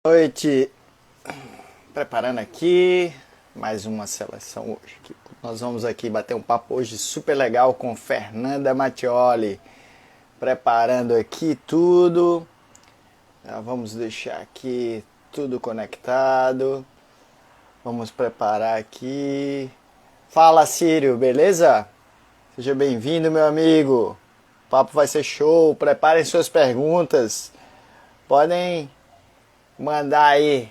Noite, preparando aqui mais uma seleção hoje. Nós vamos aqui bater um papo hoje super legal com Fernanda Mattioli, preparando aqui tudo. Já vamos deixar aqui tudo conectado. Vamos preparar aqui. Fala, Sírio, beleza? Seja bem-vindo, meu amigo. O papo vai ser show. Preparem suas perguntas. Podem mandar aí.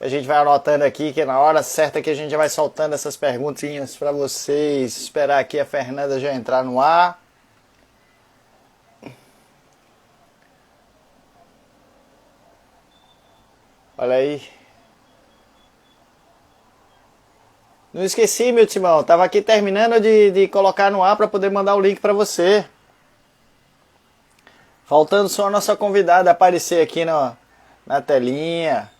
A gente vai anotando aqui que na hora certa que a gente já vai soltando essas perguntinhas para vocês. Esperar aqui a Fernanda já entrar no ar. Olha aí. Não esqueci, meu timão. Tava aqui terminando de colocar no ar para poder mandar o link para você. Faltando só a nossa convidada aparecer aqui na telinha.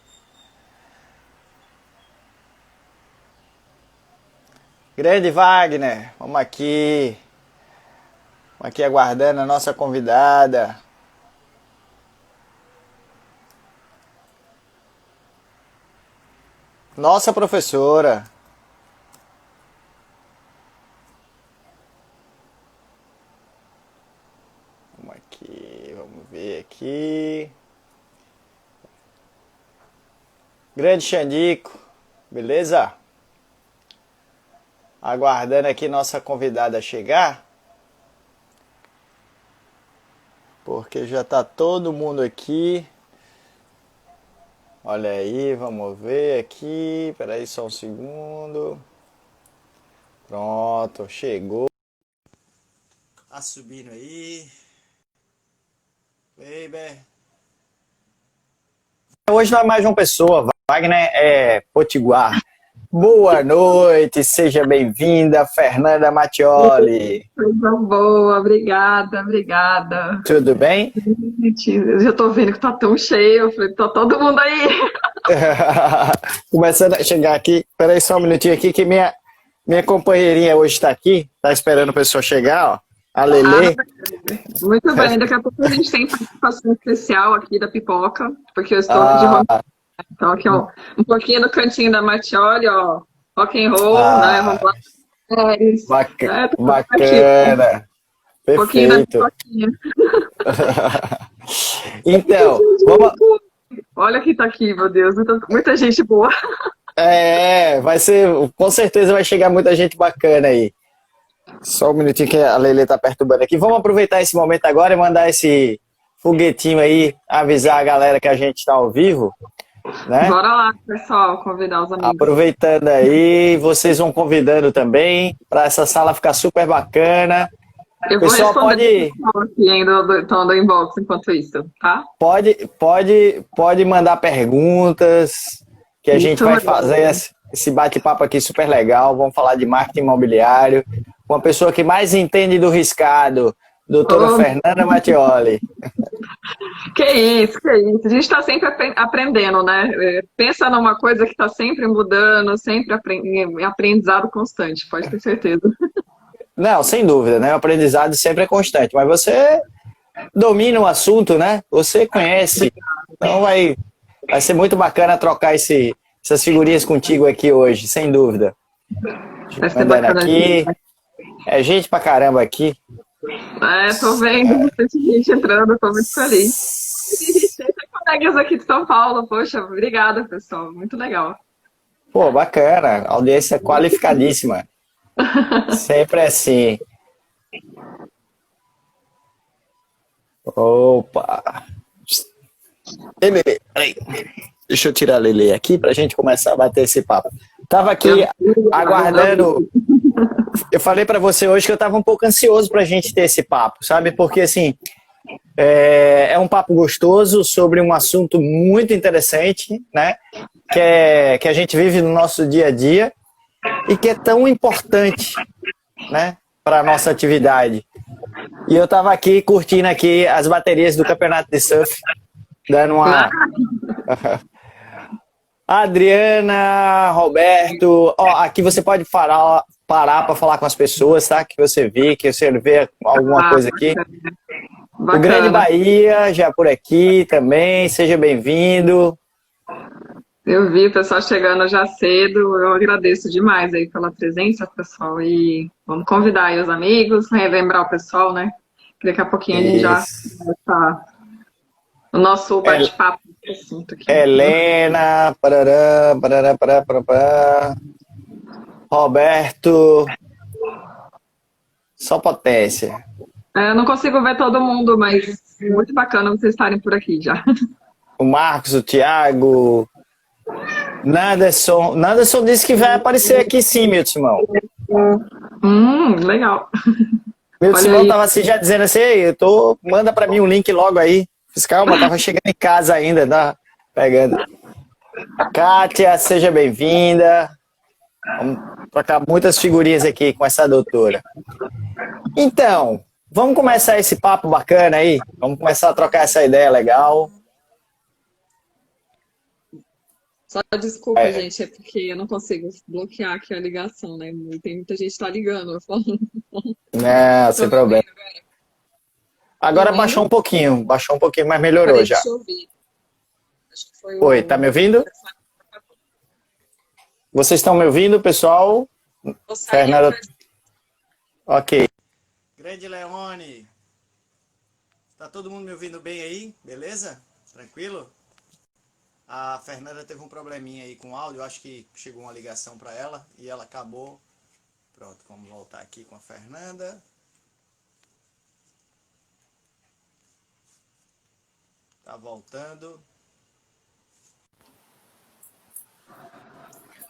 Grande Wagner, vamos aqui. Vamos aqui aguardando a nossa convidada. Nossa professora. Vamos aqui, vamos ver aqui. Grande Xandico, beleza? Aguardando aqui nossa convidada chegar. Porque já tá todo mundo aqui. Olha aí, vamos ver aqui. Espera aí só um segundo. Pronto, chegou. Tá subindo aí. Baby. Hoje não é mais uma pessoa. Wagner é Potiguar. Boa noite, seja bem-vinda, Fernanda Mattioli. Coisa boa, obrigada. Tudo bem? Gente, eu já tô vendo que tá tão cheio, eu falei, tá todo mundo aí. Começando a chegar aqui, peraí só um minutinho aqui que minha companheirinha hoje está aqui, tá esperando o pessoal chegar, ó, a Lelê. Muito bem, daqui a pouco a gente tem participação especial aqui da pipoca, porque eu estou de home. Então aqui, ó, um pouquinho no cantinho da Mattioli, ó, rock and roll, né, vamos lá. É isso. Bacana, Um pouquinho da perfeito. pipoquinha. Então, vamos... Olha quem tá aqui, meu Deus, muita gente boa. vai ser, com certeza vai chegar muita gente bacana aí. Só um minutinho que a Lelê tá perturbando aqui. Vamos aproveitar esse momento agora e mandar esse foguetinho aí, avisar a galera que a gente tá ao vivo, né? Bora lá, pessoal, convidar os amigos. Aproveitando aí, vocês vão convidando também para essa sala ficar super bacana. Eu O pessoal vou responder aqui ainda do inbox enquanto isso, tá? pode mandar perguntas, que a gente vai legal. fazer esse bate-papo aqui super legal. Vamos falar de marketing imobiliário. Uma pessoa que mais entende do riscado, doutora Fernanda Mattioli. Que isso. A gente está sempre aprendendo, né? Pensa numa coisa que está sempre mudando, sempre em aprendizado constante, pode ter certeza. Não, sem dúvida, né? O aprendizado sempre é constante, mas você domina o assunto, né? Você conhece. Então vai ser muito bacana trocar essas figurinhas contigo aqui hoje, sem dúvida. Vai ser Mandando bacana. aqui. É gente pra caramba aqui. Tô vendo bastante gente entrando, tô muito feliz. Tem colegas aqui de São Paulo, poxa, obrigada, pessoal, muito legal. Pô, bacana. Audiência qualificadíssima. Sempre assim. Opa! Lelê, peraí. Deixa eu tirar a Lelê aqui pra gente começar a bater esse papo. Tava aqui aguardando. Eu falei pra você hoje que eu tava um pouco ansioso pra gente ter esse papo, sabe? Porque assim, é um papo gostoso sobre um assunto muito interessante, né? Que a gente vive no nosso dia a dia e que é tão importante, né? Para nossa atividade. E eu tava aqui curtindo aqui as baterias do campeonato de surf, dando uma... Adriana, Roberto, ó, aqui você pode parar para falar com as pessoas, tá? Que você vê alguma coisa aqui. Bacana. O Grande Bahia, já por aqui também, seja bem-vindo. Eu vi o pessoal chegando já cedo, eu agradeço demais aí pela presença, pessoal, e vamos convidar aí os amigos, relembrar o pessoal, né? Que daqui a pouquinho a gente já Isso. começa o nosso Hel- bate-papo desse assunto aqui. Helena, parará, parará, parará, parará, parará. Roberto, só potência. Eu não consigo ver todo mundo, mas muito bacana vocês estarem por aqui já. O Marcos, o Thiago, Nanderson. Nanderson disse que vai aparecer aqui sim, meu Timão. Legal. Meu Olha Timão aí. tava assim, já dizendo assim, "Ei, manda pra mim um link logo aí. Fiz calma, tava chegando em casa ainda, tá pegando. Kátia, seja bem-vinda. Vamos trocar muitas figurinhas aqui com essa doutora. Então, vamos começar esse papo bacana aí? Vamos começar a trocar essa ideia legal. Só desculpa, É, gente, é porque eu não consigo bloquear aqui a ligação, né? E tem muita gente que tá ligando. Eu falo, não, tô sem me problema. ouvindo. Estão Agora ouvindo? baixou um pouquinho, mas melhorou Peraí, já. deixa eu ouvir. Acho que foi Oi, tá me o ouvindo? telefone. Vocês estão me ouvindo, pessoal? Vou sair e Fernanda, entrar. ok. Grande Leone, tá todo mundo me ouvindo bem aí? Beleza? Tranquilo? A Fernanda teve um probleminha aí com o áudio, eu acho que chegou uma ligação para ela e ela acabou. Pronto, vamos voltar aqui com a Fernanda. Tá voltando.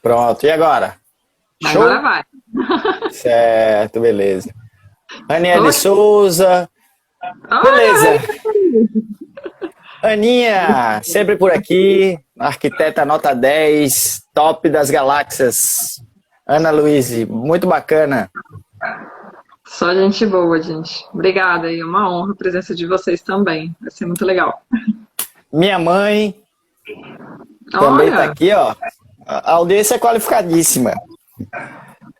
Pronto, e agora? Agora Show? vai. Certo, beleza. Tô Aniele aqui. Souza, Olha, beleza. Aninha, sempre por aqui, arquiteta nota 10, top das galáxias. Ana Luiz, muito bacana. só gente boa, gente. Obrigada aí, é uma honra a presença de vocês também. Vai ser muito legal. Minha mãe também está Olha, aqui, ó. A audiência é qualificadíssima.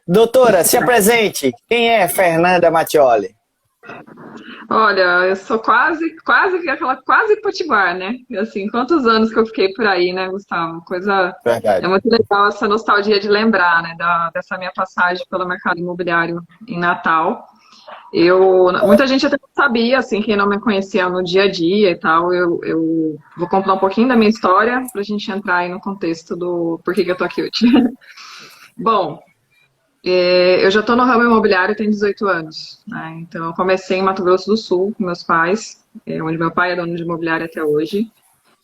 Doutora, se apresente. Quem é Fernanda Mattioli? olha, eu sou quase que aquela quase potiguar, né? E assim, quantos anos que eu fiquei por aí, né, Gustavo? Coisa é Verdade. muito legal essa nostalgia de lembrar, né, dessa minha passagem pelo mercado imobiliário em Natal. Muita gente até não sabia, assim, quem não me conhecia no dia a dia e tal. Eu vou contar um pouquinho da minha história para a gente entrar aí no contexto do por que eu tô aqui hoje. Bom, eu já estou no ramo imobiliário tem 18 anos, né? Então, eu comecei em Mato Grosso do Sul com meus pais, onde meu pai é dono de imobiliário até hoje.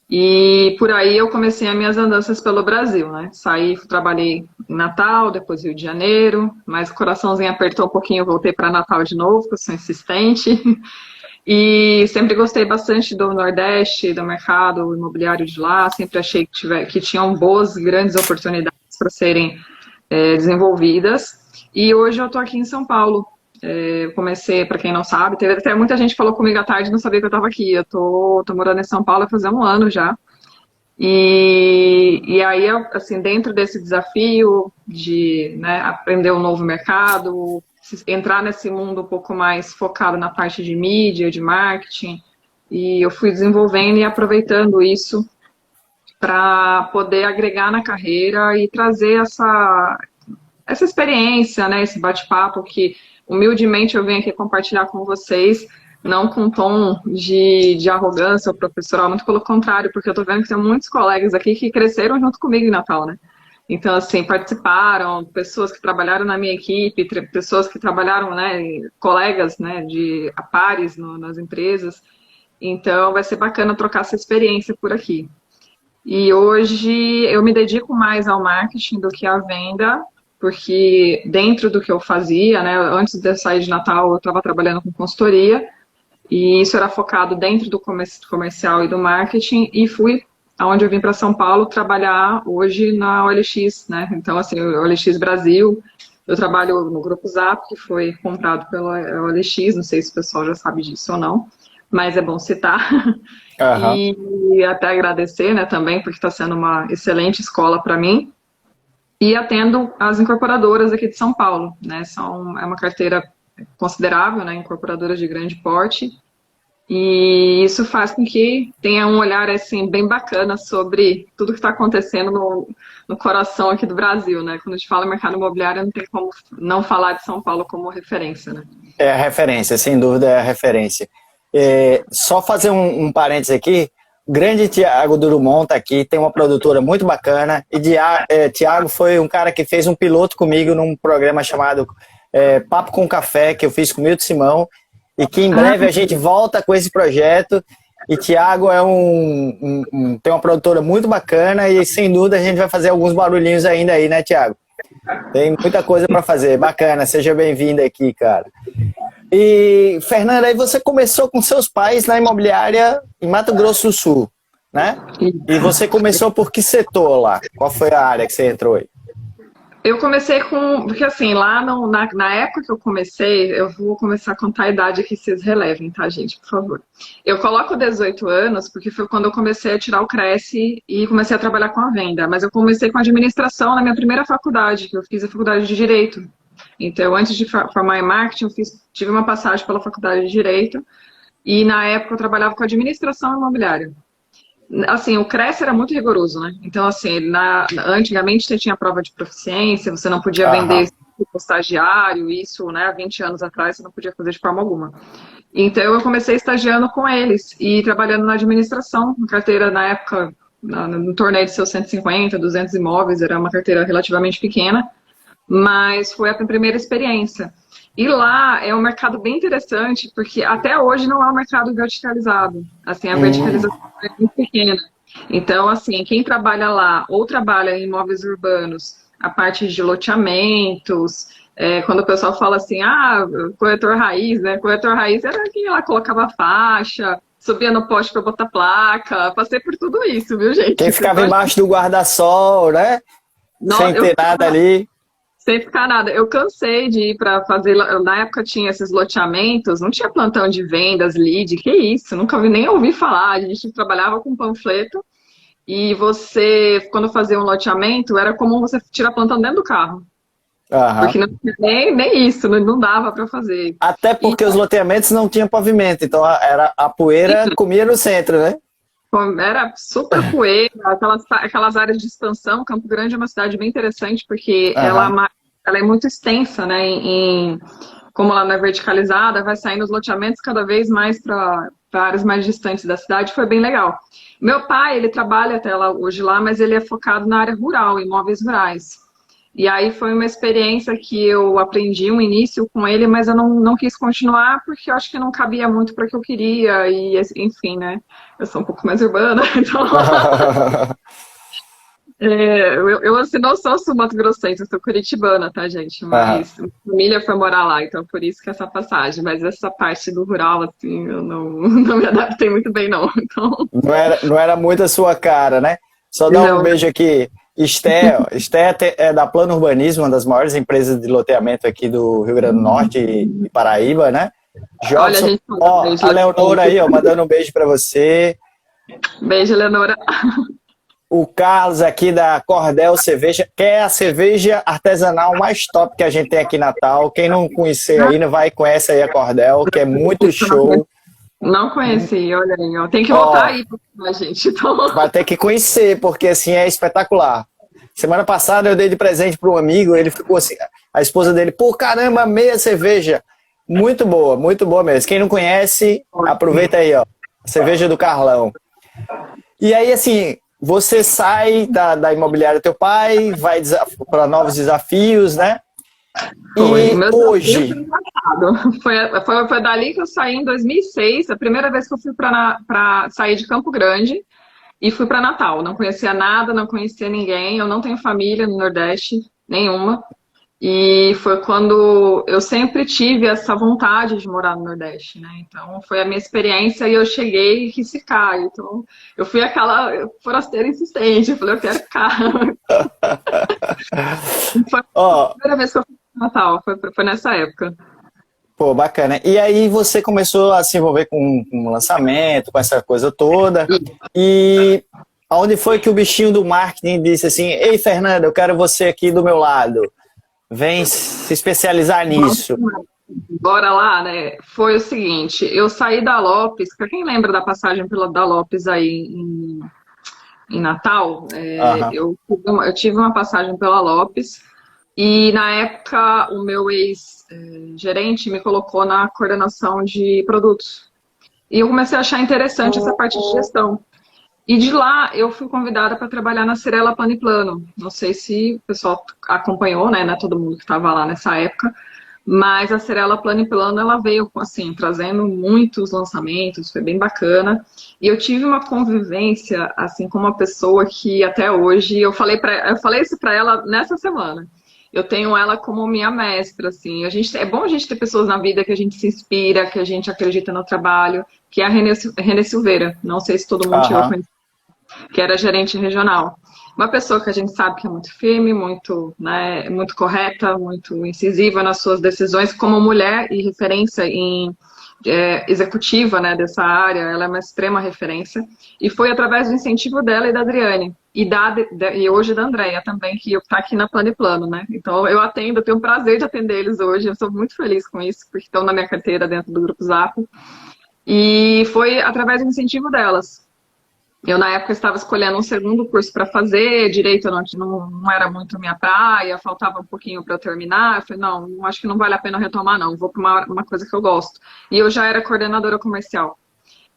E por aí eu comecei as minhas andanças pelo Brasil, né? Saí, trabalhei em Natal, depois Rio de Janeiro, mas o coraçãozinho apertou um pouquinho, eu voltei para Natal de novo, porque eu sou insistente. E sempre gostei bastante do Nordeste, do mercado imobiliário de lá, sempre achei que tinham boas, grandes oportunidades para serem desenvolvidas. E hoje eu estou aqui em São Paulo. Eu comecei, para quem não sabe, teve até muita gente que falou comigo à tarde e não sabia que eu estava aqui. Eu tô morando em São Paulo há fazer um ano já. E aí, assim, dentro desse desafio de, né, aprender um novo mercado, entrar nesse mundo um pouco mais focado na parte de mídia, de marketing, e eu fui desenvolvendo e aproveitando isso para poder agregar na carreira e trazer essa experiência, né, esse bate-papo que humildemente eu venho aqui compartilhar com vocês, não com tom de arrogância ou professoral, muito pelo contrário, porque eu tô vendo que tem muitos colegas aqui que cresceram junto comigo em Natal, né? Então, assim, participaram, pessoas que trabalharam na minha equipe, pessoas que trabalharam, né, colegas, né, de a pares nas empresas. Então, vai ser bacana trocar essa experiência por aqui. E hoje eu me dedico mais ao marketing do que à venda, porque dentro do que eu fazia, né, antes de eu sair de Natal, eu estava trabalhando com consultoria, e isso era focado dentro do comercial e do marketing, e fui aonde eu vim para São Paulo trabalhar hoje na OLX, né? Então, assim, o OLX Brasil, eu trabalho no Grupo Zap, que foi comprado pela OLX, não sei se o pessoal já sabe disso ou não, mas é bom citar. Aham. E até agradecer, né, também, porque está sendo uma excelente escola para mim. E atendo as incorporadoras aqui de São Paulo, né? É uma carteira considerável, né? Incorporadoras de grande porte. E isso faz com que tenha um olhar assim bem bacana sobre tudo que está acontecendo no coração aqui do Brasil, né? Quando a gente fala mercado imobiliário, não tem como não falar de São Paulo como referência, né? É a referência, sem dúvida é a referência. Só fazer um parênteses aqui, o grande Tiago Durumon está aqui, tem uma produtora muito bacana, e Tiago foi um cara que fez um piloto comigo num programa chamado Papo com Café, que eu fiz com o Milton Simão, e que em breve a gente volta com esse projeto. E Tiago tem uma produtora muito bacana e sem dúvida a gente vai fazer alguns barulhinhos ainda aí, né, Tiago? Tem muita coisa para fazer, bacana, seja bem-vindo aqui, cara. E, Fernanda, aí você começou com seus pais na imobiliária em Mato Grosso do Sul, né? E você começou por que setor lá? Qual foi a área que você entrou aí? Eu comecei porque assim, lá na época que eu comecei, eu vou começar a contar a idade aqui, vocês relevem, tá, gente, por favor. Eu coloco 18 anos, porque foi quando eu comecei a tirar o Cresce e comecei a trabalhar com a venda, mas eu comecei com administração na minha primeira faculdade, que eu fiz a faculdade de Direito. Então, antes de formar em marketing, tive uma passagem pela faculdade de Direito, e na época eu trabalhava com administração imobiliária. Assim, o Cresce era muito rigoroso, né? Então, assim, antigamente você tinha prova de proficiência, você não podia vender como estagiário, isso, né? Há 20 anos atrás você não podia fazer de forma alguma. Então, eu comecei estagiando com eles e trabalhando na administração, na carteira, na época, no torneio de seus 150, 200 imóveis, era uma carteira relativamente pequena, mas foi a primeira experiência. E lá é um mercado bem interessante, porque até hoje não é um mercado verticalizado. Assim, a verticalização é muito pequena. Então, assim, quem trabalha lá ou trabalha em imóveis urbanos, a parte de loteamentos, quando o pessoal fala assim, corretor raiz, né? Corretor raiz era quem lá colocava faixa, subia no poste para botar placa, passei por tudo isso, viu, gente? Quem ficava embaixo do guarda-sol, né? Sem ter nada ali. Sem ficar nada. Eu cansei de ir para fazer. Na época tinha esses loteamentos, não tinha plantão de vendas, lead, que isso? Nunca nem ouvi falar. A gente trabalhava com panfleto e você, quando fazia um loteamento, era comum você tirar plantão dentro do carro. Porque não tinha nem isso, não dava para fazer. Até porque os loteamentos não tinham pavimento, então era a poeira comia no centro, né? Era super poeira, aquelas áreas de expansão. Campo Grande é uma cidade bem interessante, porque ela é muito extensa, né? Como ela não é verticalizada, vai saindo os loteamentos cada vez mais para áreas mais distantes da cidade, foi bem legal. Meu pai, ele trabalha até hoje lá, mas ele é focado na área rural, imóveis rurais. E aí foi uma experiência que eu aprendi um início com ele, mas eu não quis continuar porque eu acho que não cabia muito para o que eu queria. E, enfim, né? Eu sou um pouco mais urbana, então... eu assim, não sou sul-mato-grossense, eu sou curitibana, tá, gente? Mas minha família foi morar lá, então por isso que essa passagem. Mas essa parte do rural, assim, eu não me adaptei muito bem, não. Então... Não era muito a sua cara, né? Só dar um beijo aqui. Esté é da Plano Urbanismo, uma das maiores empresas de loteamento aqui do Rio Grande do Norte e Paraíba, né? Jobson, a Leonora aí, mandando um beijo para você. Beijo, Leonora. O Carlos aqui da Cordel Cerveja, que é a cerveja artesanal mais top que a gente tem aqui em Natal. Quem não conhecer ainda, vai e conhece aí a Cordel, que é muito show. Não conheci, olha aí, ó. Tem que voltar aí pra gente. Então... Vai ter que conhecer, porque assim é espetacular. Semana passada eu dei de presente para um amigo, ele ficou assim, a esposa dele, pô, caramba, meia cerveja. Muito boa mesmo. Quem não conhece, aproveita aí, ó. Cerveja do Carlão. E aí, assim, você sai da imobiliária do teu pai, vai para novos desafios, né? E hoje... Foi dali que eu saí em 2006, a primeira vez que eu fui para sair de Campo Grande e fui para Natal. Não conhecia nada, não conhecia ninguém, eu não tenho família no Nordeste, nenhuma. E foi quando eu sempre tive essa vontade de morar no Nordeste, né? Então foi a minha experiência e eu cheguei e quis ficar. Então eu fui aquela forasteira insistente, eu falei, eu quero ficar. Foi a primeira vez que eu fui para Natal, foi nessa época. Pô, bacana. E aí você começou a se envolver com lançamento, com essa coisa toda. E aonde foi que o bichinho do marketing disse assim, ei, Fernanda, eu quero você aqui do meu lado. Vem se especializar nisso. Bora lá, né? Foi o seguinte, eu saí da Lopes, para quem lembra da passagem pela da Lopes aí em Natal, Aham. eu tive uma passagem pela Lopes e na época o meu ex-gerente me colocou na coordenação de produtos. E eu comecei a achar interessante essa parte de gestão. E de lá eu fui convidada para trabalhar na Cirela Plano e Plano. Não sei se o pessoal acompanhou, né? Não é todo mundo que estava lá nessa época. Mas a Cirela Plano e Plano, ela veio, assim, trazendo muitos lançamentos, foi bem bacana. E eu tive uma convivência, assim, com uma pessoa que até hoje, eu falei isso para ela nessa semana. Eu tenho ela como minha mestra, assim. É bom a gente ter pessoas na vida que a gente se inspira, que a gente acredita no trabalho, que é a Renê Silveira. Não sei se todo mundo chegou a Aham. conhecer, que era gerente regional. Uma pessoa que a gente sabe que é muito firme, muito, né, muito correta, muito incisiva nas suas decisões, como mulher e referência executiva, né, dessa área, ela é uma extrema referência. E foi através do incentivo dela e da Adriane, e hoje da Andrea também, que está aqui na Plano e Plano, né? Então eu atendo, eu tenho o prazer de atender eles hoje, eu sou muito feliz com isso, porque estão na minha carteira dentro do Grupo Zap. E foi através do incentivo delas. Eu, na época, estava escolhendo um segundo curso para fazer, direito não era muito minha praia, faltava um pouquinho para eu terminar. Eu falei, não, acho que não vale a pena retomar, não, vou para uma coisa que eu gosto. E eu já era coordenadora comercial.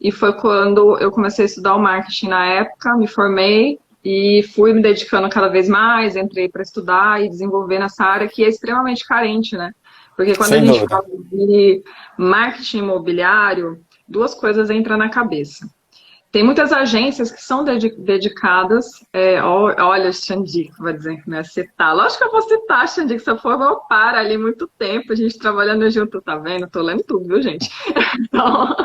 E foi quando eu comecei a estudar o marketing na época, me formei e fui me dedicando cada vez mais, entrei para estudar e desenvolver nessa área que é extremamente carente, né? Porque quando a Sem gente dúvida. fala de marketing imobiliário, duas coisas entram na cabeça. Tem muitas agências que são dedicadas. Olha, Xandi, vai dizer que não ia citar. Lógico que eu vou citar, Xandi, que se eu for, eu paro ali muito tempo, a gente trabalhando junto, tá vendo? Tô lendo tudo, viu, gente? Então,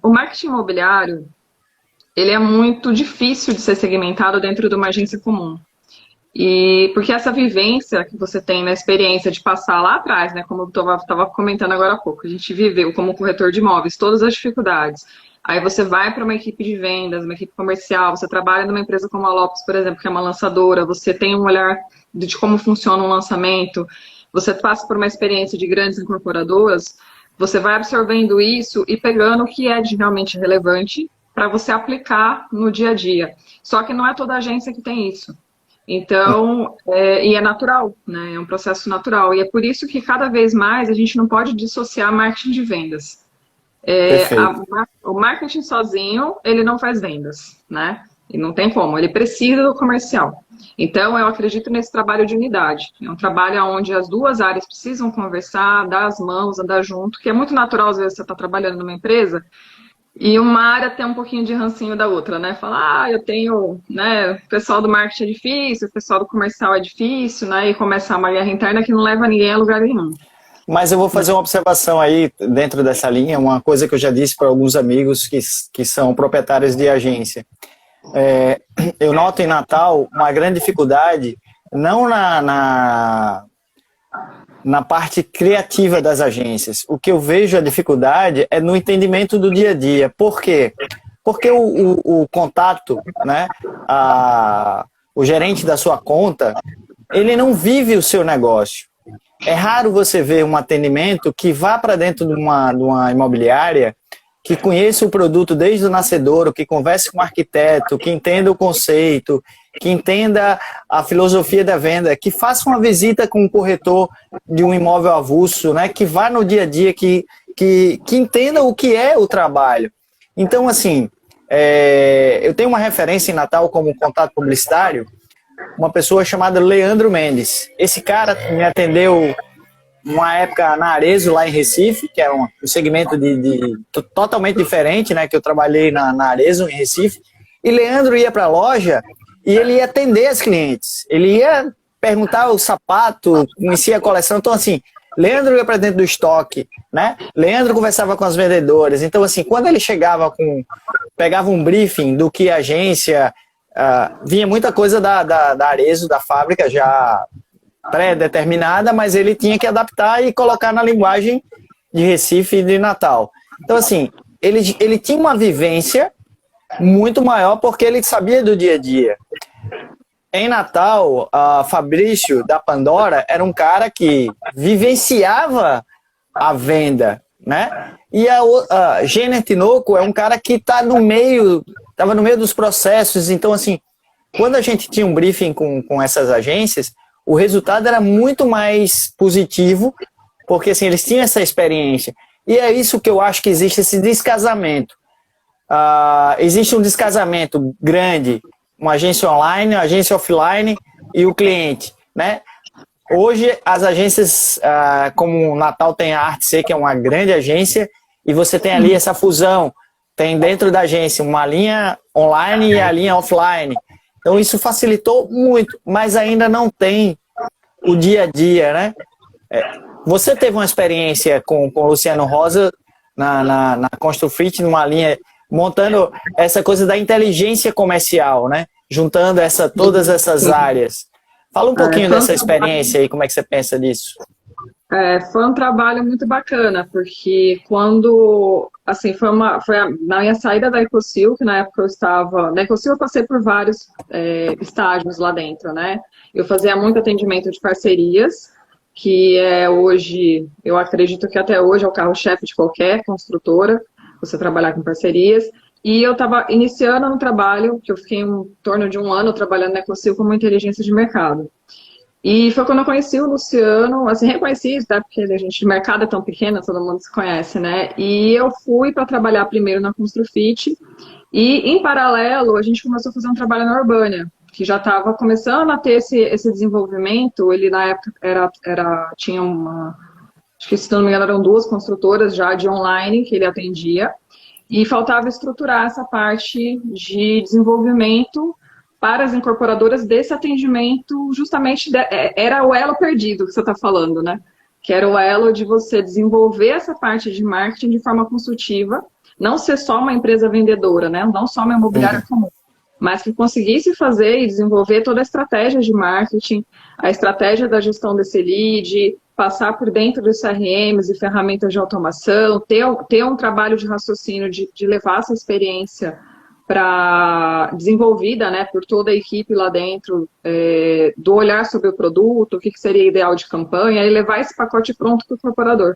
o marketing imobiliário, ele é muito difícil de ser segmentado dentro de uma agência comum. E porque essa vivência que você tem na experiência de passar lá atrás, né, como eu estava comentando agora há pouco, a gente viveu como corretor de imóveis todas as dificuldades. Aí você vai para uma equipe de vendas, uma equipe comercial, você trabalha numa empresa como a Lopes, por exemplo, que é uma lançadora, você tem um olhar de como funciona um lançamento, você passa por uma experiência de grandes incorporadoras, você vai absorvendo isso e pegando o que é realmente relevante para você aplicar no dia a dia. Só que não é toda agência que tem isso. Então, e é natural, né? É um processo natural. E é por isso que cada vez mais a gente não pode dissociar marketing de vendas. Perfeito. O marketing sozinho, ele não faz vendas, né? E não tem como, ele precisa do comercial. Então, eu acredito nesse trabalho de unidade. É um trabalho onde as duas áreas precisam conversar, dar as mãos, andar junto, que é muito natural, às vezes, você está trabalhando numa empresa e uma área tem um pouquinho de rancinho da outra, né? Falar, eu tenho, né, o pessoal do marketing é difícil, o pessoal do comercial é difícil, né? E começa uma guerra interna que não leva ninguém a lugar nenhum. Mas eu vou fazer uma observação aí dentro dessa linha, uma coisa que eu já disse para alguns amigos que são proprietários de agência. Eu noto em Natal uma grande dificuldade, não na parte criativa das agências. O que eu vejo a dificuldade é no entendimento do dia a dia. Por quê? Porque o contato, né, o gerente da sua conta, ele não vive o seu negócio. É raro você ver um atendimento que vá para dentro de uma imobiliária, que conheça o produto desde o nascedouro, que converse com o arquiteto, que entenda o conceito, que entenda a filosofia da venda, que faça uma visita com o corretor de um imóvel avulso, né, que vá no dia a dia, que entenda o que é o trabalho. Então, assim, eu tenho uma referência em Natal como contato publicitário, uma pessoa chamada Leandro Mendes. Esse cara me atendeu uma época na Arezzo, lá em Recife, que é um segmento totalmente diferente, né, que eu trabalhei na Arezzo, em Recife, e Leandro ia para a loja e ele ia atender as clientes, ele ia perguntar o sapato, conhecia a coleção, então assim, Leandro ia para dentro do estoque, né, Leandro conversava com as vendedoras, então assim, quando ele pegava um briefing do que a agência, vinha muita coisa da Arezzo, da fábrica já pré-determinada, mas ele tinha que adaptar e colocar na linguagem de Recife e de Natal. Então, assim, ele tinha uma vivência muito maior porque ele sabia do dia a dia. em Natal, Fabrício da Pandora era um cara que vivenciava a venda, né? E a Jenner Tinoco é um cara que estava no meio dos processos. Então, assim, quando a gente tinha um briefing com essas agências, o resultado era muito mais positivo, porque assim, eles tinham essa experiência. E é isso que eu acho que existe, esse descasamento. Existe um descasamento grande, uma agência online, uma agência offline e o cliente, né? Hoje, as agências, como o Natal tem a Artsy, que é uma grande agência, e você tem ali essa fusão. Tem dentro da agência uma linha online e a linha offline. Então, isso facilitou muito, mas ainda não tem o dia a dia, né? Você teve uma experiência com o Luciano Rosa na Construfit, numa linha, montando essa coisa da inteligência comercial, né? Juntando todas essas áreas. Fala um pouquinho dessa experiência aí, como é que você pensa nisso? Foi um trabalho muito bacana, porque quando, assim, na minha saída da Ecosil, que na época eu estava, na Ecosil eu passei por vários estágios lá dentro, né? Eu fazia muito atendimento de parcerias, que hoje, eu acredito que até hoje é o carro-chefe de qualquer construtora, você trabalhar com parcerias. E eu estava iniciando no trabalho, que eu fiquei em torno de um ano trabalhando na Ecosil como inteligência de mercado. E foi quando eu conheci o Luciano, assim, reconheci, tá? Porque a gente, o mercado é tão pequeno, todo mundo se conhece, né? E eu fui para trabalhar primeiro na Construfit, e em paralelo a gente começou a fazer um trabalho na Urbânia, que já estava começando a ter esse desenvolvimento. Ele na época tinha acho que se não me engano eram 2 construtoras já de online que ele atendia, e faltava estruturar essa parte de desenvolvimento para as incorporadoras desse atendimento, justamente era o elo perdido que você está falando, né? Que era o elo de você desenvolver essa parte de marketing de forma consultiva, não ser só uma empresa vendedora, né? Não só uma imobiliária comum, mas que conseguisse fazer e desenvolver toda a estratégia de marketing, a estratégia da gestão desse lead, passar por dentro dos CRMs e ferramentas de automação, ter um trabalho de raciocínio de levar essa experiência desenvolvida, né, por toda a equipe lá dentro, do olhar sobre o produto, o que seria ideal de campanha, e levar esse pacote pronto para o incorporador.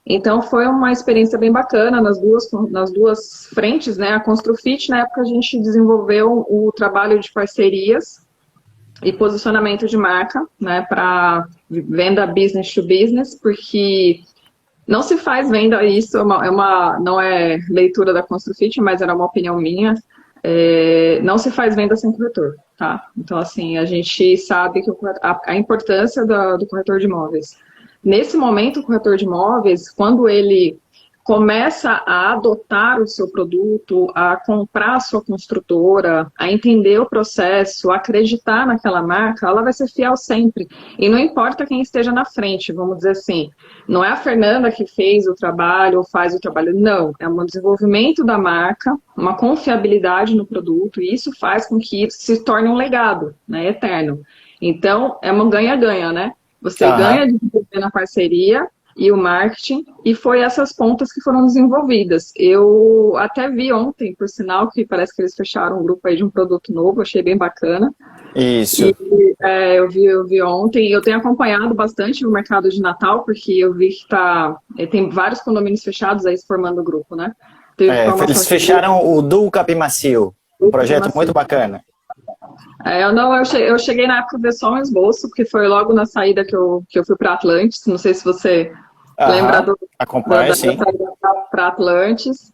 Então, foi uma experiência bem bacana nas duas frentes, né? A Construfit, na época, a gente desenvolveu o trabalho de parcerias e posicionamento de marca, né, para venda business to business, porque não se faz venda, isso não é leitura da Construfit, mas era uma opinião minha, não se faz venda sem corretor, tá? Então, assim, a gente sabe que a importância do corretor de imóveis. Nesse momento, o corretor de imóveis, quando ele começa a adotar o seu produto, a comprar a sua construtora, a entender o processo, a acreditar naquela marca, ela vai ser fiel sempre. E não importa quem esteja na frente, vamos dizer assim. Não é a Fernanda que fez o trabalho ou faz o trabalho, não. É um desenvolvimento da marca, uma confiabilidade no produto, e isso faz com que isso se torne um legado, né, eterno. Então, é um ganha-ganha, né? Você ganha de desenvolver na parceria e o marketing, e foi essas pontas que foram desenvolvidas. Eu até vi ontem, por sinal, que parece que eles fecharam um grupo aí de um produto novo, achei bem bacana. Isso. E, eu vi ontem, eu tenho acompanhado bastante o mercado de Natal, porque eu vi que tem vários condomínios fechados aí se formando o grupo, né? Eles fecharam o Duo Capim Macio, um projeto muito bacana. Eu cheguei na época de ver só um esboço, porque foi logo na saída que eu fui para Atlantis, não sei se você lembra da saída para Atlantis.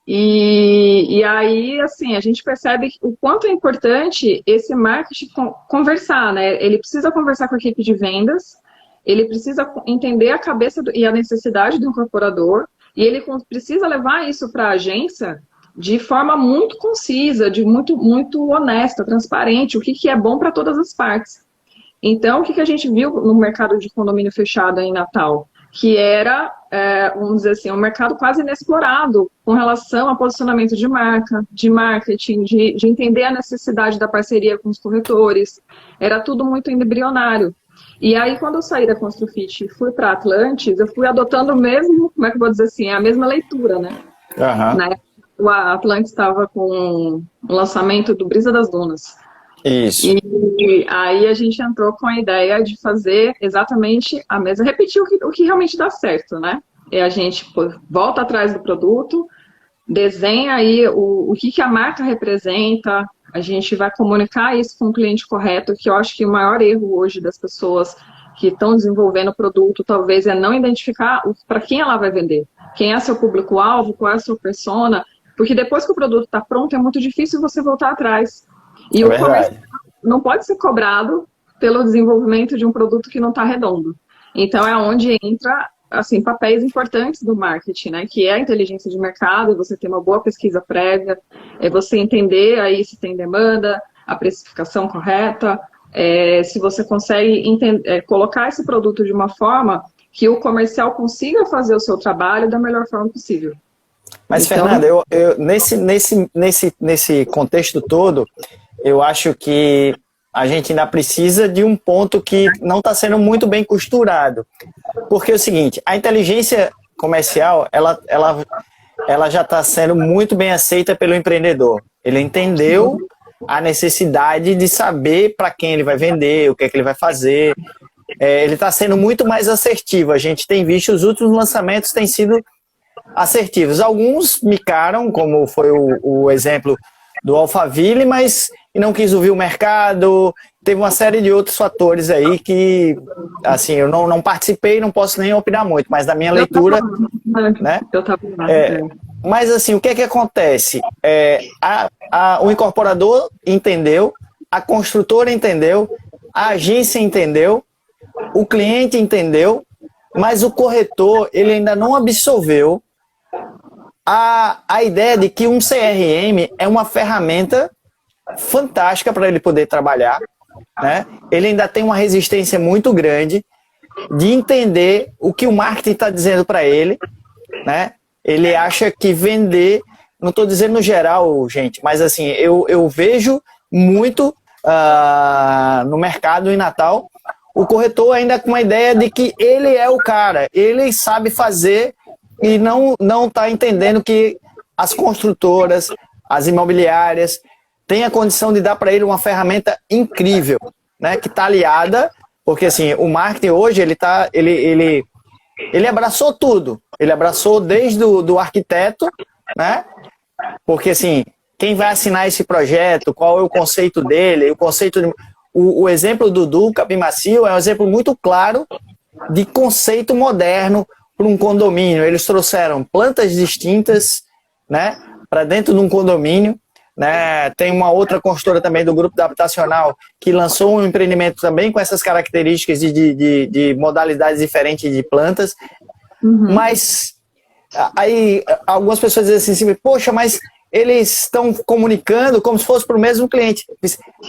E aí, assim, a gente percebe o quanto é importante esse marketing conversar, né? Ele precisa conversar com a equipe de vendas, ele precisa entender a cabeça e a necessidade do incorporador, e ele precisa levar isso para a agência de forma muito concisa, muito honesta, transparente, o que é bom para todas as partes. Então, o que a gente viu no mercado de condomínio fechado em Natal? Que era, vamos dizer assim, um mercado quase inexplorado com relação a posicionamento de marca, de marketing, de entender a necessidade da parceria com os corretores. Era tudo muito embrionário. E aí, quando eu saí da Construfit e fui para Atlantis, eu fui adotando o mesmo, como é que eu vou dizer assim, a mesma leitura, né? Uhum. Na época, a Atlantis estava com o lançamento do Brisa das Dunas. Isso. E aí a gente entrou com a ideia de fazer exatamente a mesma, repetir o que realmente dá certo, né? E a gente volta atrás do produto, desenha aí o que a marca representa, a gente vai comunicar isso com o cliente correto, que eu acho que o maior erro hoje das pessoas que estão desenvolvendo o produto, talvez, é não identificar para quem ela vai vender. Quem é seu público-alvo, qual é a sua persona, porque depois que o produto está pronto, é muito difícil você voltar atrás. E É o comércio verdade. não pode ser cobrado pelo desenvolvimento de um produto que não está redondo. Então, é onde entra, assim, papéis importantes do marketing, né? Que é a inteligência de mercado, você ter uma boa pesquisa prévia, é você entender aí se tem demanda, a precificação correta, se você consegue colocar esse produto de uma forma que o comercial consiga fazer o seu trabalho da melhor forma possível. Mas, Então, Fernanda, nesse contexto todo, eu acho que a gente ainda precisa de um ponto que não está sendo muito bem costurado. Porque é o seguinte, a inteligência comercial, ela já está sendo muito bem aceita pelo empreendedor. Ele entendeu a necessidade de saber para quem ele vai vender, o que é que ele vai fazer. Ele está sendo muito mais assertivo. A gente tem visto, os últimos lançamentos têm sido assertivos. Alguns micaram, como foi o exemplo do Alphaville, mas não quis ouvir o mercado. Teve uma série de outros fatores aí que, assim, eu não participei, não posso nem opinar muito, mas da minha leitura, né? Mas, assim, o que é que acontece? O incorporador entendeu, a construtora entendeu, a agência entendeu, o cliente entendeu, mas o corretor, ele ainda não absorveu a ideia de que um CRM é uma ferramenta fantástica para ele poder trabalhar, né? Ele ainda tem uma resistência muito grande de entender o que o marketing está dizendo para ele, né? Ele acha que vender, não estou dizendo no geral, gente, mas assim, eu vejo muito no mercado em Natal, o corretor ainda com a ideia de que ele é o cara, ele sabe fazer e não está entendendo que as construtoras, as imobiliárias, têm a condição de dar para ele uma ferramenta incrível, né? Que está aliada, porque assim, o marketing hoje, ele abraçou tudo. Ele abraçou desde do arquiteto, né? Porque assim, quem vai assinar esse projeto, qual é o conceito dele, o exemplo do Dudu Capimacio é um exemplo muito claro de conceito moderno para um condomínio. Eles trouxeram plantas distintas, né, para dentro de um condomínio, né? Tem uma outra consultora também do grupo habitacional que lançou um empreendimento também com essas características de modalidades diferentes de plantas. Mas aí algumas pessoas dizem assim, poxa, mas eles estão comunicando como se fosse para o mesmo cliente.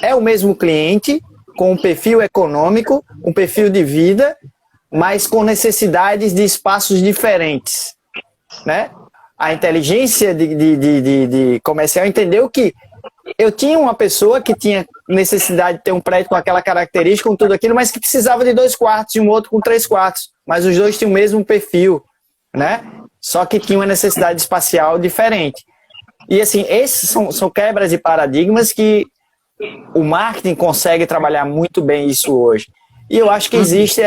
É o mesmo cliente, com um perfil econômico, um perfil de vida, mas com necessidades de espaços diferentes, né? A inteligência de comercial entendeu que eu tinha uma pessoa que tinha necessidade de ter um prédio com aquela característica, com tudo aquilo, mas que precisava de 2 quartos e um outro com 3 quartos, mas os dois tinham o mesmo perfil, né? Só que tinha uma necessidade espacial diferente. E assim, esses são quebras de paradigmas que o marketing consegue trabalhar muito bem isso hoje. E eu acho que existe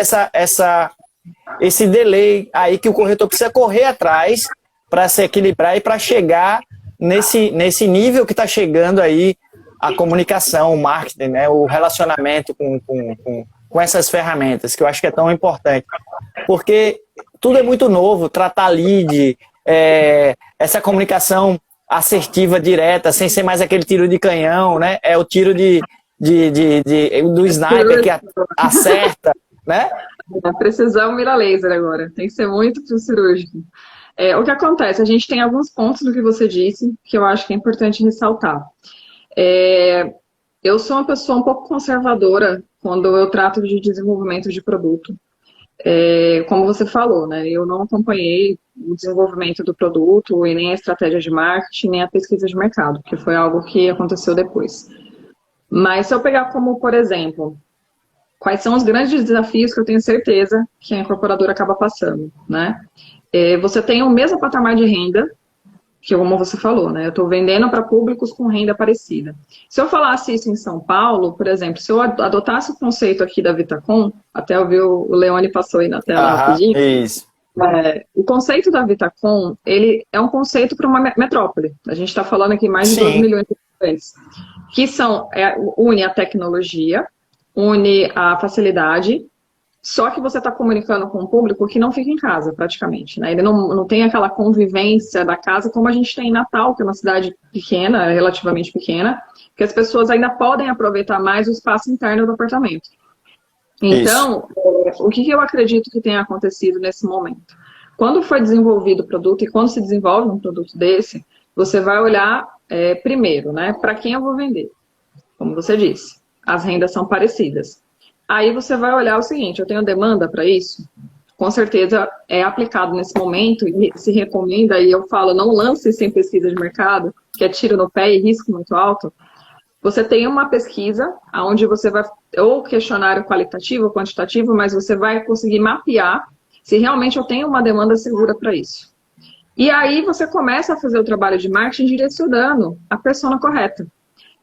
esse delay aí que o corretor precisa correr atrás para se equilibrar e para chegar nesse nível que está chegando aí a comunicação, o marketing, né, o relacionamento com essas ferramentas, que eu acho que é tão importante. Porque tudo é muito novo, tratar lead, essa comunicação assertiva, direta, sem ser mais aquele tiro de canhão, né? É o tiro do sniper que acerta, né? Precisão mira laser agora, tem que ser muito cirúrgico. O que acontece? A gente tem alguns pontos do que você disse que eu acho que é importante ressaltar. Eu sou uma pessoa um pouco conservadora quando eu trato de desenvolvimento de produto. Como você falou, né? Eu não acompanhei o desenvolvimento do produto e nem a estratégia de marketing, nem a pesquisa de mercado, que foi algo que aconteceu depois. Mas se eu pegar como, por exemplo, quais são os grandes desafios que eu tenho certeza que a incorporadora acaba passando, né? Você tem o mesmo patamar de renda, que como você falou, né? Eu estou vendendo para públicos com renda parecida. Se eu falasse isso em São Paulo, por exemplo, se eu adotasse o conceito aqui da Vitacom, até eu vi o Leone passou aí na tela Aham, rapidinho, isso. o conceito da Vitacom, ele é um conceito para uma metrópole. A gente está falando aqui mais de 2 Sim, milhões de habitantes, que une a tecnologia, une a facilidade, só que você está comunicando com um público que não fica em casa, praticamente, né? Ele não tem aquela convivência da casa como a gente tem em Natal, que é uma cidade pequena, relativamente pequena, que as pessoas ainda podem aproveitar mais o espaço interno do apartamento. isso. Então, o que eu acredito que tenha acontecido nesse momento? Quando foi desenvolvido o produto e quando se desenvolve um produto desse, você vai olhar primeiro, né? Para quem eu vou vender? Como você disse, as rendas são parecidas. Aí você vai olhar o seguinte, eu tenho demanda para isso? Com certeza é aplicado nesse momento e se recomenda, e eu falo, não lance sem pesquisa de mercado, que é tiro no pé e risco muito alto. Você tem uma pesquisa onde você vai, ou questionário qualitativo ou quantitativo, mas você vai conseguir mapear se realmente eu tenho uma demanda segura para isso. E aí você começa a fazer o trabalho de marketing direcionando a persona correta.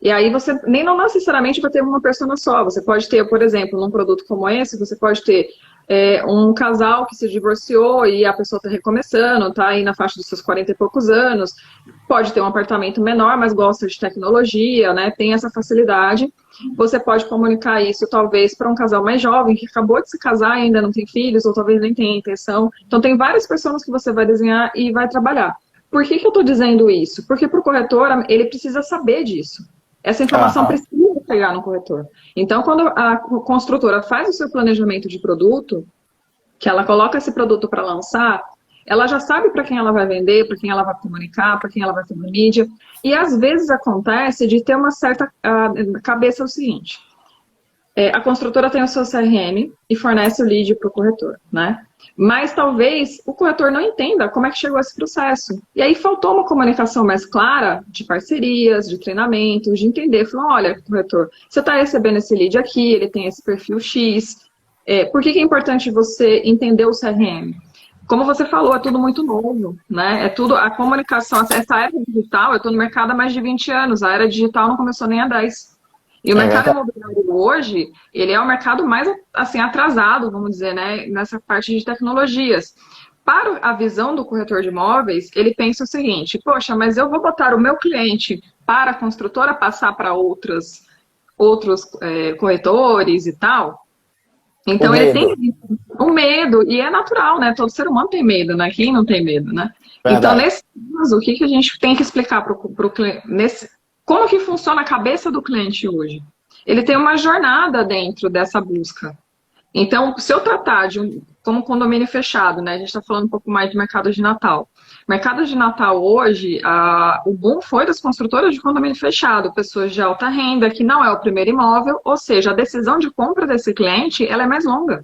E aí você nem não necessariamente vai ter uma persona só. Você pode ter, por exemplo, num produto como esse, você pode ter um casal que se divorciou e a pessoa está recomeçando, está aí na faixa dos seus 40 e poucos anos. Pode ter um apartamento menor, mas gosta de tecnologia, né? Tem essa facilidade. Você pode comunicar isso, talvez, para um casal mais jovem, que acabou de se casar e ainda não tem filhos, ou talvez nem tenha intenção. Então, tem várias pessoas que você vai desenhar e vai trabalhar. Por que eu estou dizendo isso? Porque para o corretor, ele precisa saber disso. Essa informação Aham. precisa chegar no corretor. Então, quando a construtora faz o seu planejamento de produto, que ela coloca esse produto para lançar, ela já sabe para quem ela vai vender, para quem ela vai comunicar, para quem ela vai fazer mídia. E às vezes acontece de ter uma certa cabeça o seguinte: a construtora tem o seu CRM e fornece o lead para o corretor, né? Mas talvez o corretor não entenda como é que chegou esse processo. E aí faltou uma comunicação mais clara de parcerias, de treinamentos, de entender. Falou, olha, corretor, você está recebendo esse lead aqui, ele tem esse perfil X. Por que é importante você entender o CRM? Como você falou, é tudo muito novo, né? É tudo, a comunicação, essa era digital, eu estou no mercado há mais de 20 anos, a era digital não começou nem há 10. E o É mercado verdade. imobiliário hoje, ele é o mercado mais assim, atrasado, vamos dizer, né, nessa parte de tecnologias. Para a visão do corretor de imóveis, ele pensa o seguinte, poxa, mas eu vou botar o meu cliente para a construtora passar para outros corretores e tal. O Então ele medo. tem um medo, e é natural, né? Todo ser humano tem medo, né? Quem não tem medo, né? Então, Verdade. nesse caso, o que a gente tem que explicar para o cliente? Como que funciona a cabeça do cliente hoje? Ele tem uma jornada dentro dessa busca. Então, se eu tratar como condomínio fechado, né? A gente está falando um pouco mais de mercado de Natal. Mercado de Natal hoje, o boom foi das construtoras de condomínio fechado, pessoas de alta renda, que não é o primeiro imóvel, ou seja, a decisão de compra desse cliente, ela é mais longa.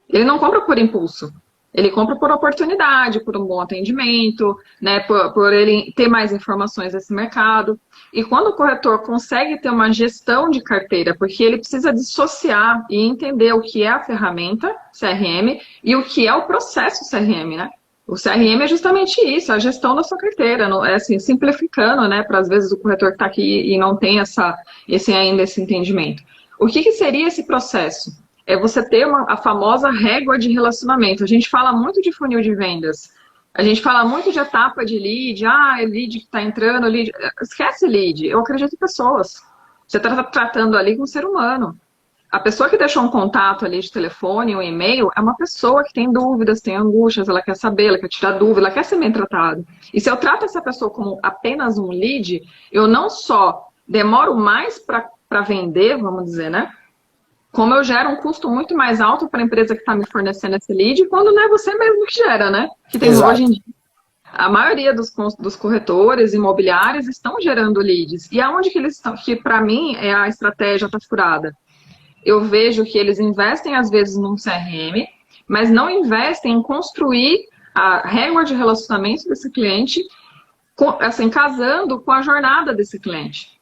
Ele não compra por impulso. Ele compra por oportunidade, por um bom atendimento, né, por ele ter mais informações desse mercado. E quando o corretor consegue ter uma gestão de carteira, porque ele precisa dissociar e entender o que é a ferramenta CRM e o que é o processo CRM, né? O CRM é justamente isso, a gestão da sua carteira, é assim, simplificando, né, para às vezes o corretor que está aqui e não tem esse entendimento. O que seria esse processo? É você ter a famosa régua de relacionamento. A gente fala muito de funil de vendas. A gente fala muito de etapa de lead. É lead que está entrando, lead. Esquece lead. Eu acredito em pessoas. Você está tratando ali com um ser humano. A pessoa que deixou um contato ali de telefone, um e-mail, é uma pessoa que tem dúvidas, tem angústias, ela quer saber, ela quer tirar dúvida, ela quer ser bem tratada. E se eu trato essa pessoa como apenas um lead, eu não só demoro mais para vender, vamos dizer, né? Como eu gero um custo muito mais alto para a empresa que está me fornecendo esse lead, quando não é você mesmo que gera, né? Que tem hoje Exato. em dia. A maioria dos corretores imobiliários estão gerando leads. E aonde que eles estão? Que para mim a estratégia está furada. Eu vejo que eles investem às vezes num CRM, mas não investem em construir a régua de relacionamento desse cliente, assim, casando com a jornada desse cliente.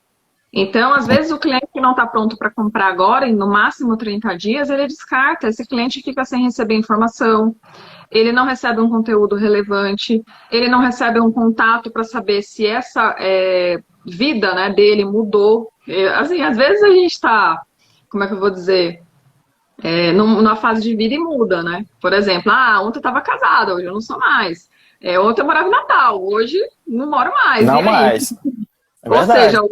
Então, às vezes, o cliente que não está pronto para comprar agora, em no máximo 30 dias, ele descarta. Esse cliente fica sem receber informação. ele não recebe um conteúdo relevante, ele não recebe um contato para saber se essa vida, né, dele mudou. Assim, às vezes a gente está, como é que eu vou dizer, numa fase de vida e muda, né? Por exemplo, ontem eu estava casada, hoje eu não sou mais. Ontem eu morava em Natal, hoje não moro mais. Não mais. É Ou verdade. seja,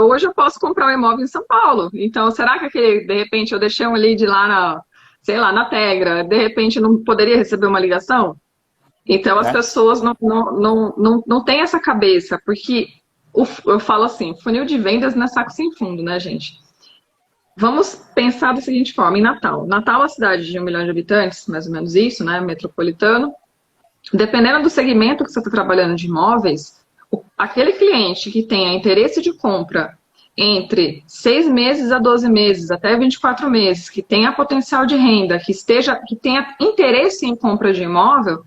hoje eu posso comprar um imóvel em São Paulo. Então, será que de repente eu deixei um lead lá sei lá, na Tegra, de repente não poderia receber uma ligação? Então as pessoas não têm essa cabeça, porque eu falo assim, funil de vendas não é saco sem fundo, né, gente? Vamos pensar da seguinte forma, em Natal. Natal é uma cidade de 1 milhão de habitantes, mais ou menos isso, né, metropolitano. Dependendo do segmento que você está trabalhando de imóveis, aquele cliente que tenha interesse de compra entre 6 meses a 12 meses, até 24 meses, que tenha potencial de renda, que tenha interesse em compra de imóvel,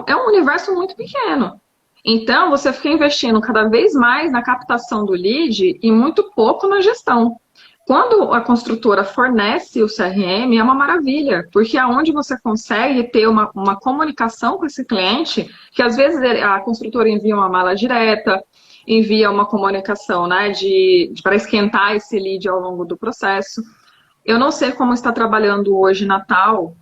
é um universo muito pequeno. Então, você fica investindo cada vez mais na captação do lead e muito pouco na gestão. Quando a construtora fornece o CRM, é uma maravilha, porque é onde você consegue ter uma comunicação com esse cliente, que às vezes a construtora envia uma mala direta, envia uma comunicação, né, para esquentar esse lead ao longo do processo. Eu não sei como está trabalhando hoje Natal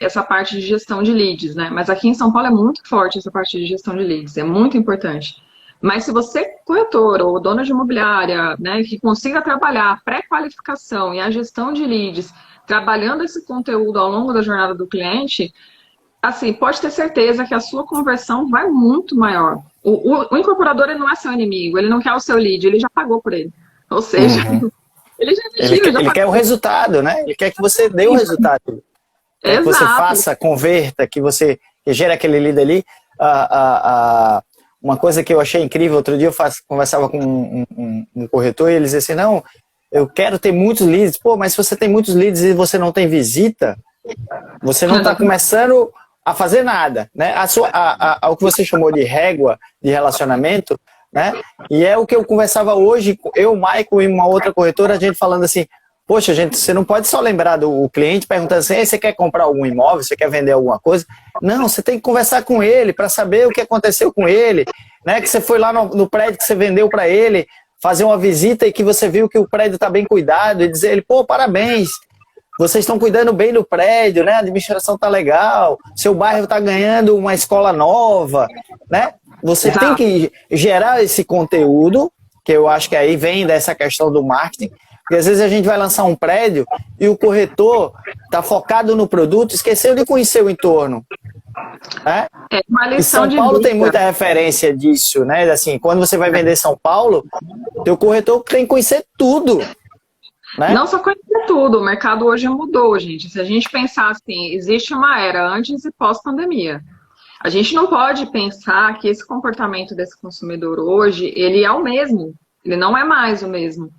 essa parte de gestão de leads, né? Mas aqui em São Paulo é muito forte essa parte de gestão de leads, é muito importante. Mas se você, corretor ou dono de imobiliária, né, que consiga trabalhar a pré-qualificação e a gestão de leads, trabalhando esse conteúdo ao longo da jornada do cliente, assim, pode ter certeza que a sua conversão vai muito maior. O incorporador ele não é seu inimigo, ele não quer o seu lead, ele já pagou por ele. Ou seja, ele já investiu, ele quer o resultado, né? Ele quer que você dê o resultado. Quer que você faça, converta, que você gere aquele lead ali. Uma coisa que eu achei incrível, outro dia eu conversava com um corretor e ele dizia assim, não, eu quero ter muitos leads. Pô, mas se você tem muitos leads e você não tem visita, você não está começando a fazer nada, né? O que você chamou de régua de relacionamento, né? E é o que eu conversava hoje, eu, Michael e uma outra corretora, a gente falando assim, poxa, gente, você não pode só lembrar do cliente perguntando assim, você quer comprar algum imóvel, você quer vender alguma coisa? Não, você tem que conversar com ele para saber o que aconteceu com ele, né? Que você foi lá no prédio que você vendeu para ele, fazer uma visita e que você viu que o prédio está bem cuidado e dizer ele, pô, parabéns, vocês estão cuidando bem do prédio, né? A administração tá legal, seu bairro tá ganhando uma escola nova, né? Você tem que gerar esse conteúdo, que eu acho que aí vem dessa questão do marketing, porque às vezes a gente vai lançar um prédio e o corretor tá focado no produto, esqueceu de conhecer o entorno. Né? Uma lição e São de Paulo vida. tem muita referência disso, né? Assim, quando você vai vender São Paulo, teu corretor tem que conhecer tudo. Né? Não só conhecer tudo, o mercado hoje mudou, gente. Se a gente pensar assim, existe uma era antes e pós-pandemia. A gente não pode pensar que esse comportamento desse consumidor hoje, ele é o mesmo. Ele não é mais o mesmo.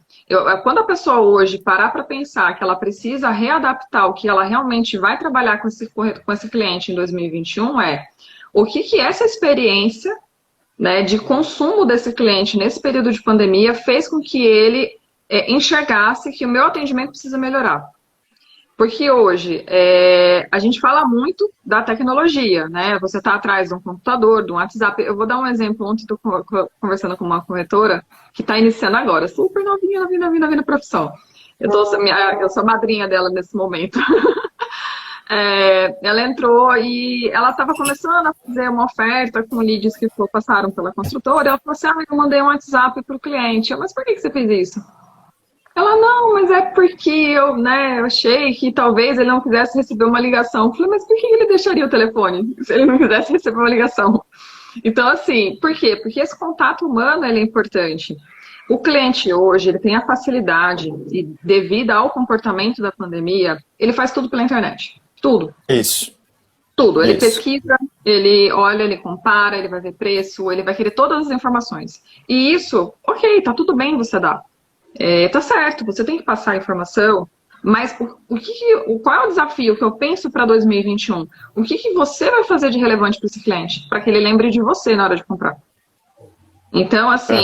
Quando a pessoa hoje parar para pensar que ela precisa readaptar o que ela realmente vai trabalhar com esse cliente em 2021, o que essa experiência, né, de consumo desse cliente nesse período de pandemia fez com que ele enxergasse que o meu atendimento precisa melhorar. Porque hoje a gente fala muito da tecnologia, né? Você está atrás de um computador, de um WhatsApp. Eu vou dar um exemplo. Ontem estou conversando com uma corretora que está iniciando agora, super novinha na profissão. Eu sou madrinha dela nesse momento. Ela entrou e ela estava começando a fazer uma oferta com leads que passaram pela construtora. Ela falou assim, eu mandei um WhatsApp para o cliente. Mas por que você fez isso? Ela, não, mas é porque eu achei que talvez ele não quisesse receber uma ligação. Eu falei, mas por que ele deixaria o telefone se ele não quisesse receber uma ligação? Então, assim, por quê? Porque esse contato humano ele é importante. O cliente hoje, ele tem a facilidade, e devido ao comportamento da pandemia, ele faz tudo pela internet. Tudo. Isso. Tudo. Ele pesquisa, ele olha, ele compara, ele vai ver preço, ele vai querer todas as informações. E isso, ok, tá tudo bem você dar. Tá certo, você tem que passar a informação, mas qual é o desafio que eu penso para 2021? O que você vai fazer de relevante para esse cliente? Para que ele lembre de você na hora de comprar. Então, assim,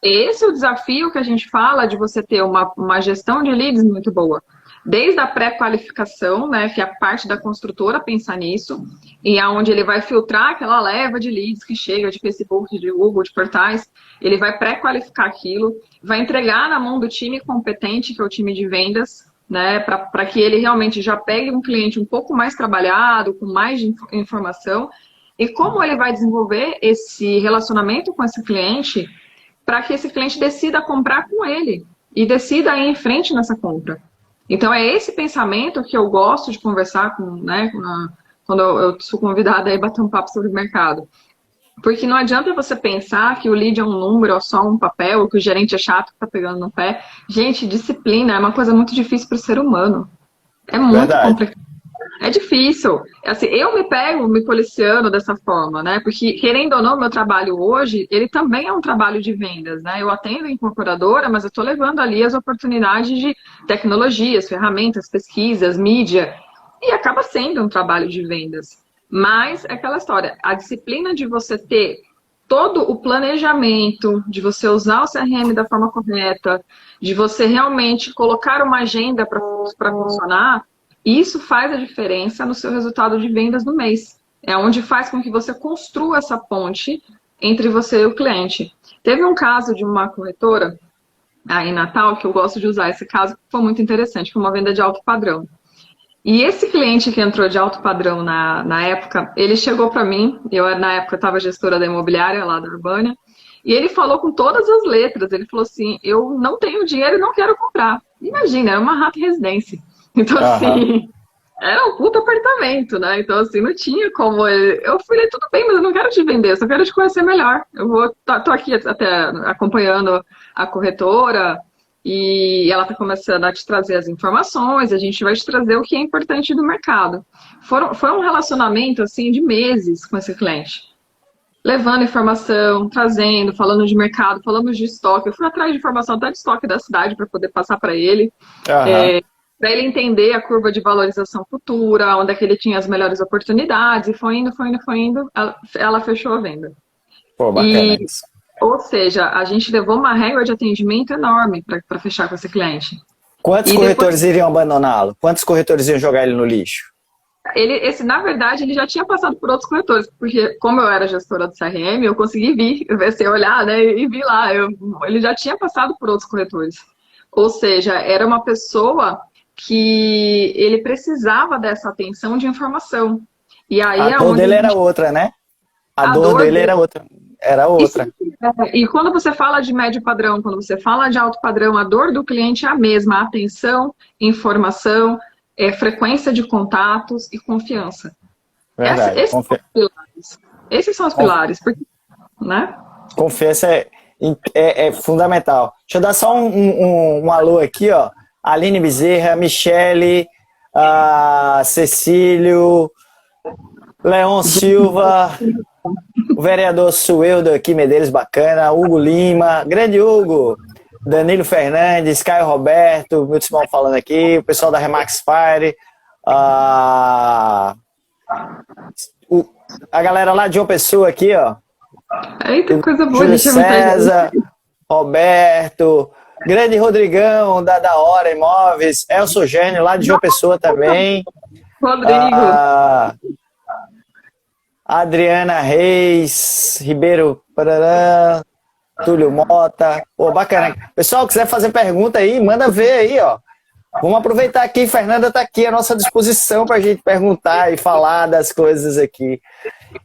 esse é o desafio que a gente fala de você ter uma gestão de leads muito boa. desde a pré-qualificação, né, que é a parte da construtora pensar nisso, e aonde ele vai filtrar aquela leva de leads que chega de Facebook, de Google, de portais, ele vai pré-qualificar aquilo, vai entregar na mão do time competente, que é o time de vendas, né, para que ele realmente já pegue um cliente um pouco mais trabalhado, com mais informação, e como ele vai desenvolver esse relacionamento com esse cliente para que esse cliente decida comprar com ele e decida ir em frente nessa compra. Então, é esse pensamento que eu gosto de conversar com, né, quando eu sou convidada a bater um papo sobre o mercado. Porque não adianta você pensar que o lead é um número ou só um papel, ou que o gerente é chato que está pegando no pé. Gente, disciplina é uma coisa muito difícil para o ser humano. É muito complicado. É difícil. Assim, eu me pego me policiando dessa forma, né? Porque, querendo ou não, meu trabalho hoje, ele também é um trabalho de vendas, né? Eu atendo a incorporadora, mas eu estou levando ali as oportunidades de tecnologias, ferramentas, pesquisas, mídia, e acaba sendo um trabalho de vendas. Mas é aquela história, a disciplina de você ter todo o planejamento, de você usar o CRM da forma correta, de você realmente colocar uma agenda para funcionar, isso faz a diferença no seu resultado de vendas no mês. É onde faz com que você construa essa ponte entre você e o cliente. Teve um caso de uma corretora aí em Natal, que eu gosto de usar esse caso, que foi muito interessante, foi uma venda de alto padrão. E esse cliente que entrou de alto padrão na época, ele chegou para mim, na época eu estava gestora da imobiliária lá da Urbânia, e ele falou com todas as letras, ele falou assim, eu não tenho dinheiro e não quero comprar. Imagina, era uma Manhattan Residência. Então, assim, era um puto apartamento, né? Então, assim, não tinha como... Eu falei, tudo bem, mas eu não quero te vender, eu só quero te conhecer melhor. Tô aqui até acompanhando a corretora e ela tá começando a te trazer as informações, a gente vai te trazer o que é importante do mercado. Foi um relacionamento, assim, de meses com esse cliente. Levando informação, trazendo, falando de mercado, falando de estoque. Eu fui atrás de informação até de estoque da cidade para poder passar para ele. Para ele entender a curva de valorização futura, onde é que ele tinha as melhores oportunidades, e foi indo, ela fechou a venda. Pô, bacana isso. Ou seja, a gente levou uma régua de atendimento enorme para fechar com esse cliente. Quantos corretores iriam abandoná-lo? Quantos corretores iam jogar ele no lixo? Na verdade, ele já tinha passado por outros corretores, porque como eu era gestora do CRM, eu consegui olhar, né, e vi lá, ele já tinha passado por outros corretores. Ou seja, era uma pessoa que ele precisava dessa atenção de informação. E aí a dor dele era outra, né? A dor dele era outra. E quando você fala de médio padrão, quando você fala de alto padrão, a dor do cliente é a mesma. Atenção, informação, frequência de contatos e confiança. Verdade. Esses são os pilares. Esses são os pilares. Porque, né? Confiança é fundamental. Deixa eu dar só um alô aqui, ó. Aline Bezerra, Michele, Cecílio, Leon Silva, o vereador Sueldo aqui, Medeiros, bacana, Hugo Lima, grande Hugo, Danilo Fernandes, Caio Roberto, meu Simão falando aqui, o pessoal da Remax Fire, a galera lá de João Pessoa aqui, ó. Eita, coisa boa, Júlio César, Roberto, grande Rodrigão, da Hora Imóveis, Elson Gênio, lá de João Pessoa também. Rodrigo. Adriana Reis, Ribeiro, Parará, Túlio Mota. Pô, bacana. Pessoal, quiser fazer pergunta aí, manda ver aí, ó. Vamos aproveitar aqui, Fernanda está aqui à nossa disposição para a gente perguntar e falar das coisas aqui.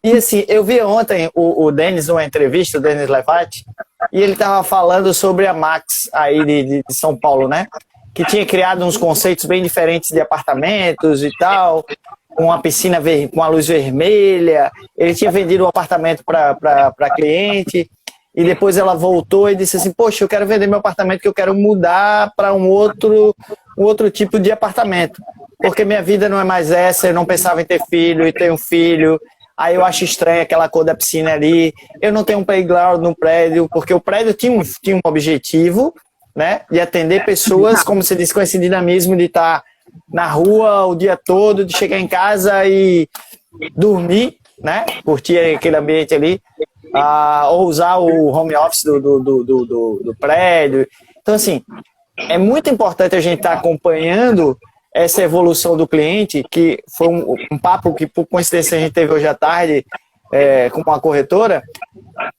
E assim, eu vi ontem o Denis numa entrevista, o Denis Levati, e ele estava falando sobre a Max aí de São Paulo, né? Que tinha criado uns conceitos bem diferentes de apartamentos e tal, com uma piscina com a luz vermelha. Ele tinha vendido um apartamento para cliente, e depois ela voltou e disse assim, poxa, eu quero vender meu apartamento, que eu quero mudar para um outro tipo de apartamento, porque minha vida não é mais essa, eu não pensava em ter filho, e tenho um filho, aí eu acho estranho aquela cor da piscina ali, eu não tenho um playground no prédio, porque o prédio tinha um objetivo, né, de atender pessoas, como você disse, com esse dinamismo de estar na rua o dia todo, de chegar em casa e dormir, né, curtir aquele ambiente ali, ou usar o home office do prédio. Então, assim, é muito importante a gente estar acompanhando essa evolução do cliente, que foi um papo que, por coincidência, a gente teve hoje à tarde com uma corretora,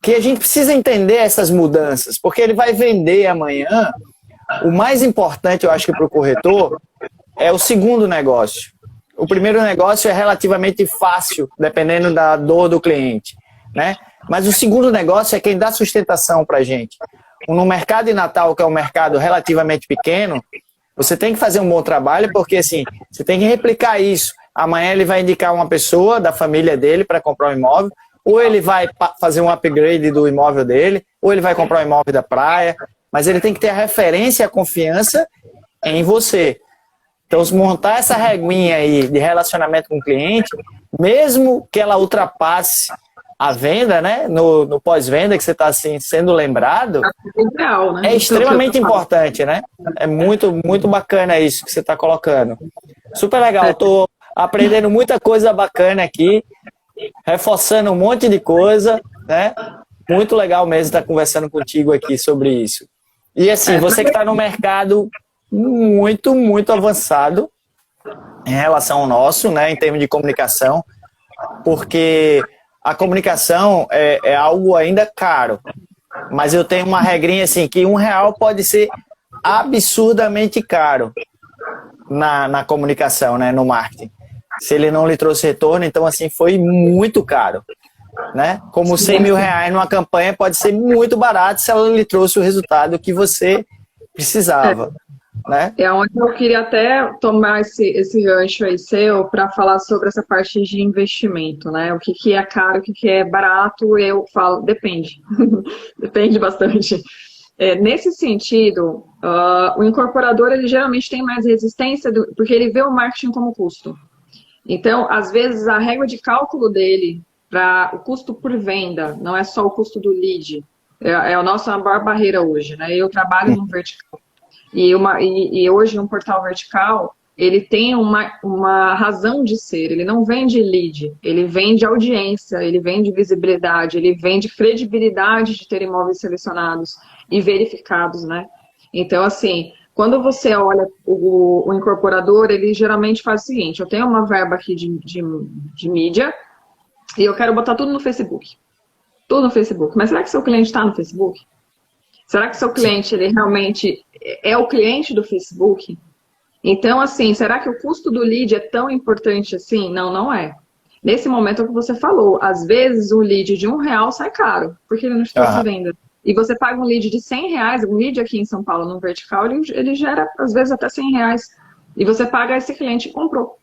que a gente precisa entender essas mudanças, porque ele vai vender amanhã. O mais importante, eu acho que para o corretor, é o segundo negócio. O primeiro negócio é relativamente fácil, dependendo da dor do cliente, né? Mas o segundo negócio é quem dá sustentação para a gente. No mercado de Natal, que é um mercado relativamente pequeno, você tem que fazer um bom trabalho, porque assim, você tem que replicar isso. Amanhã ele vai indicar uma pessoa da família dele para comprar um imóvel, ou ele vai fazer um upgrade do imóvel dele, ou ele vai comprar um imóvel da praia, mas ele tem que ter a referência e a confiança em você. Então, se montar essa reguinha aí de relacionamento com o cliente, mesmo que ela ultrapasse a venda, né, no pós-venda, que você está assim, sendo lembrado, real, né? É extremamente importante, né? É muito, muito bacana isso que você está colocando. Super legal, estou aprendendo muita coisa bacana aqui, reforçando um monte de coisa, né? Muito legal mesmo estar conversando contigo aqui sobre isso. E assim, você que está no mercado muito, muito avançado em relação ao nosso, né, em termos de comunicação, porque a comunicação é algo ainda caro, mas eu tenho uma regrinha assim, que R$1 pode ser absurdamente caro na comunicação, né, no marketing. Se ele não lhe trouxe retorno, então assim, foi muito caro, né? Como R$100 mil numa campanha pode ser muito barato se ela lhe trouxe o resultado que você precisava. Né? É onde eu queria até tomar esse gancho aí seu para falar sobre essa parte de investimento, né? O que é caro, o que é barato, eu falo, depende. Depende bastante. Nesse sentido, o incorporador, ele geralmente tem mais resistência, porque ele vê o marketing como custo. Então, às vezes, a régua de cálculo dele para o custo por venda, não é só o custo do lead, é a nossa maior barreira hoje, né? Eu trabalho no vertical. E hoje, um portal vertical, ele tem uma razão de ser. Ele não vende lead, ele vende audiência, ele vende visibilidade, ele vende credibilidade de ter imóveis selecionados e verificados, né? Então, assim, quando você olha o incorporador, ele geralmente faz o seguinte: eu tenho uma verba aqui de mídia e eu quero botar tudo no Facebook. Tudo no Facebook. Mas será que seu cliente está no Facebook? Será que seu cliente, ele realmente é o cliente do Facebook? Então, assim, será que o custo do lead é tão importante assim? Não, não é. Nesse momento é o que você falou, às vezes o lead de R$1 sai caro, porque ele não está à venda. E você paga um lead de R$100, um lead aqui em São Paulo, no vertical, ele gera, às vezes, até R$100. E você paga esse cliente que comprou.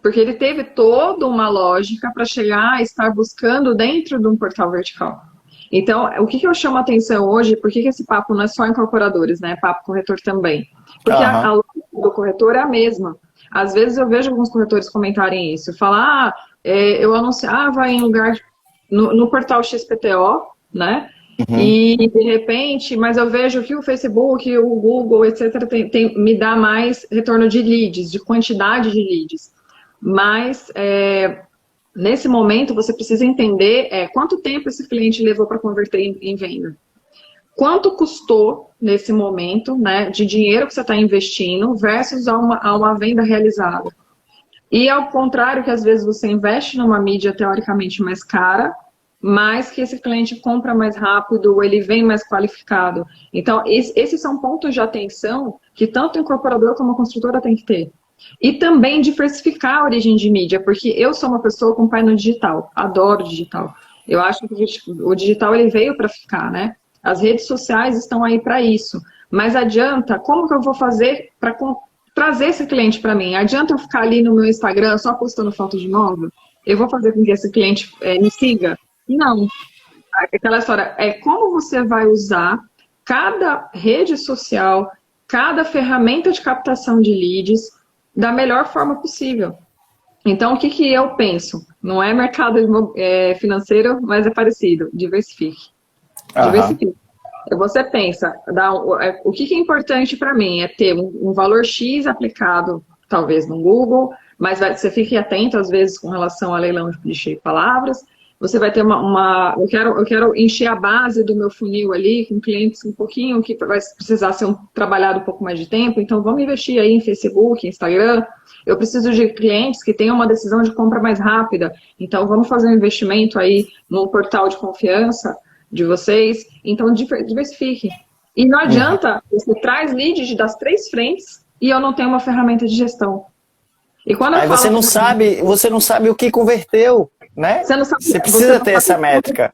Porque ele teve toda uma lógica para chegar a estar buscando dentro de um portal vertical. Então, o que eu chamo a atenção hoje, por que esse papo não é só incorporadores, né? É papo corretor também. Porque a lógica do corretor é a mesma. Às vezes eu vejo alguns corretores comentarem isso. Falar, eu anunciava em lugar, no portal XPTO, né? Uhum. E de repente, mas eu vejo que o Facebook, o Google, etc., me dá mais retorno de leads, de quantidade de leads. Mas... nesse momento, você precisa entender quanto tempo esse cliente levou para converter em venda. Quanto custou nesse momento, né, de dinheiro que você está investindo versus a uma venda realizada. E ao contrário, que às vezes você investe numa mídia teoricamente mais cara, mas que esse cliente compra mais rápido, ele vem mais qualificado. Então, esses são pontos de atenção que tanto o incorporador como a construtora tem que ter. E também diversificar a origem de mídia, porque eu sou uma pessoa com pai no digital, adoro digital. Eu acho que o digital ele veio para ficar, né? As redes sociais estão aí para isso. Mas adianta, como que eu vou fazer para trazer esse cliente para mim? Adianta eu ficar ali no meu Instagram só postando foto de imóvel? Eu vou fazer com que esse cliente me siga? Não. Aquela história, como você vai usar cada rede social, cada ferramenta de captação de leads da melhor forma possível. Então, o que eu penso? Não é mercado financeiro, mas é parecido. Diversifique. Diversifique. Você pensa, o que é importante para mim? É ter um valor X aplicado, talvez no Google, mas você fique atento, às vezes, com relação a leilão de palavras. você vai ter eu quero encher a base do meu funil ali com clientes um pouquinho que vai precisar ser trabalhado um pouco mais de tempo, então vamos investir aí em Facebook, Instagram. Eu preciso de clientes que tenham uma decisão de compra mais rápida, então vamos fazer um investimento aí num portal de confiança de vocês, então diversifique. E não adianta, você traz lead das 3 frentes e eu não tenho uma ferramenta de gestão. E quando eu Aí falo você não sabe o que converteu, né? Você não sabe, Você precisa ter essa métrica.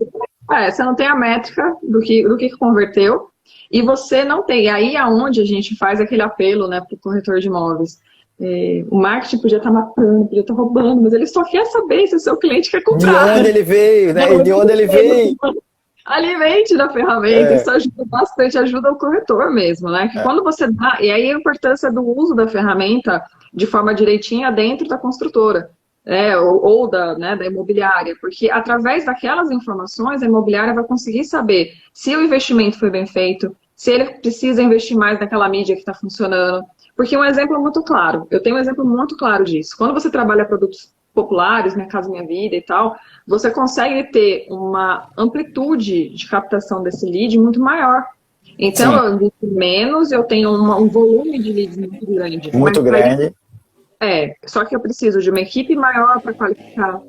Você não tem a métrica do que converteu e você não tem. E aí é onde a gente faz aquele apelo, né, para o corretor de imóveis. O marketing podia estar matando, podia estar roubando, mas ele só quer saber se o seu cliente quer comprar. De onde ele veio, né? De onde ele veio. Alimente da ferramenta, isso ajuda bastante, ajuda o corretor mesmo, né? Que quando você dá, e aí a importância do uso da ferramenta de forma direitinha dentro da construtora, ou da imobiliária, porque através daquelas informações a imobiliária vai conseguir saber se o investimento foi bem feito, se ele precisa investir mais naquela mídia que está funcionando. Porque um exemplo muito claro, eu tenho um exemplo muito claro disso. Quando você trabalha produtos populares, Minha Casa Minha Vida e tal, você consegue ter uma amplitude de captação desse lead muito maior. Então, Sim. eu invisto menos, eu tenho um volume de leads muito grande. Muito grande. Só que eu preciso de uma equipe maior para qualificar.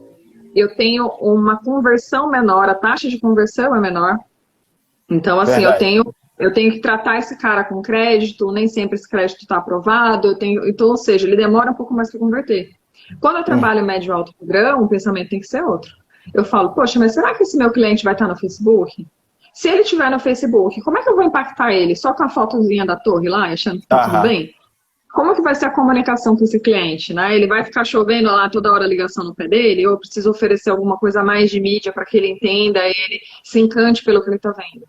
Eu tenho uma conversão menor, a taxa de conversão é menor. Então, assim, eu tenho que tratar esse cara com crédito, nem sempre esse crédito está aprovado, então, ou seja, ele demora um pouco mais para converter. Quando eu trabalho médio e alto padrão, o pensamento tem que ser outro. Eu falo, poxa, mas será que esse meu cliente vai estar no Facebook? Se ele estiver no Facebook, como é que eu vou impactar ele? Só com a fotozinha da torre lá, achando que tá tudo bem? Como que vai ser a comunicação com esse cliente, né? Ele vai ficar chovendo lá toda hora a ligação no pé dele? Ou eu preciso oferecer alguma coisa a mais de mídia para que ele entenda, ele se encante pelo que ele está vendo?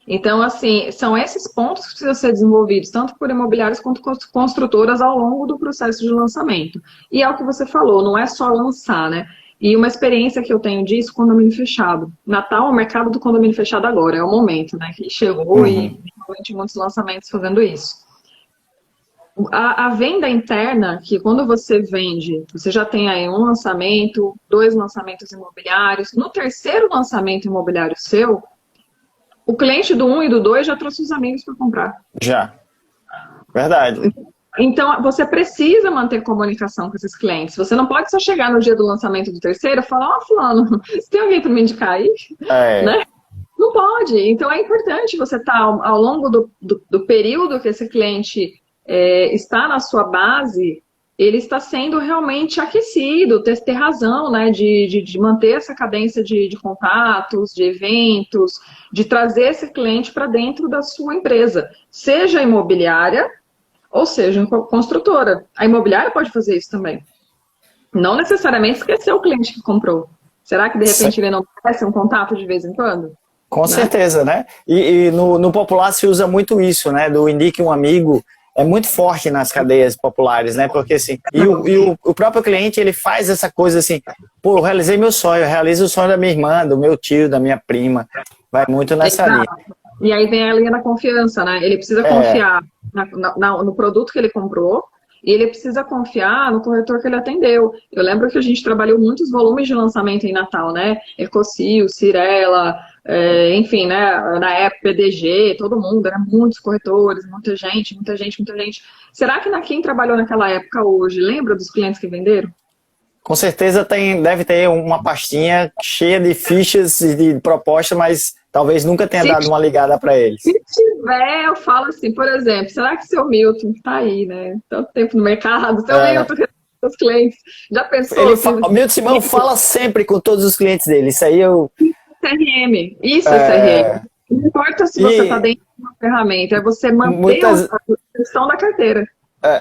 Então, assim, são esses pontos que precisam ser desenvolvidos, tanto por imobiliários quanto construtoras ao longo do processo de lançamento. E é o que você falou, não é só lançar, né? E uma experiência que eu tenho disso, condomínio fechado. Natal, o mercado do condomínio fechado agora, é o momento, né? Que chegou e realmente muitos lançamentos fazendo isso. A venda interna, que quando você vende, você já tem aí um lançamento, 2 lançamentos imobiliários. No terceiro lançamento imobiliário seu, o cliente do 1 e do 2 já trouxe os amigos para comprar. Já. Verdade. Então, você precisa manter comunicação com esses clientes. Você não pode só chegar no dia do lançamento do terceiro e falar, fulano, você tem alguém para me indicar aí? Né? Não pode. Então, é importante você estar ao longo do período que esse cliente está na sua base, ele está sendo realmente aquecido, ter razão, né, de manter essa cadência de contatos, de eventos, de trazer esse cliente para dentro da sua empresa, seja imobiliária ou seja construtora. A imobiliária pode fazer isso também. Não necessariamente esquecer o cliente que comprou. Será que de repente ele não merece um contato de vez em quando? Com certeza, né? E no popular se usa muito isso, né? Do indique um amigo. É muito forte nas cadeias populares, né? Porque assim, o próprio cliente, ele faz essa coisa assim, pô, eu realizei meu sonho, eu realizo o sonho da minha irmã, do meu tio, da minha prima. Vai muito nessa linha. E aí vem a linha da confiança, né? Ele precisa confiar no produto que ele comprou e ele precisa confiar no corretor que ele atendeu. Eu lembro que a gente trabalhou muitos volumes de lançamento em Natal, né? Ecosil, Cirela, enfim, né? Na época, PDG, todo mundo, eram muitos corretores, muita gente. Será que quem trabalhou naquela época hoje, lembra dos clientes que venderam? Com certeza deve ter uma pastinha cheia de fichas e de propostas, mas talvez nunca tenha dado uma ligada para eles. Se tiver, eu falo assim, por exemplo, será que seu Milton, que está aí, né? Tanto tempo no mercado, seu Milton, os clientes, já pensou? O Milton Simão fala sempre com todos os clientes dele, isso aí CRM, isso é CRM. Não importa se você está dentro de uma ferramenta, é você manter a gestão da carteira.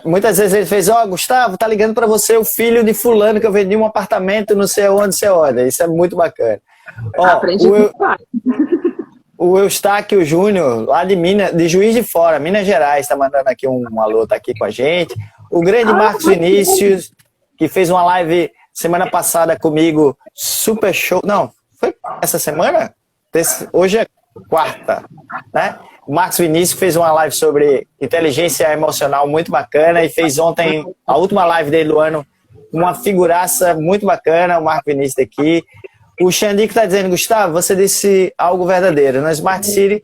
Muitas vezes ele fez, Gustavo, tá ligando para você o filho de fulano que eu vendi um apartamento não sei onde, você olha. Isso é muito bacana. Aprendi o Eustáquio Júnior, lá de Juiz de Fora, Minas Gerais, tá mandando aqui um alô, tá aqui com a gente. O grande Marcos Vinícius, que fez uma live semana passada comigo, super show. Não, foi essa semana? Hoje é quarta, né? O Marcos Vinícius fez uma live sobre inteligência emocional muito bacana e fez ontem a última live dele do ano, uma figuraça muito bacana, o Marcos Vinícius aqui. O Xandico está dizendo, Gustavo, você disse algo verdadeiro. Na Smart City,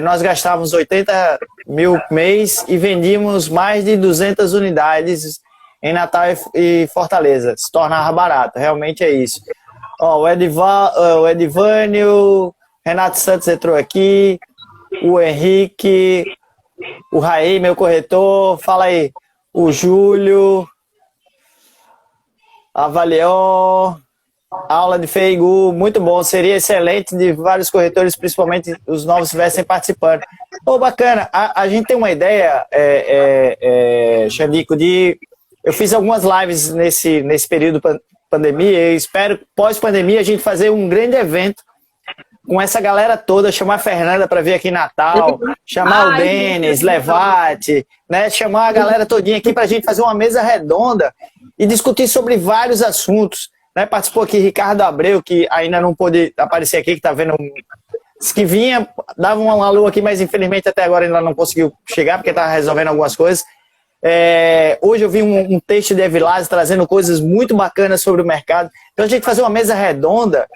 nós gastávamos 80 mil mês e vendíamos mais de 200 unidades em Natal e Fortaleza. Se tornava barato, realmente é isso. Ó, o Edivânio, Renato Santos entrou aqui, o Henrique, o Raí, meu corretor, fala aí, o Júlio, a Valion, aula de Feigu, muito bom, seria excelente de vários corretores, principalmente os novos estivessem participando. Pô, bacana, a gente tem uma ideia, Xandico, eu fiz algumas lives nesse período pandemia, e espero, pós-pandemia, a gente fazer um grande evento com essa galera toda, chamar a Fernanda para vir aqui em Natal, chamar o Denis, Levate, né, chamar a galera todinha aqui para a gente fazer uma mesa redonda e discutir sobre vários assuntos. Né? Participou aqui Ricardo Abreu, que ainda não pôde aparecer aqui, que está vendo, que vinha, dava um alô aqui, mas infelizmente até agora ainda não conseguiu chegar, porque estava resolvendo algumas coisas. Hoje eu vi um texto de Evilásio trazendo coisas muito bacanas sobre o mercado. Então a gente fazer uma mesa redonda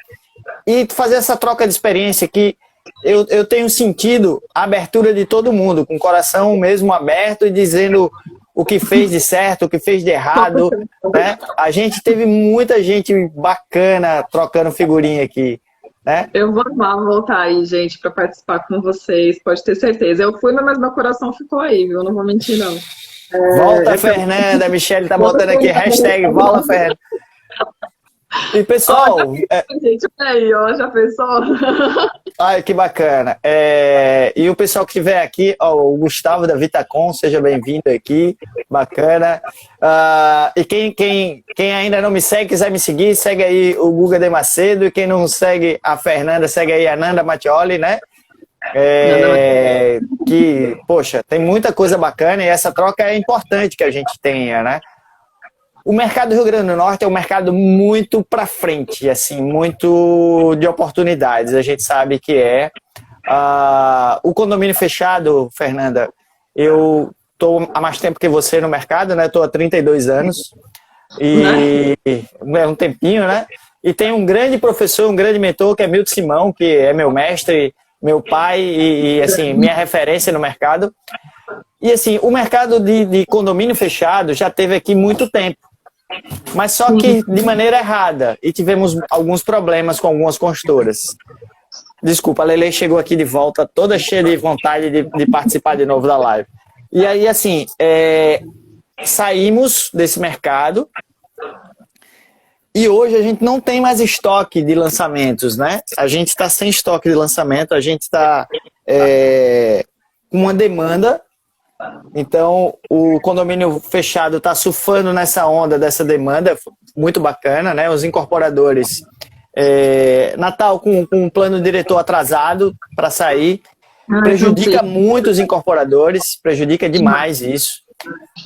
e fazer essa troca de experiência que eu tenho sentido a abertura de todo mundo, com o coração mesmo aberto e dizendo o que fez de certo, o que fez de errado. Né? A gente teve muita gente bacana trocando figurinha aqui. Né? Eu vou amar voltar aí, gente, para participar com vocês, pode ter certeza. Eu fui, mas meu coração ficou aí, viu? Não vou mentir, não. Volta, Fernanda. A Michelle tá botando aqui, hashtag Volta, Fernanda. E pessoal... gente, olha aí, ó, já pensou? Ai, que bacana. E o pessoal que estiver aqui, ó, o Gustavo da Vitacom, seja bem-vindo aqui, bacana. E quem ainda não me segue, quiser me seguir, segue aí o Guga de Macedo, e quem não segue a Fernanda, segue aí a Nanda Mattioli, né? Que, poxa, tem muita coisa bacana e essa troca é importante que a gente tenha, né? O mercado do Rio Grande do Norte é um mercado muito para frente, assim, muito de oportunidades. A gente sabe que o condomínio fechado, Fernanda, eu estou há mais tempo que você no mercado, né? Estou há 32 anos e é um tempinho, né? E tem um grande professor, um grande mentor que é Milton Simão, que é meu mestre, meu pai e assim, minha referência no mercado. E assim, o mercado de condomínio fechado já teve aqui muito tempo. Mas só que de maneira errada. E tivemos alguns problemas com algumas consultoras. Desculpa, a Lele chegou aqui de volta, toda cheia de vontade de participar de novo da live. E aí, assim, saímos desse mercado e hoje a gente não tem mais estoque de lançamentos, né? A gente está sem estoque de lançamento, a gente está com uma demanda. Então, o condomínio fechado está surfando nessa onda dessa demanda, muito bacana, né? Os incorporadores, Natal com um plano diretor atrasado para sair, prejudica muito os incorporadores, prejudica demais isso.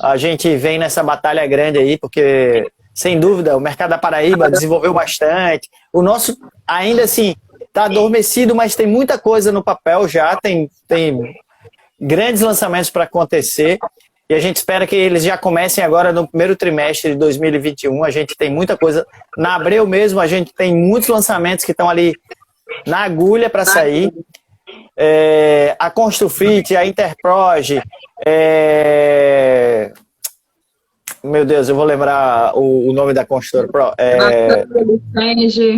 A gente vem nessa batalha grande aí, porque, sem dúvida, o mercado da Paraíba desenvolveu bastante. O nosso, ainda assim, está adormecido, mas tem muita coisa no papel já, tem grandes lançamentos para acontecer e a gente espera que eles já comecem agora no primeiro trimestre de 2021. A gente tem muita coisa. Na Abreu mesmo, a gente tem muitos lançamentos que estão ali na agulha para sair. A Construfit, a Interproge, meu Deus, eu vou lembrar o nome da construtora.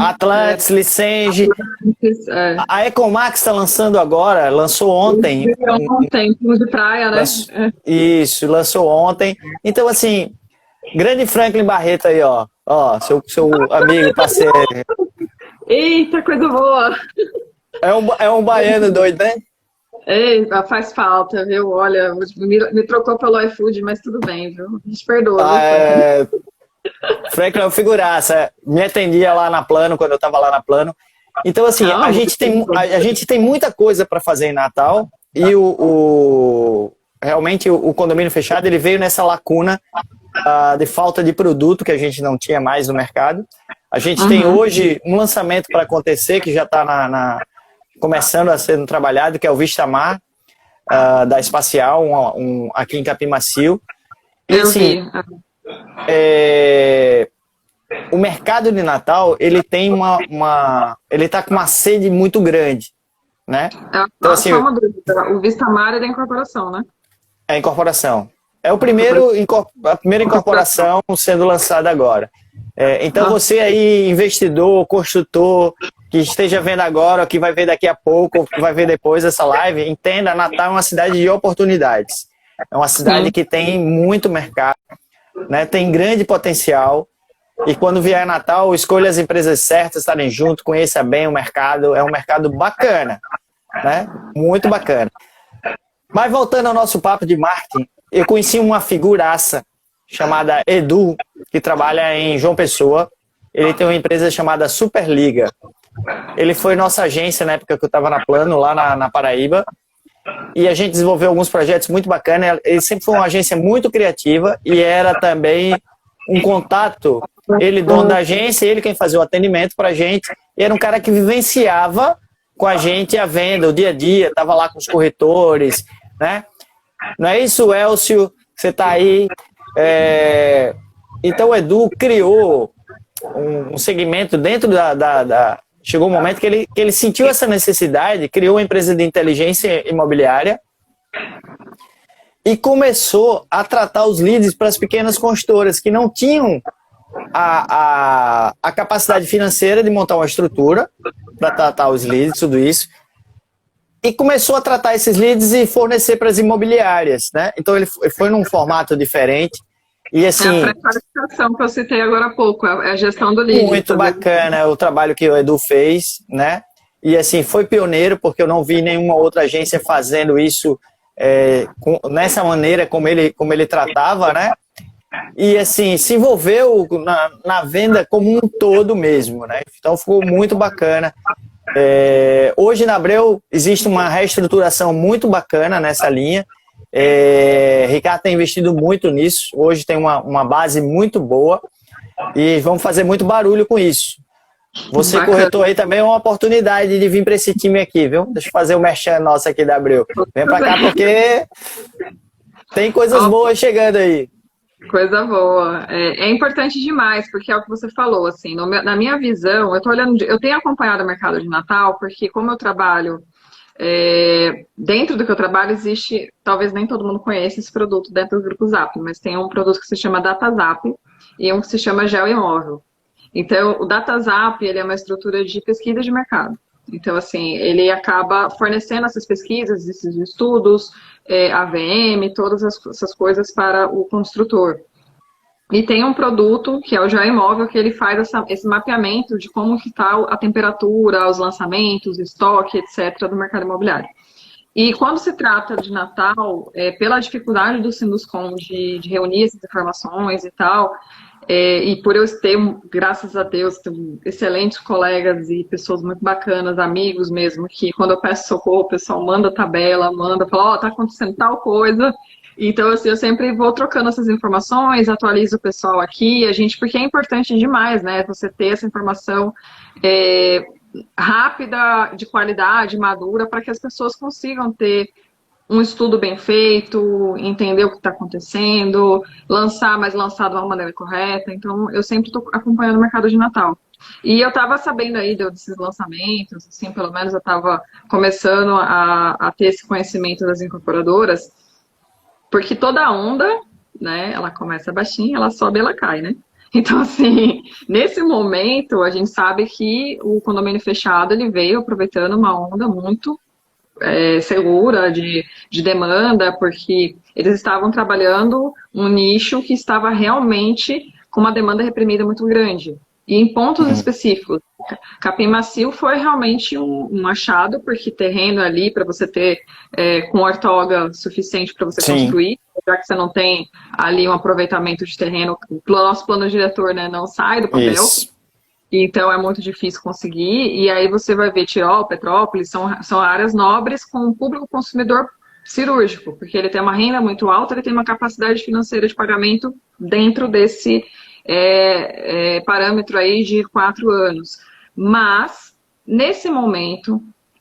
Atlantis, Licenge. A Ecomax está lançando agora, lançou ontem. Ontem, de praia, né? Isso, lançou ontem. Então, assim, grande Franklin Barreto aí, ó. Ó, seu amigo, parceiro. Eita, coisa boa! É um baiano doido, né? Ei, faz falta, viu? Olha, me trocou pelo iFood, mas tudo bem, viu? A gente perdoa. Franklin é um figuraça. Me atendia lá na Plano, quando eu estava lá na Plano. Então, assim, a gente tem muita coisa para fazer em Natal e realmente o condomínio fechado ele veio nessa lacuna de falta de produto que a gente não tinha mais no mercado. A gente tem hoje um lançamento para acontecer que já está começando a ser trabalhado, que é o Vistamar da Espacial, aqui em Capim Macio. E, assim, o mercado de Natal, ele tem ele tá com uma sede muito grande, né? Então, assim, Só uma dúvida, o Vistamar é da incorporação, né? é a incorporação. É o a primeira incorporação sendo lançada agora. Então você aí, investidor, construtor, que esteja vendo agora, ou que vai ver daqui a pouco, ou que vai ver depois dessa live, entenda, Natal é uma cidade de oportunidades. É uma cidade que tem muito mercado, né? Tem grande potencial. E quando vier Natal, escolha as empresas certas, estarem junto, conheça bem o mercado. É um mercado bacana, né? Muito bacana. Mas voltando ao nosso papo de marketing, eu conheci uma figuraça chamada Edu, que trabalha em João Pessoa. Ele tem uma empresa chamada Superliga. Ele foi nossa agência na época que eu estava na Plano, lá na Paraíba. E a gente desenvolveu alguns projetos muito bacanas. Ele sempre foi uma agência muito criativa e era também um contato. Ele, dono da agência, ele quem fazia o atendimento para a gente. E era um cara que vivenciava com a gente a venda, o dia a dia, estava lá com os corretores, né? Não é isso, Elcio? Você está aí. Então o Edu criou um segmento dentro Chegou um momento que ele sentiu essa necessidade, criou uma empresa de inteligência imobiliária e começou a tratar os leads para as pequenas consultoras que não tinham a capacidade financeira de montar uma estrutura para tratar os leads, tudo isso. E começou a tratar esses leads e fornecer para as imobiliárias, né? Então ele foi num formato diferente. E assim, a pré-qualificação que eu citei agora há pouco, é a gestão do lead. Muito bacana o trabalho que o Edu fez, né? E assim, foi pioneiro, porque eu não vi nenhuma outra agência fazendo isso nessa maneira como ele tratava, né? E assim, se envolveu na venda como um todo mesmo, né? Então ficou muito bacana. Hoje na Abreu existe uma reestruturação muito bacana nessa linha. Ricardo tem investido muito nisso. Hoje tem uma base muito boa e vamos fazer muito barulho com isso. Você, bacana. Corretor aí, também é uma oportunidade de vir para esse time aqui, viu? Deixa eu fazer o merchan nosso aqui da Abreu. Vem para cá porque tem coisas boas chegando aí. Coisa boa. É importante demais, porque é o que você falou, assim, na minha visão, eu tenho acompanhado o mercado de Natal, porque como eu trabalho dentro do que eu trabalho existe, talvez nem todo mundo conheça esse produto dentro do Grupo Zap, mas tem um produto que se chama DataZap e um que se chama GeoImóvel. Então, o DataZap, ele é uma estrutura de pesquisa de mercado. Então, assim, ele acaba fornecendo essas pesquisas, esses estudos, AVM, todas essas coisas para o construtor. E tem um produto, que é o GeoImóvel, que ele faz esse mapeamento de como que está a temperatura, os lançamentos, estoque, etc., do mercado imobiliário. E quando se trata de Natal, pela dificuldade do Sinduscom de reunir essas informações e tal, e por eu ter, graças a Deus, excelentes colegas e pessoas muito bacanas, amigos mesmo, que quando eu peço socorro, o pessoal manda tabela, fala, tá acontecendo tal coisa. Então, assim, eu sempre vou trocando essas informações, atualizo o pessoal aqui, porque é importante demais, né, você ter essa informação rápida, de qualidade, madura, para que as pessoas consigam ter um estudo bem feito, entender o que está acontecendo, mas lançar de uma maneira correta. Então, eu sempre estou acompanhando o mercado de Natal. E eu estava sabendo aí desses lançamentos, assim, pelo menos eu estava começando a ter esse conhecimento das incorporadoras, porque toda onda, né, ela começa baixinha, ela sobe, ela cai, né? Então, assim, nesse momento, a gente sabe que o condomínio fechado, ele veio aproveitando uma onda muito segura de demanda, porque eles estavam trabalhando um nicho que estava realmente com uma demanda reprimida muito grande. E em pontos específicos. Capim Macio foi realmente um achado, porque terreno ali para você ter com ortoga suficiente para você construir, já que você não tem ali um aproveitamento de terreno, o nosso plano diretor, né, não sai do papel. Isso. Então é muito difícil conseguir. E aí você vai ver Tirol, Petrópolis, são áreas nobres com um público consumidor cirúrgico, porque ele tem uma renda muito alta, ele tem uma capacidade financeira de pagamento dentro desse parâmetro aí de 4 anos. Mas, nesse momento,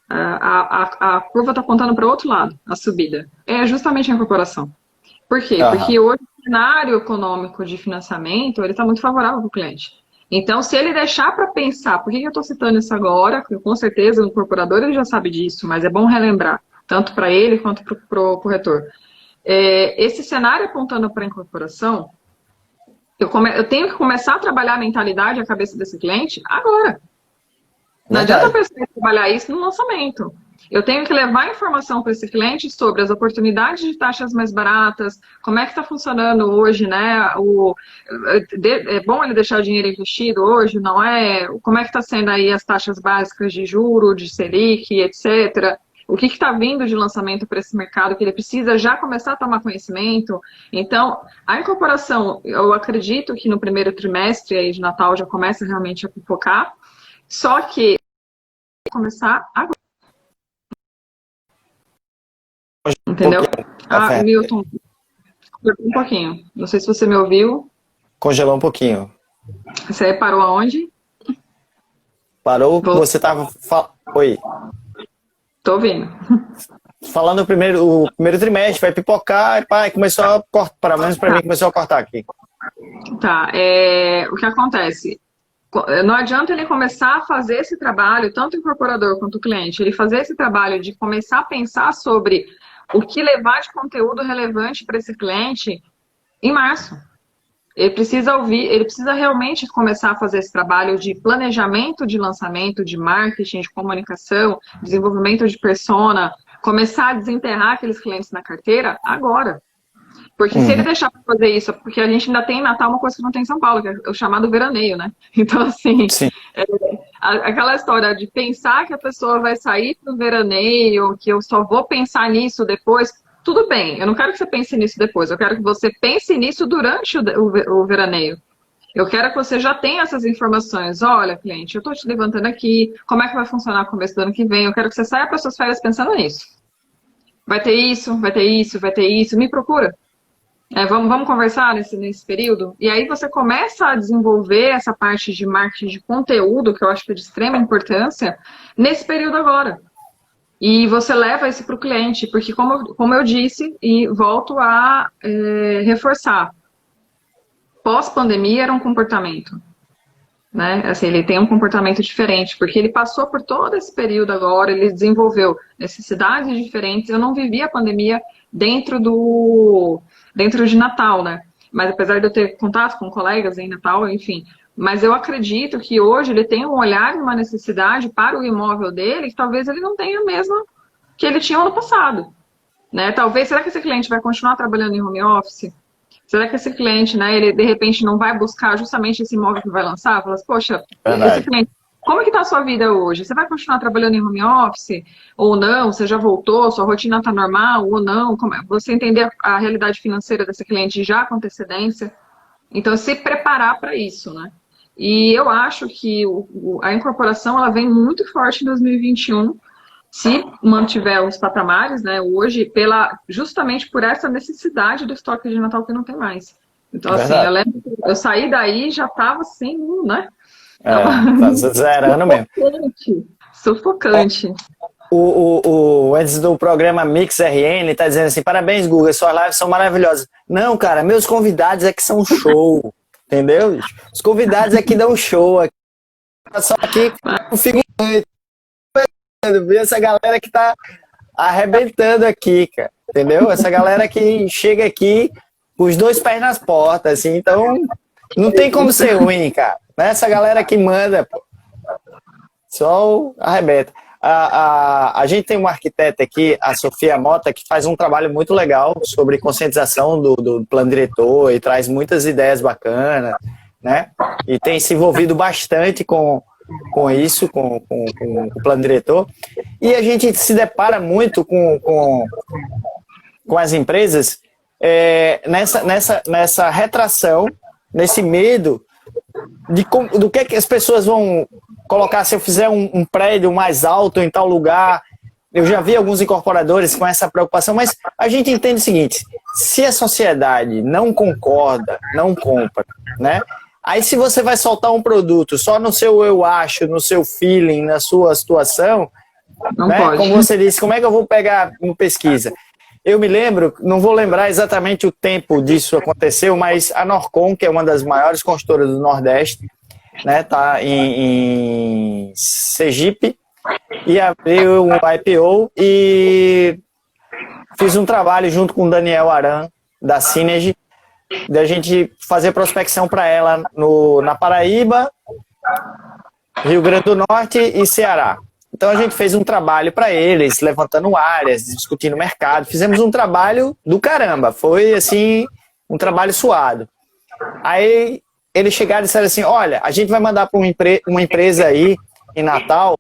a curva está apontando para o outro lado, a subida. É justamente a incorporação. Por quê? Porque hoje o cenário econômico de financiamento está muito favorável para o cliente. Então, se ele deixar para pensar, por que eu estou citando isso agora? Porque, com certeza o incorporador ele já sabe disso, mas é bom relembrar, tanto para ele quanto para o corretor. Esse cenário apontando para a incorporação, eu tenho que começar a trabalhar a mentalidade, a cabeça desse cliente agora. Não adianta eu pensar em trabalhar isso no lançamento. Eu tenho que levar informação para esse cliente sobre as oportunidades de taxas mais baratas, como é que está funcionando hoje, né? É bom ele deixar o dinheiro investido hoje, não é? Como é que está sendo aí as taxas básicas de juro, de Selic, etc. O que está vindo de lançamento para esse mercado que ele precisa já começar a tomar conhecimento? Então, a incorporação, eu acredito que no primeiro trimestre aí de Natal já começa realmente a pipocar, só que começar agora. Entendeu? Milton, um pouquinho. Não sei se você me ouviu. Congelou um pouquinho. Você parou aonde? Parou, você estava... Oi. Tô ouvindo. Falando o primeiro trimestre, vai pipocar e pá, começou a cortar, pelo menos para mim, começou a cortar aqui. Tá, o que acontece? Não adianta ele começar a fazer esse trabalho, tanto o incorporador quanto o cliente, ele fazer esse trabalho de começar a pensar sobre o que levar de conteúdo relevante para esse cliente em março. Ele precisa ouvir, ele precisa realmente começar a fazer esse trabalho de planejamento de lançamento, de marketing, de comunicação, desenvolvimento de persona, começar a desenterrar aqueles clientes na carteira agora. Porque se ele deixar para fazer isso, porque a gente ainda tem em Natal uma coisa que não tem em São Paulo, que é o chamado veraneio, né? Então, assim, aquela história de pensar que a pessoa vai sair para o veraneio, que eu só vou pensar nisso depois, tudo bem, eu não quero que você pense nisso depois, eu quero que você pense nisso durante o veraneio. Eu quero que você já tenha essas informações. Olha, cliente, eu estou te levantando aqui, como é que vai funcionar o começo do ano que vem, eu quero que você saia para suas férias pensando nisso. Vai ter isso, vai ter isso, vai ter isso, me procura. Vamos conversar nesse período? E aí você começa a desenvolver essa parte de marketing de conteúdo, que eu acho que é de extrema importância, nesse período agora. E você leva isso para o cliente, porque como eu disse, e volto a reforçar, pós-pandemia era um comportamento. Né? Assim, ele tem um comportamento diferente, porque ele passou por todo esse período agora, ele desenvolveu necessidades diferentes. Eu não vivi a pandemia dentro de Natal, né? Mas apesar de eu ter contato com colegas em Natal, enfim. Mas eu acredito que hoje ele tem um olhar e uma necessidade para o imóvel dele que talvez ele não tenha mesmo que ele tinha ano passado. Né? Talvez, será que esse cliente vai continuar trabalhando em home office? Será que esse cliente, né, ele de repente não vai buscar justamente esse imóvel que vai lançar? Fala assim, poxa, esse cliente, como é que está a sua vida hoje? Você vai continuar trabalhando em home office ou não? Você já voltou? Sua rotina está normal ou não? Você entender a realidade financeira desse cliente já com antecedência. Então, se preparar para isso, né? E eu acho que a incorporação ela vem muito forte em 2021, se mantiver os patamares, né, hoje, justamente por essa necessidade do estoque de Natal que não tem mais. Então, assim, eu lembro que eu saí daí e já estava assim, né? Tá zerando mesmo. Sufocante. Antes do programa Mix RN, tá dizendo assim, parabéns, Guga, suas lives são maravilhosas. Não, cara, meus convidados é que são show, entendeu? Os convidados é que dão show aqui. Só aqui o figurante. Ver essa galera que tá arrebentando aqui, cara, entendeu? Essa galera que chega aqui com os dois pés nas portas, assim, então não tem como ser ruim, cara. Essa galera que manda, pô, só arrebenta. A gente tem uma arquiteta aqui, a Sofia Mota, que faz um trabalho muito legal sobre conscientização do plano diretor e traz muitas ideias bacanas, né? E tem se envolvido bastante com isso, com o plano diretor. E a gente se depara muito com as empresas nessa retração, nesse medo do que as pessoas vão colocar se eu fizer um prédio mais alto em tal lugar. Eu já vi alguns incorporadores com essa preocupação, mas a gente entende o seguinte, se a sociedade não concorda, não compra, né? Aí se você vai soltar um produto só no seu eu acho, no seu feeling, na sua situação, né? Como você disse, como é que eu vou pegar no pesquisa? Eu me lembro, não vou lembrar exatamente o tempo disso aconteceu, mas a Norcon, que é uma das maiores construtoras do Nordeste, né? Tá em Sergipe, e abri um IPO e fiz um trabalho junto com o Daniel Aran, da Synergy, da gente fazer prospecção para ela na Paraíba, Rio Grande do Norte e Ceará. Então a gente fez um trabalho para eles, levantando áreas, discutindo o mercado. Fizemos um trabalho do caramba. Foi assim, um trabalho suado. Aí eles chegaram e disseram assim: olha, a gente vai mandar para uma empresa aí em Natal,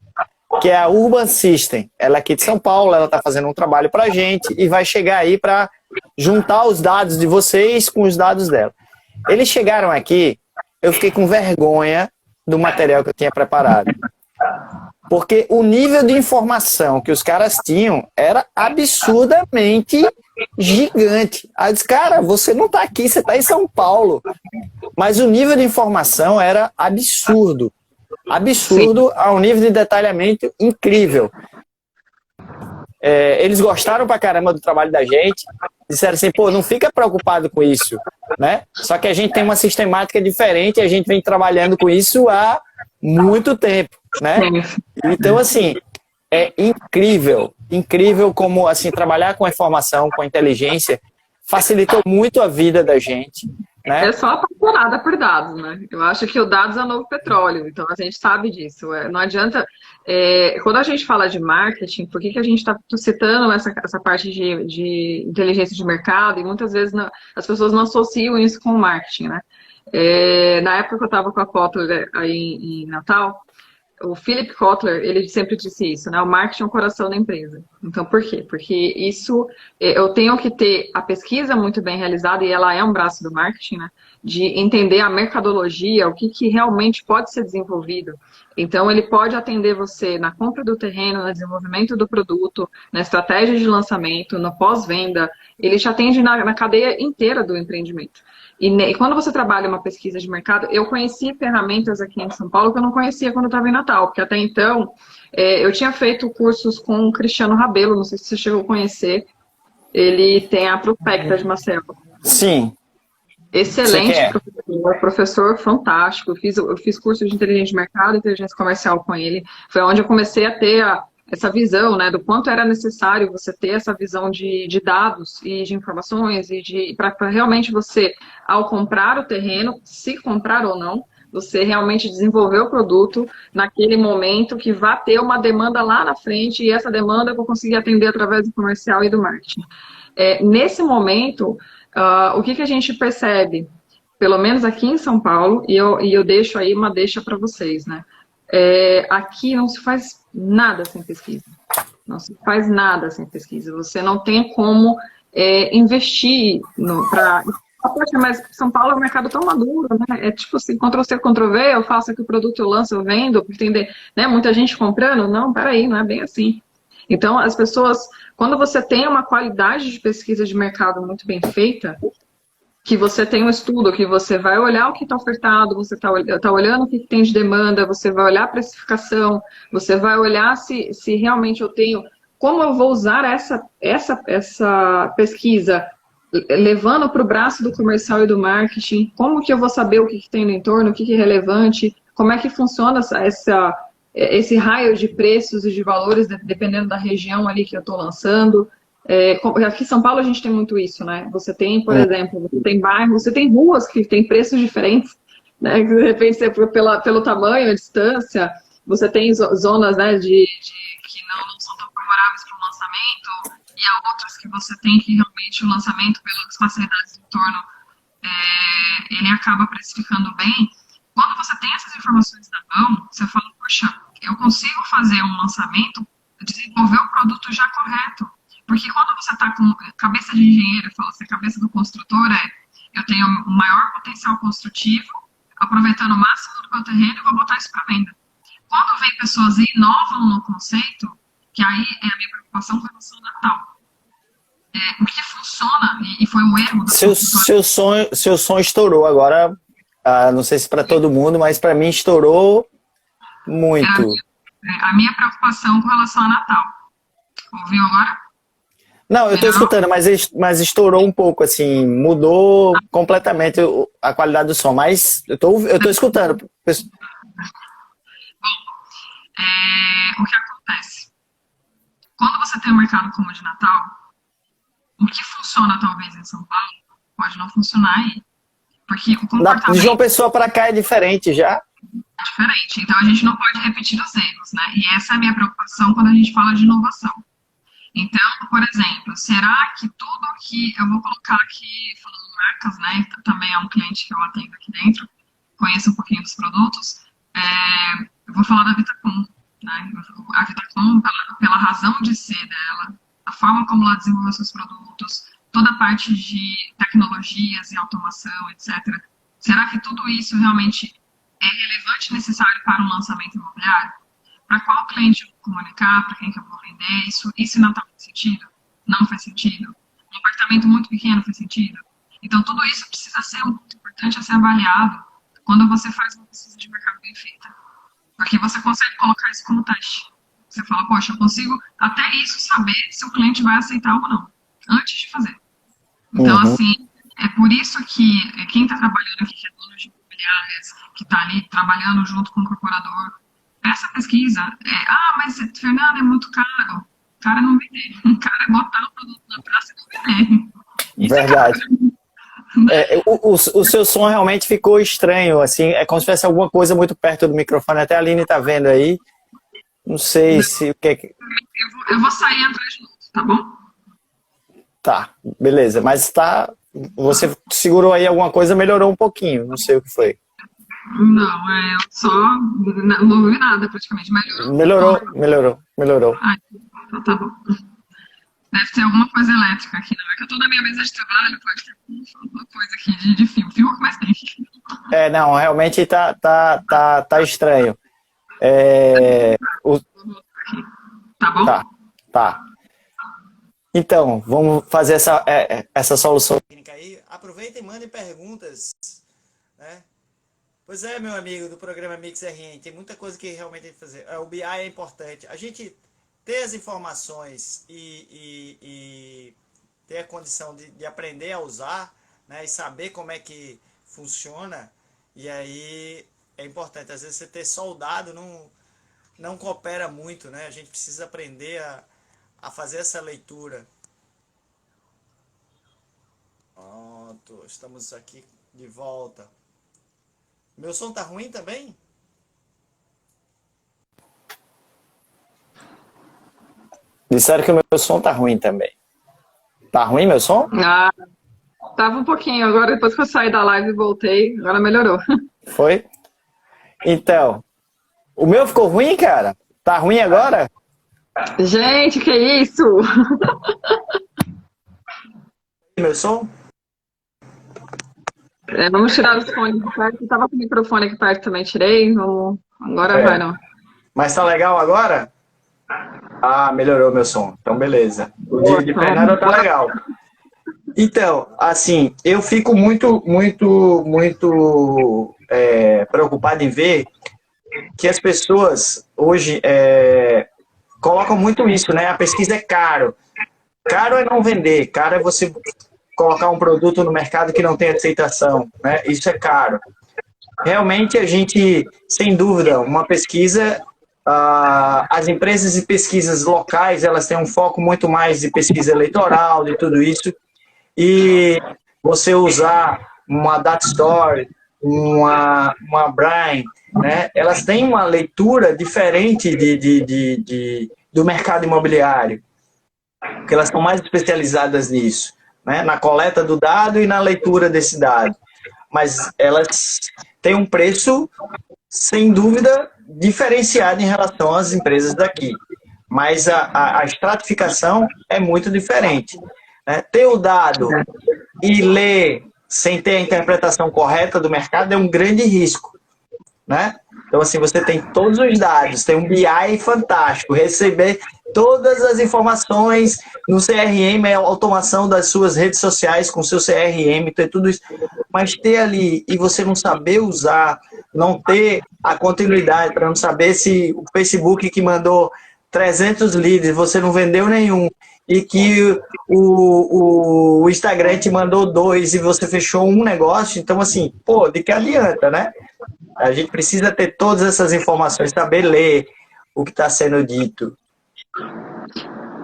que é a Urban System. Ela é aqui de São Paulo, ela está fazendo um trabalho para a gente e vai chegar aí para juntar os dados de vocês com os dados dela. Eles chegaram aqui, eu fiquei com vergonha do material que eu tinha preparado. Porque o nível de informação que os caras tinham era absurdamente gigante. Aí eu disse, cara, você não está aqui, você está em São Paulo. Mas o nível de informação era absurdo. Absurdo, a um nível de detalhamento incrível. Eles gostaram pra caramba do trabalho da gente, disseram assim, pô, não fica preocupado com isso, né? Só que a gente tem uma sistemática diferente e a gente vem trabalhando com isso há muito tempo, né? Então, assim, é incrível como, assim, trabalhar com a informação, com a inteligência, facilitou muito a vida da gente, né? É só apaixonada por dados, né? Eu acho que o dados é o novo petróleo, então a gente sabe disso. Não adianta. Quando a gente fala de marketing, por que a gente está citando essa parte de inteligência de mercado? E muitas vezes as pessoas não associam isso com o marketing, né? Na época que eu estava com a Kotler aí em Natal, o Philip Kotler, ele sempre disse isso, né? O marketing é o coração da empresa. Então, por quê? Porque isso, eu tenho que ter a pesquisa muito bem realizada, e ela é um braço do marketing, né? De entender a mercadologia, o que realmente pode ser desenvolvido. Então, ele pode atender você na compra do terreno, no desenvolvimento do produto, na estratégia de lançamento, no pós-venda. Ele te atende na cadeia inteira do empreendimento. E quando você trabalha uma pesquisa de mercado, eu conheci ferramentas aqui em São Paulo que eu não conhecia quando eu estava em Natal, porque até então eu tinha feito cursos com o Cristiano Rabelo, não sei se você chegou a conhecer, ele tem a Prospecta de Maceió. Sim. Excelente professor fantástico, eu fiz curso de inteligência de mercado e inteligência comercial com ele, foi onde eu comecei a ter essa visão, né, do quanto era necessário você ter essa visão de dados e de informações e para realmente você, ao comprar o terreno, se comprar ou não, você realmente desenvolver o produto naquele momento que vai ter uma demanda lá na frente e essa demanda eu vou conseguir atender através do comercial e do marketing. Nesse momento, o que a gente percebe, pelo menos aqui em São Paulo, e eu deixo aí uma deixa para vocês, né? Aqui não se faz nada sem pesquisa. Não se faz nada sem pesquisa. Você não tem como investir para... Poxa, mas São Paulo é um mercado tão maduro, né? É tipo assim, Ctrl-C, Ctrl-V, eu faço aqui o produto, eu lanço, eu vendo, entender, né? Muita gente comprando. Não, peraí, não é bem assim. Então, as pessoas, quando você tem uma qualidade de pesquisa de mercado muito bem feita, que você tem um estudo, que você vai olhar o que está ofertado, você está olhando o que tem de demanda, você vai olhar a precificação, você vai olhar se realmente eu tenho, como eu vou usar essa pesquisa, levando para o braço do comercial e do marketing, como que eu vou saber o que tem no entorno, o que é relevante, como é que funciona esse raio de preços e de valores, dependendo da região ali que eu estou lançando. Aqui em São Paulo a gente tem muito isso, né? Você tem, por exemplo, você tem bairros, você tem ruas que tem preços diferentes, né? De repente, pelo tamanho, a distância, você tem zonas, né, que não são tão favoráveis para o lançamento, e há outras que você tem que realmente o lançamento, pelas facilidades do entorno, ele acaba precificando bem. Quando você tem essas informações na mão, você fala, poxa, eu consigo fazer um lançamento, desenvolver o produto já correto. Porque quando você está com cabeça de engenheiro, fala assim, a cabeça do construtor eu tenho o maior potencial construtivo, aproveitando o máximo do meu terreno e vou botar isso para venda. Quando vem pessoas e inovam no conceito, que aí é a minha preocupação com relação ao Natal. Porque funciona, e foi um erro. Seu sonho estourou agora, não sei se para todo mundo, mas para mim estourou muito. A minha preocupação com relação ao Natal. Ouviu agora? Não, eu estou escutando, mas estourou um pouco, assim, mudou completamente a qualidade do som, mas eu tô escutando. O que acontece? Quando você tem um mercado como o de Natal, o que funciona talvez em São Paulo, pode não funcionar aí. Porque o De João comportamento Pessoa para cá é diferente já. é diferente. Então a gente não pode repetir os erros, né? E essa é a minha preocupação quando a gente fala de inovação. Então, por exemplo, será que tudo que eu vou colocar aqui, falando marcas, né? Também é um cliente que eu atendo aqui dentro, conheço um pouquinho dos produtos. Eu vou falar da Vitacom, né? A Vitacom, pela razão de ser dela, a forma como ela desenvolveu seus produtos, toda a parte de tecnologias e automação, etc. Será que tudo isso realmente é relevante e necessário para um lançamento imobiliário? Para qual cliente eu vou comunicar, para quem que eu vou vender, isso não faz sentido? Não faz sentido? Um apartamento muito pequeno faz sentido? Então, tudo isso precisa ser muito importante a ser avaliado quando você faz uma pesquisa de mercado bem feita. Porque você consegue colocar isso como teste. Você fala, poxa, eu consigo até isso saber se o cliente vai aceitar ou não, antes de fazer. Então, assim, é por isso que quem está trabalhando aqui, que é dono de imobiliárias, que está ali trabalhando junto com o incorporador, essa pesquisa, mas Fernanda, é muito caro. O cara não vender. O cara é botar o produto na praça e não vender. Isso Verdade. É O seu som realmente ficou estranho, assim, é como se tivesse alguma coisa muito perto do microfone. Até a Aline tá vendo aí. Não sei se o que é que... Eu vou sair e entrar de novo, tá bom? Tá, beleza. Mas tá. Você segurou aí alguma coisa, melhorou um pouquinho. Não sei o que foi. Não, eu só não ouvi nada praticamente. Melhorou. Então tá bom. Deve ter alguma coisa elétrica aqui, não. É que eu tô na minha mesa de trabalho, pode ter alguma coisa aqui de fio. Fio mais tem. Não, realmente tá estranho. Tá bom? Tá. Então, vamos fazer essa solução técnica aí. Aproveita e mandem perguntas, né? Pois é, meu amigo do programa Mix RN, tem muita coisa que realmente tem que fazer. O BI é importante. A gente ter as informações e ter a condição de aprender a usar, né? E saber como é que funciona. E aí é importante. Às vezes você ter só o dado não coopera muito, né? A gente precisa aprender a fazer essa leitura. Pronto, estamos aqui de volta. Meu som tá ruim também? Disseram que o meu som tá ruim também. Tá ruim meu som? Tava um pouquinho. Agora, depois que eu saí da live e voltei, agora melhorou. Foi? Então, o meu ficou ruim, cara? Tá ruim agora? Gente, que isso? Meu som? Vamos tirar os fones de perto. Eu tava com o microfone aqui perto também, tirei. Agora vai, não. Mas tá legal agora? Melhorou meu som. Então, beleza. O de Fernanda tá legal. Então, assim, eu fico muito preocupado em ver que as pessoas hoje colocam muito isso, né? A pesquisa é caro. Caro é não vender, caro é você colocar um produto no mercado que não tem aceitação, né? Isso é caro. Realmente a gente, sem dúvida, uma pesquisa, as empresas de pesquisas locais, elas têm um foco muito mais de pesquisa eleitoral, de tudo isso, e você usar uma Data Store, uma Brain, né? Elas têm uma leitura diferente do mercado imobiliário, porque elas estão mais especializadas nisso, né? Na coleta do dado e na leitura desse dado. Mas elas têm um preço, sem dúvida, diferenciado em relação às empresas daqui. Mas a estratificação é muito diferente, né? Ter o dado e ler sem ter a interpretação correta do mercado é um grande risco, né? Então, assim, você tem todos os dados, tem um BI fantástico, receber todas as informações no CRM, a automação das suas redes sociais com seu CRM, ter tudo isso, mas ter ali e você não saber usar, não ter a continuidade, para não saber se o Facebook que mandou 300 leads, você não vendeu nenhum, e que o Instagram te mandou 2 e você fechou um negócio. Então, assim, pô, de que adianta, né? A gente precisa ter todas essas informações, saber ler o que está sendo dito.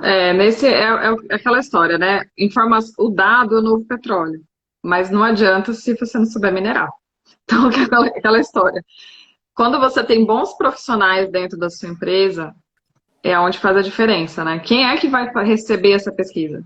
É aquela história, né? O dado é o novo petróleo, mas não adianta se você não souber minerar. Então, aquela história. Quando você tem bons profissionais dentro da sua empresa, é onde faz a diferença, né? Quem é que vai receber essa pesquisa?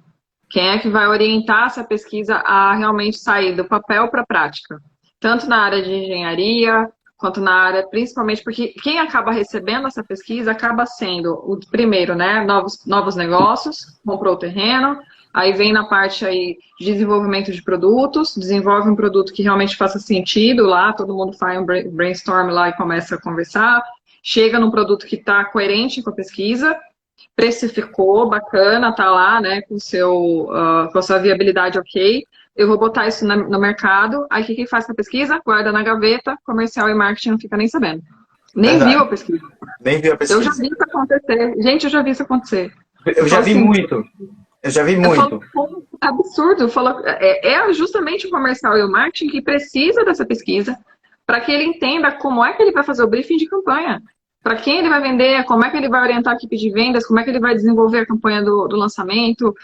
Quem é que vai orientar essa pesquisa a realmente sair do papel para a prática? Tanto na área de engenharia, quanto na área, principalmente porque quem acaba recebendo essa pesquisa acaba sendo o primeiro, né? Novos negócios, comprou o terreno, aí vem na parte aí de desenvolvimento de produtos, desenvolve um produto que realmente faça sentido lá, todo mundo faz um brainstorm lá e começa a conversar, chega num produto que está coerente com a pesquisa, precificou, bacana, tá lá, né, com a sua viabilidade ok, eu vou botar isso no mercado, aí o que faz com a pesquisa? Guarda na gaveta, comercial e marketing não fica nem sabendo. Nem Verdade. viu a pesquisa. Nem viu a pesquisa. Eu já vi isso acontecer. Gente, eu já vi isso acontecer. Eu já vi assim, muito. Eu já vi muito. Absurdo. É justamente o comercial e o marketing que precisa dessa pesquisa para que ele entenda como é que ele vai fazer o briefing de campanha. Para quem ele vai vender, como é que ele vai orientar a equipe de vendas, como é que ele vai desenvolver a campanha do lançamento,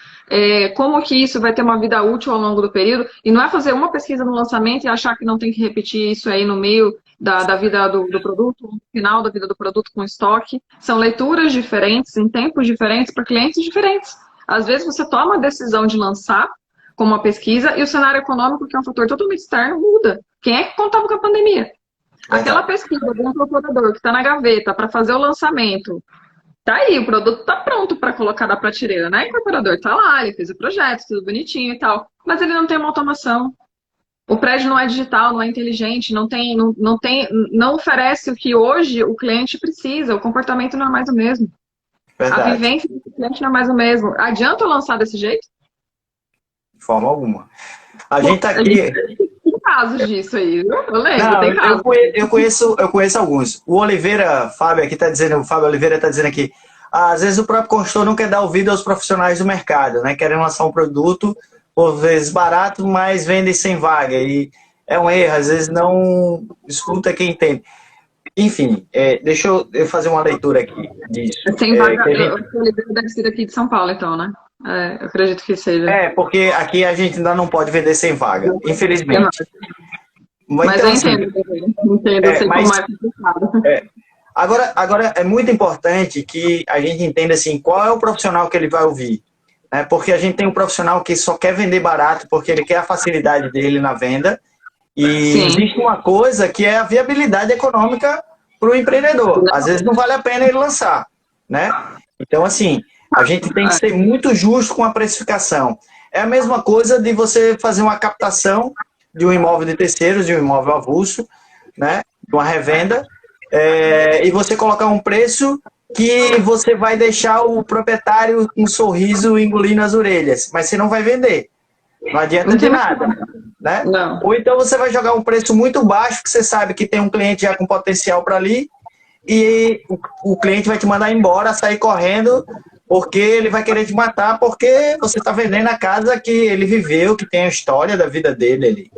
como que isso vai ter uma vida útil ao longo do período. E não é fazer uma pesquisa no lançamento e achar que não tem que repetir isso aí no meio da vida do produto, no final da vida do produto com estoque. São leituras diferentes, em tempos diferentes, para clientes diferentes. Às vezes você toma a decisão de lançar com uma pesquisa e o cenário econômico, que é um fator totalmente externo, muda. Quem é que contava com a pandemia? Aquela pesquisa do incorporador que está na gaveta para fazer o lançamento, tá aí, o produto está pronto para colocar na prateleira, né? O incorporador está lá, ele fez o projeto, tudo bonitinho e tal, mas ele não tem uma automação. O prédio não é digital, não é inteligente, não oferece o que hoje o cliente precisa, o comportamento não é mais o mesmo. Verdade. A vivência do cliente não é mais o mesmo. Adianta eu lançar desse jeito? De forma alguma. A gente tá aqui... Tem casos disso aí, viu? Eu lembro, Não, tem casos. Eu conheço alguns. O Oliveira, Fábio aqui tá dizendo, o Fábio Oliveira está dizendo aqui, às vezes o próprio consultor não quer dar ouvido aos profissionais do mercado, né? Querem lançar um produto, por vezes barato, mas vendem sem vaga. E é um erro, às vezes não escuta quem entende. Enfim, deixa eu fazer uma leitura aqui disso. Sem vaga, o Oliveira deve ser daqui de São Paulo, então, né? Eu acredito que seja. Porque aqui a gente ainda não pode vender sem vaga, infelizmente. Mas então, eu entendo, eu sei como é complicado. Agora, é muito importante que a gente entenda assim, qual é o profissional que ele vai ouvir. Né? Porque a gente tem um profissional que só quer vender barato porque ele quer a facilidade dele na venda. E sim, existe uma coisa que é a viabilidade econômica para o empreendedor. Às vezes não vale a pena ele lançar. Né? Então, assim, a gente tem que ser muito justo com a precificação. É a mesma coisa de você fazer uma captação de um imóvel de terceiros, de um imóvel avulso, né? De uma revenda, e você colocar um preço que você vai deixar o proprietário com um sorriso engolindo as orelhas, mas você não vai vender. Não adianta de nada. Né? Não. Ou então você vai jogar um preço muito baixo, que você sabe que tem um cliente já com potencial para ali, e o cliente vai te mandar embora, sair correndo, porque ele vai querer te matar, porque você está vendendo a casa que ele viveu, que tem a história da vida dele ali.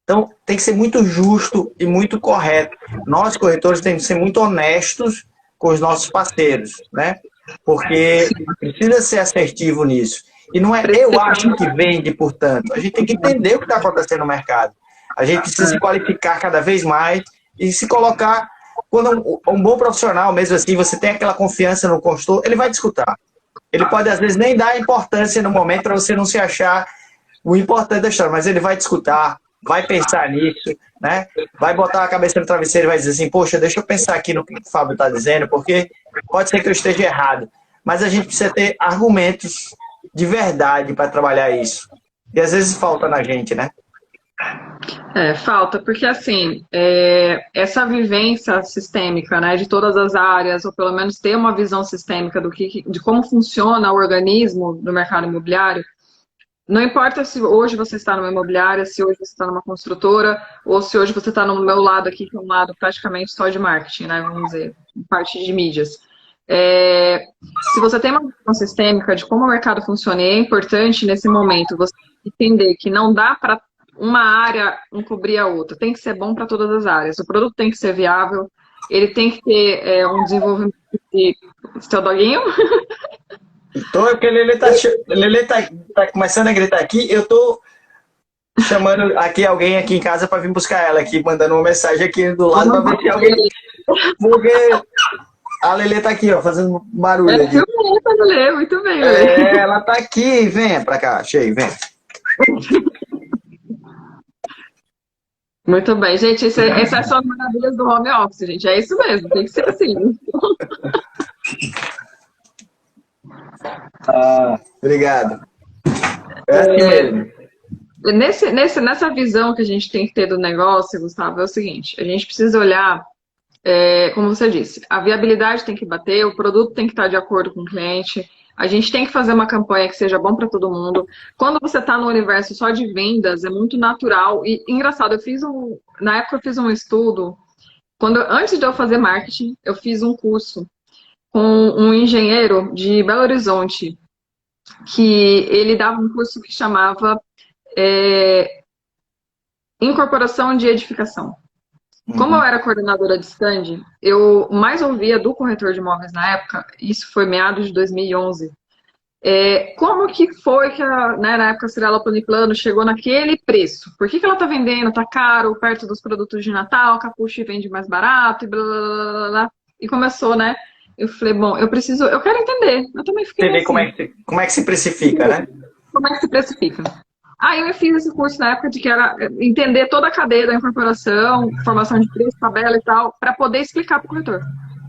Então, tem que ser muito justo e muito correto. Nós, corretores, temos que ser muito honestos com os nossos parceiros, né? Porque precisa ser assertivo nisso. E não é eu acho que vende, portanto. A gente tem que entender o que está acontecendo no mercado. A gente precisa se qualificar cada vez mais e se colocar... Quando um bom profissional, mesmo assim, você tem aquela confiança no consultor, ele vai te escutar. Ele pode, às vezes, nem dar importância no momento para você não se achar o importante da história, mas ele vai te escutar, vai pensar nisso, né? Vai botar a cabeça no travesseiro e vai dizer assim, poxa, deixa eu pensar aqui no que o Fábio está dizendo, porque pode ser que eu esteja errado. Mas a gente precisa ter argumentos de verdade para trabalhar isso. E às vezes falta na gente, né? Falta, porque assim, essa vivência sistêmica, né, de todas as áreas, ou pelo menos ter uma visão sistêmica de como funciona o organismo do mercado imobiliário, não importa se hoje você está numa imobiliária, se hoje você está numa construtora, ou se hoje você está no meu lado aqui, que é um lado praticamente só de marketing, né, vamos dizer, parte de mídias. Se você tem uma visão sistêmica de como o mercado funciona, e é importante nesse momento você entender que não dá para uma área encobrir a outra, tem que ser bom para todas as áreas. O produto tem que ser viável, ele tem que ter um desenvolvimento de... Seu doguinho? Tô, porque Lele tá começando a gritar aqui, eu tô chamando aqui alguém aqui em casa para vir buscar ela aqui, mandando uma mensagem aqui do lado para ver se alguém... Porque a Lele tá aqui, ó, fazendo barulho aqui. Muito bem, Lele. Ela tá aqui, venha pra cá, cheio, vem. Muito bem, gente, essas são as maravilhas do home office, gente, é isso mesmo, tem que ser assim. Obrigado. É assim mesmo. Nessa visão que a gente tem que ter do negócio, Gustavo, é o seguinte, a gente precisa olhar, como você disse, a viabilidade tem que bater, o produto tem que estar de acordo com o cliente, a gente tem que fazer uma campanha que seja bom para todo mundo. Quando você está no universo só de vendas, é muito natural. E engraçado, na época eu fiz um estudo, antes de eu fazer marketing, eu fiz um curso com um engenheiro de Belo Horizonte, que ele dava um curso que chamava Incorporação de Edificação. Como eu era coordenadora de stand, eu mais ouvia do corretor de imóveis na época, isso foi meados de 2011, como que foi que, na época, a Cirela Planiplano chegou naquele preço? Por que ela está vendendo, tá caro, perto dos produtos de Natal, Capucci vende mais barato, e blá, blá, blá, blá. E começou, né? Eu falei, bom, eu quero entender. Eu também fiquei Entender assim, como é que se precifica, né? como é que se precifica. Aí eu fiz esse curso na época de que era entender toda a cadeia da incorporação, formação de preço, tabela e tal, para poder explicar para o corretor.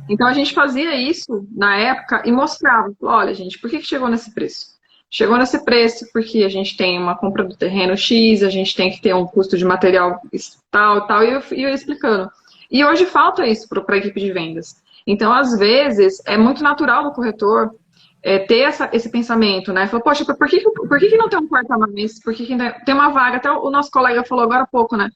Então a gente fazia isso na época e mostrava, olha gente, por que chegou nesse preço? Chegou nesse preço porque a gente tem uma compra do terreno X, a gente tem que ter um custo de material tal, e eu ia explicando. E hoje falta isso para a equipe de vendas. Então, às vezes, é muito natural do corretor ter esse pensamento, né? Falou, poxa, por que não tem um quarto a mais? Por que tem uma vaga? Até o nosso colega falou agora há pouco, né?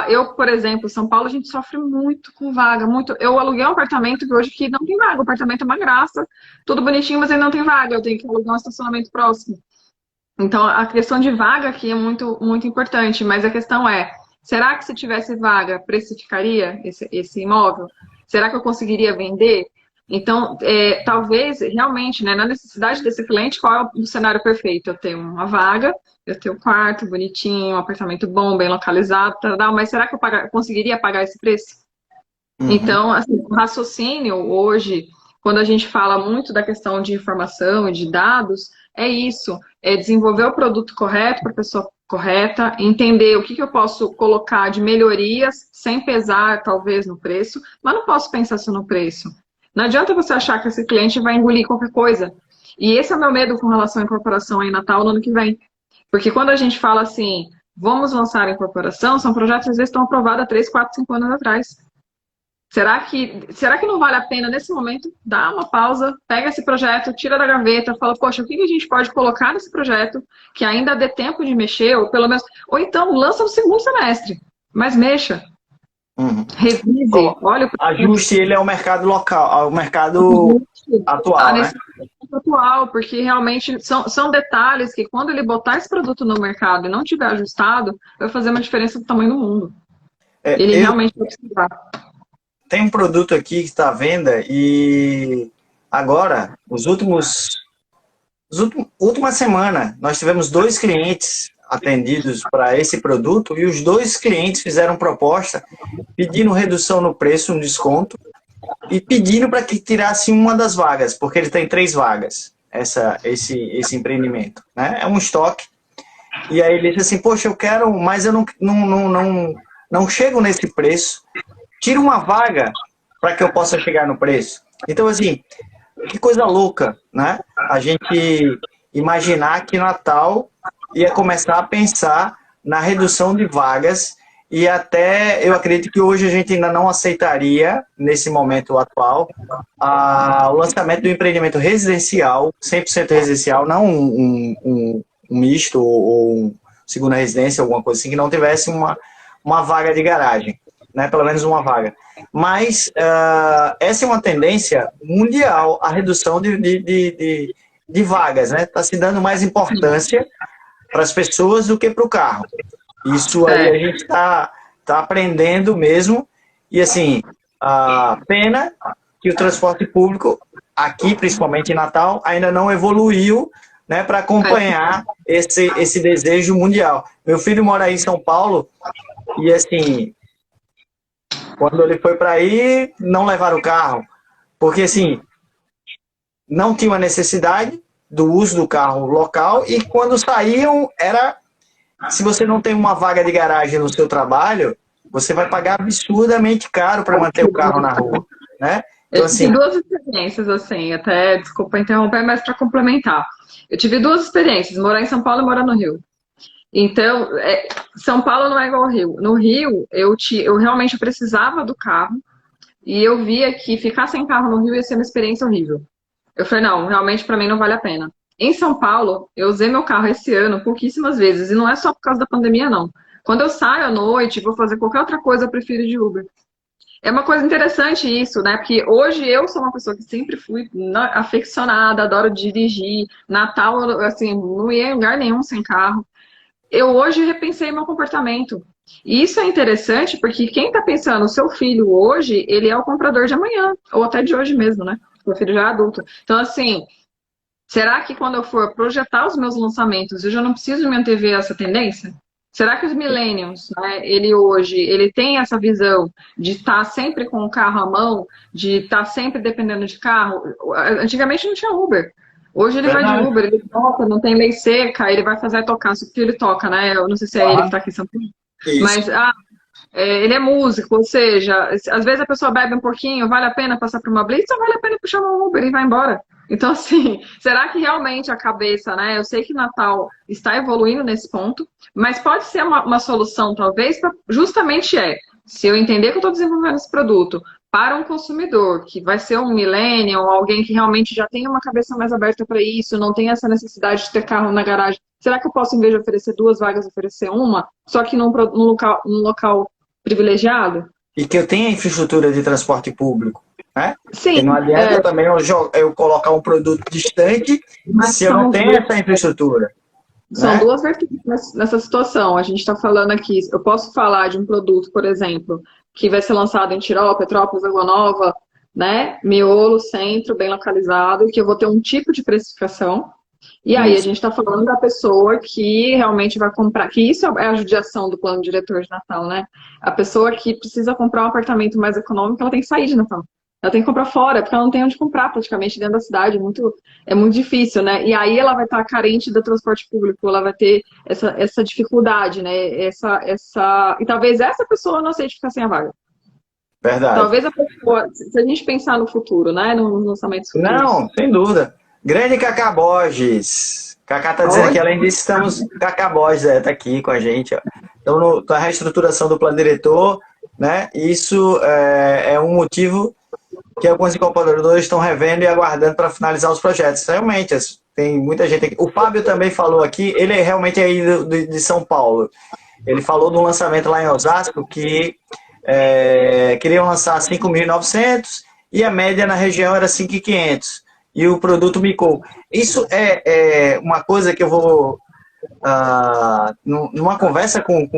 Eu, por exemplo, em São Paulo, a gente sofre muito com vaga, muito. Eu aluguei um apartamento que hoje que não tem vaga. O apartamento é uma graça, tudo bonitinho, mas ele não tem vaga. Eu tenho que alugar um estacionamento próximo. Então, a questão de vaga aqui é muito, muito importante, mas a questão é, será que se tivesse vaga, precificaria esse imóvel? Será que eu conseguiria vender? Então, talvez, realmente, né, na necessidade desse cliente, qual é o cenário perfeito? Eu tenho uma vaga, eu tenho um quarto bonitinho, um apartamento bom, bem localizado, mas será que eu conseguiria pagar esse preço? Uhum. Então, assim, o raciocínio hoje, quando a gente fala muito da questão de informação e de dados, é isso, é desenvolver o produto correto para a pessoa correta, entender o que eu posso colocar de melhorias, sem pesar, talvez, no preço, mas não posso pensar só no preço. Não adianta você achar que esse cliente vai engolir qualquer coisa. E esse é o meu medo com relação à incorporação em Natal no ano que vem. Porque quando a gente fala assim, vamos lançar a incorporação, são projetos que às vezes estão aprovados há 3, 4, 5 anos atrás. Será que não vale a pena, nesse momento, dar uma pausa, pega esse projeto, tira da gaveta, fala, poxa, o que a gente pode colocar nesse projeto que ainda dê tempo de mexer, ou pelo menos... Ou então, lança no segundo semestre, mas mexa. Uhum. Revise, olha... Ajuste ele ao mercado local, ao mercado atual, né? Atual, porque realmente são detalhes que quando ele botar esse produto no mercado e não tiver ajustado, vai fazer uma diferença do tamanho do mundo. Ele realmente vai precisar. Tem um produto aqui que está à venda e agora, última semana, nós tivemos 2 clientes atendidos para esse produto e os 2 clientes fizeram proposta pedindo redução no preço, um desconto e pedindo para que tirasse uma das vagas, porque ele tem 3 vagas, esse empreendimento, né? É um estoque. E aí ele disse assim, poxa, eu quero, mas eu não chego nesse preço. Tira uma vaga para que eu possa chegar no preço. Então, assim, que coisa louca, né? A gente imaginar que Natal ia começar a pensar na redução de vagas e até, eu acredito que hoje a gente ainda não aceitaria, nesse momento atual, o lançamento do empreendimento residencial, 100% residencial, não um misto ou segunda residência, alguma coisa assim, que não tivesse uma vaga de garagem. né? Pelo menos uma vaga. Mas essa é uma tendência mundial, a redução de vagas, né? Está se dando mais importância para as pessoas do que para o carro. Isso aí a gente está aprendendo mesmo. E assim, a pena que o transporte público, aqui principalmente em Natal, ainda não evoluiu, né, para acompanhar esse desejo mundial. Meu filho mora aí em São Paulo e assim, quando ele foi para aí, não levaram o carro, porque assim, não tinha uma necessidade do uso do carro local e quando saíam era, se você não tem uma vaga de garagem no seu trabalho, você vai pagar absurdamente caro para manter o carro na rua, né? Então, Eu tive duas experiências, assim, até, desculpa interromper, mas para complementar. Eu tive duas experiências, morar em São Paulo e morar no Rio. Então, São Paulo não é igual ao Rio. No Rio, eu realmente precisava do carro e eu via que ficar sem carro no Rio ia ser uma experiência horrível. Eu falei, não, realmente para mim não vale a pena. Em São Paulo, eu usei meu carro esse ano pouquíssimas vezes, e não é só por causa da pandemia, não. Quando eu saio à noite, vou fazer qualquer outra coisa, eu prefiro ir de Uber. É uma coisa interessante isso, né? Porque hoje eu sou uma pessoa que sempre fui aficionada, adoro dirigir. Natal, assim, não ia em lugar nenhum sem carro. Eu hoje repensei meu comportamento. E isso é interessante porque quem está pensando, o seu filho hoje, ele é o comprador de amanhã, ou até de hoje mesmo, né? Meu filho já é adulto. Então, assim, será que quando eu for projetar os meus lançamentos, eu já não preciso me antever a essa tendência? Será que os millennials, né, ele tem essa visão de estar sempre com o carro à mão, de estar sempre dependendo de carro? Antigamente não tinha Uber. Hoje ele vai de Uber, ele toca, não tem lei seca, ele vai fazer tocar, só que ele toca, né? Eu não sei se é ele que está aqui em São Paulo. Isso. Mas ele é músico, ou seja, às vezes a pessoa bebe um pouquinho, vale a pena passar por uma blitz ou vale a pena puxar um Uber e vai embora? Então, assim, será que realmente a cabeça, né? Eu sei que Natal está evoluindo nesse ponto, mas pode ser uma solução, talvez, justamente se eu entender que eu estou desenvolvendo esse produto para um consumidor, que vai ser um millennial, alguém que realmente já tem uma cabeça mais aberta para isso, não tem essa necessidade de ter carro na garagem, será que eu posso, em vez de oferecer 2 vagas, oferecer uma, só que num local privilegiado? E que eu tenha infraestrutura de transporte público, né? Sim. E não adianta também eu colocar um produto distante se eu não tenho essa infraestrutura. São duas vertentes nessa situação. A gente está falando aqui, eu posso falar de um produto, por exemplo, que vai ser lançado em Tirol, Petrópolis, Água Nova, né? Miolo, centro, bem localizado, que eu vou ter um tipo de precificação. E aí a gente está falando da pessoa que realmente vai comprar, que isso é a judiação do plano diretor de Natal, né? A pessoa que precisa comprar um apartamento mais econômico, ela tem que sair de Natal. Ela tem que comprar fora, porque ela não tem onde comprar praticamente dentro da cidade, é muito difícil, né? E aí ela vai estar carente do transporte público, ela vai ter essa dificuldade, né? E talvez essa pessoa não aceite ficar sem a vaga. Verdade. Talvez a pessoa, se a gente pensar no futuro, né? Nos lançamentos futuros. Não, sem dúvida. Grande Cacá Borges. Cacá tá dizendo que além disso estamos... Cacá Borges tá aqui com a gente. Ó. Então, na reestruturação do plano diretor, né? Isso é um motivo que alguns incorporadores estão revendo e aguardando para finalizar os projetos. Realmente, tem muita gente aqui. O Fábio também falou aqui, ele é realmente aí de São Paulo. Ele falou de um lançamento lá em Osasco que queriam lançar 5.900 e a média na região era 5.500. E o produto micou. Isso é uma coisa que eu vou... numa conversa com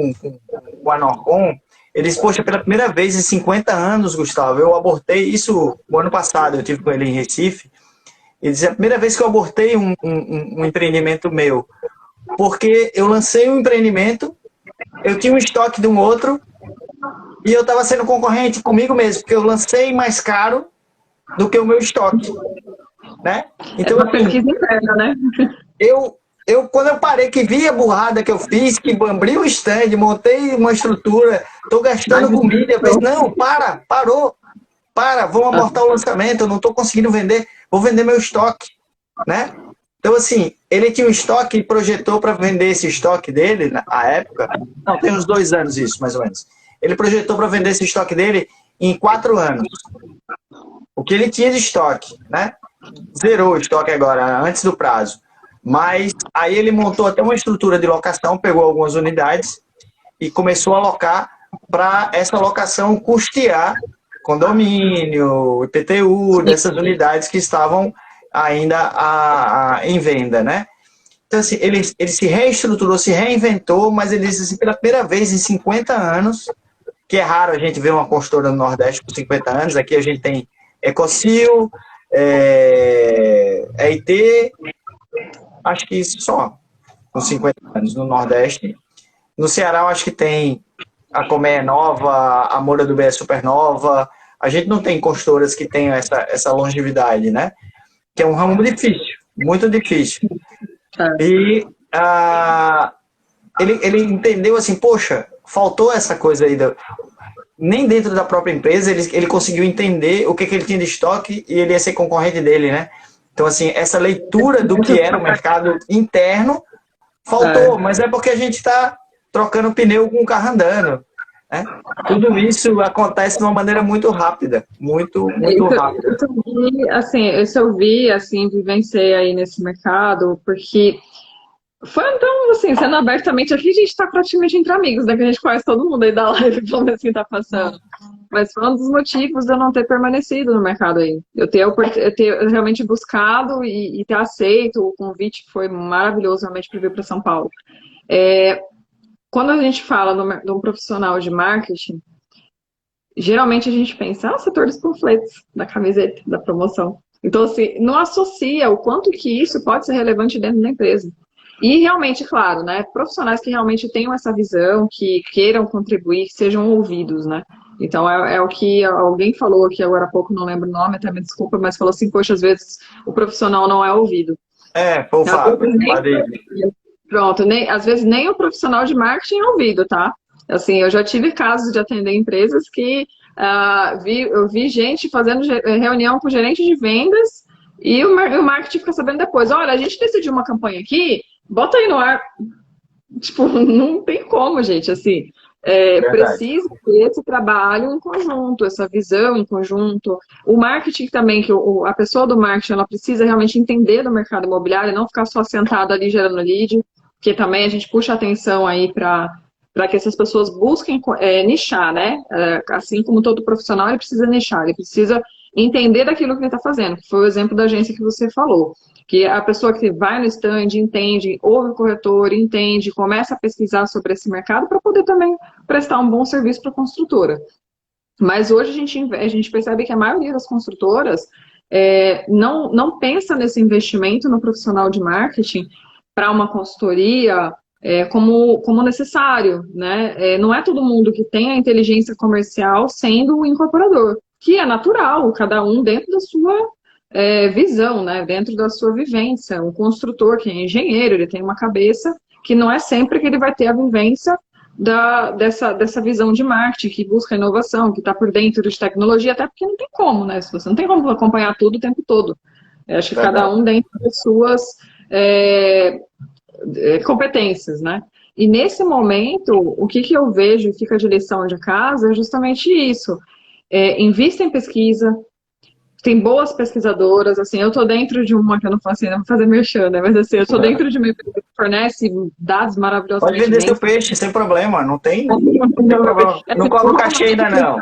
a Norcom, eles, poxa, pela primeira vez em 50 anos, Gustavo, eu abortei isso o ano passado, eu tive com ele em Recife, ele dizia, a primeira vez que eu abortei um empreendimento meu, porque eu lancei um empreendimento, eu tinha um estoque de um outro, e eu estava sendo concorrente comigo mesmo, porque eu lancei mais caro do que o meu estoque. Né? Então, uma pesquisa interna, né? Quando eu parei, que vi a burrada que eu fiz, que abri o stand, montei uma estrutura, estou gastando com mídia, eu pensei, não, parou, vamos abortar o lançamento, eu não estou conseguindo vender, vou vender meu estoque, né? Então, assim, ele tinha um estoque e projetou para vender esse estoque dele, na época, não, tem uns 2 anos isso, mais ou menos. Ele projetou para vender esse estoque dele em 4 anos. O que ele tinha de estoque, né? Zerou o estoque agora, antes do prazo. Mas aí ele montou até uma estrutura de locação, pegou algumas unidades e começou a alocar para essa locação custear condomínio, IPTU, dessas unidades que estavam ainda em venda, né? Então, assim, ele se reestruturou, se reinventou, mas ele disse assim, pela primeira vez em 50 anos, que é raro a gente ver uma construtora no Nordeste por 50 anos, aqui a gente tem Ecocil, EIT, acho que isso só, com 50 anos no Nordeste. No Ceará, eu acho que tem a Comé Nova, a Moura do B é Supernova. A gente não tem construtoras que tenham essa longevidade, né? Que é um ramo difícil, muito difícil. E ele entendeu assim, poxa, faltou essa coisa aí. Nem dentro da própria empresa ele conseguiu entender o que ele tinha de estoque e ele ia ser concorrente dele, né? Então, assim, essa leitura do que era o mercado interno faltou, mas é porque a gente está trocando pneu com o carro andando. Né? Tudo isso acontece de uma maneira muito rápida, muito rápida. Isso eu vi, assim, vivenciei aí nesse mercado, porque foi então, assim, sendo abertamente aqui, a gente está praticamente entre amigos, né? Que a gente conhece todo mundo aí da live, pelo menos assim, tá passando. Mas foi um dos motivos de eu não ter permanecido no mercado aí. Eu ter realmente buscado e ter aceito o convite, que foi maravilhoso realmente para vir para São Paulo. Quando a gente fala de um profissional de marketing, geralmente a gente pensa, setor dos panfletos, da camiseta, da promoção. Então, assim, não associa o quanto que isso pode ser relevante dentro da empresa. E realmente, claro, né, profissionais que realmente tenham essa visão, que queiram contribuir, que sejam ouvidos, né? Então, é o que alguém falou aqui agora há pouco, não lembro o nome, até me desculpa, mas falou assim, poxa, às vezes o profissional não é ouvido. Foi o Fábio. Pronto, às vezes nem o profissional de marketing é ouvido, tá? Assim, eu já tive casos de atender empresas que eu vi gente fazendo reunião com o gerente de vendas e o marketing fica sabendo depois, olha, a gente decidiu uma campanha aqui, bota aí no ar. Tipo, não tem como, gente, assim, precisa ter esse trabalho em conjunto, essa visão em conjunto. O marketing também, que a pessoa do marketing, ela precisa realmente entender do mercado imobiliário, não ficar só sentada ali gerando lead, porque também a gente puxa atenção aí para que essas pessoas busquem nichar, né? Assim como todo profissional, ele precisa nichar, ele precisa entender daquilo que ele está fazendo, que foi o exemplo da agência que você falou. Que a pessoa que vai no stand, entende, ouve o corretor, entende, começa a pesquisar sobre esse mercado para poder também prestar um bom serviço para a construtora. Mas hoje a gente percebe que a maioria das construtoras não pensa nesse investimento no profissional de marketing para uma consultoria como necessário, né? Não é todo mundo que tem a inteligência comercial sendo o incorporador, que é natural, cada um dentro da sua visão, né? Dentro da sua vivência. Um construtor que é engenheiro, ele tem uma cabeça que não é sempre que ele vai ter a vivência dessa visão de marketing, que busca inovação, que está por dentro de tecnologia, até porque não tem como, né? Você não tem como acompanhar tudo o tempo todo. Eu acho que cada um dentro das suas competências, né? E nesse momento, o que eu vejo e fica de lição de casa é justamente isso. Invista em pesquisa. Tem boas pesquisadoras, assim, eu tô dentro de uma, que eu não faço assim, não vou fazer merchan, né? Mas assim, eu tô dentro de uma empresa que fornece dados maravilhosos. Pode vender seu peixe, sem problema, não tem problema. Não cobra o cachê ainda, não.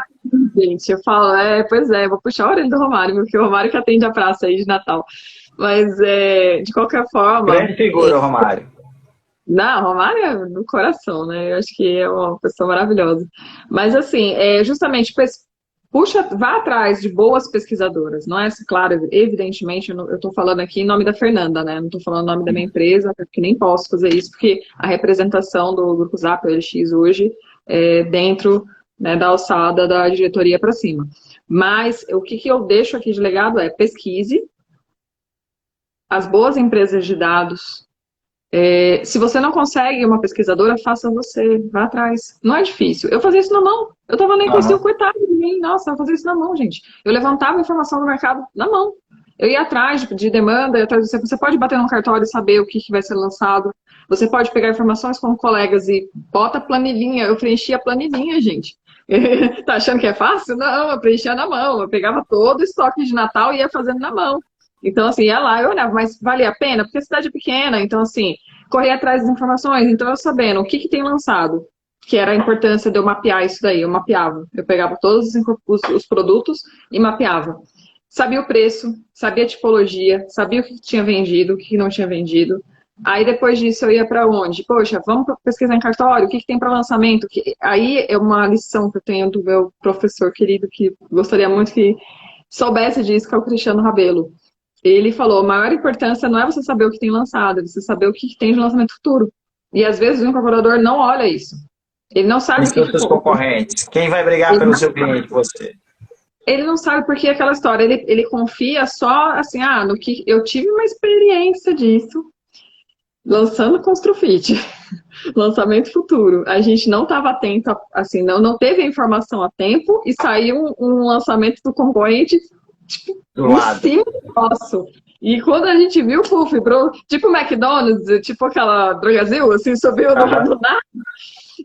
Gente, eu falo, pois é, eu vou puxar a orelha do Romário, porque o Romário que atende a praça aí de Natal. Mas, de qualquer forma... Grande figura, Romário. Não, Romário é no coração, né? Eu acho que é uma pessoa maravilhosa. Mas, assim, justamente... vá atrás de boas pesquisadoras, não é? Claro, evidentemente, eu estou falando aqui em nome da Fernanda, né? Não estou falando em nome da minha empresa, porque nem posso fazer isso, porque a representação do Grupo Zap OLX hoje é dentro, né, da alçada da diretoria para cima. Mas o que eu deixo aqui de legado é pesquise as boas empresas de dados. Se você não consegue uma pesquisadora, faça você, vá atrás. Não é difícil. Eu fazia isso na mão. Eu tava nem conseguindo, coitado de mim. Nossa, eu fazia isso na mão, gente. Eu levantava informação do mercado na mão. Eu ia atrás de demanda, você pode bater no cartório e saber o que vai ser lançado. Você pode pegar informações com colegas e bota planilhinha. Eu preenchia a planilhinha, gente. Tá achando que é fácil? Não, eu preenchia na mão. Eu pegava todo o estoque de Natal e ia fazendo na mão. Então, assim, ia lá, eu olhava, mas valia a pena? Porque a cidade é pequena, então, assim, correr atrás das informações. Então, eu sabendo o que tem lançado, que era a importância de eu mapear isso daí. Eu mapeava. Eu pegava todos os produtos e mapeava. Sabia o preço, sabia a tipologia, sabia o que tinha vendido, o que não tinha vendido. Aí depois disso eu ia para onde? Poxa, vamos pesquisar em cartório, o que tem para lançamento? Aí é uma lição que eu tenho do meu professor querido, que gostaria muito que soubesse disso, que é o Cristiano Rabelo. Ele falou, a maior importância não é você saber o que tem lançado, é você saber o que tem de lançamento futuro. E às vezes o incorporador não olha isso. Ele não sabe Quem são os seus concorrentes? Quem vai brigar pelo seu cliente, você? Ele não sabe porque aquela história, ele confia só assim, no que eu tive uma experiência disso, lançando Construfit, lançamento futuro. A gente não estava atento, assim, não teve a informação a tempo e saiu um lançamento do concorrente, tipo, Do lado. cima do nosso. E quando a gente viu, vibrou, tipo McDonald's, tipo aquela Drogazil, assim, subiu do nada.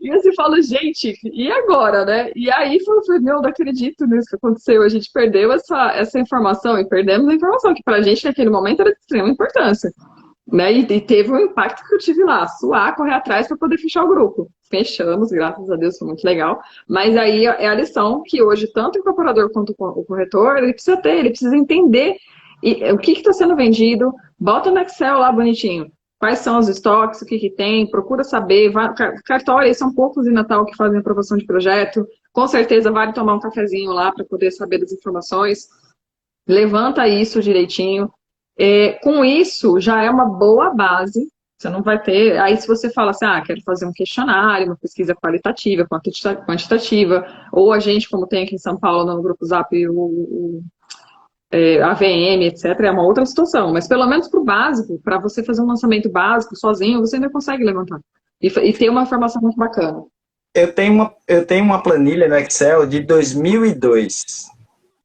E você fala, gente, e agora, né? E aí eu falei, meu, não acredito nisso que aconteceu. A gente perdeu essa informação e perdemos a informação, que pra gente naquele momento era de extrema importância. Né? E teve um impacto que eu tive lá, suar, correr atrás para poder fechar o grupo. Fechamos, graças a Deus, foi muito legal. Mas aí é a lição que hoje, tanto o incorporador quanto o corretor, ele precisa ter, ele precisa entender o que está sendo vendido, bota no Excel lá bonitinho. Quais são os estoques, o que tem, procura saber. Cartório, são poucos em Natal que fazem aprovação de projeto. Com certeza vale tomar um cafezinho lá para poder saber das informações. Levanta isso direitinho. Com isso, já é uma boa base. Você não vai ter... Aí se você fala assim, quero fazer um questionário, uma pesquisa qualitativa, quantitativa, ou a gente, como tem aqui em São Paulo, no Grupo Zap, AVM, etc., é uma outra situação. Mas pelo menos para o básico, para você fazer um lançamento básico sozinho, você ainda consegue levantar. E ter uma informação muito bacana. Eu tenho uma planilha no Excel de 2002.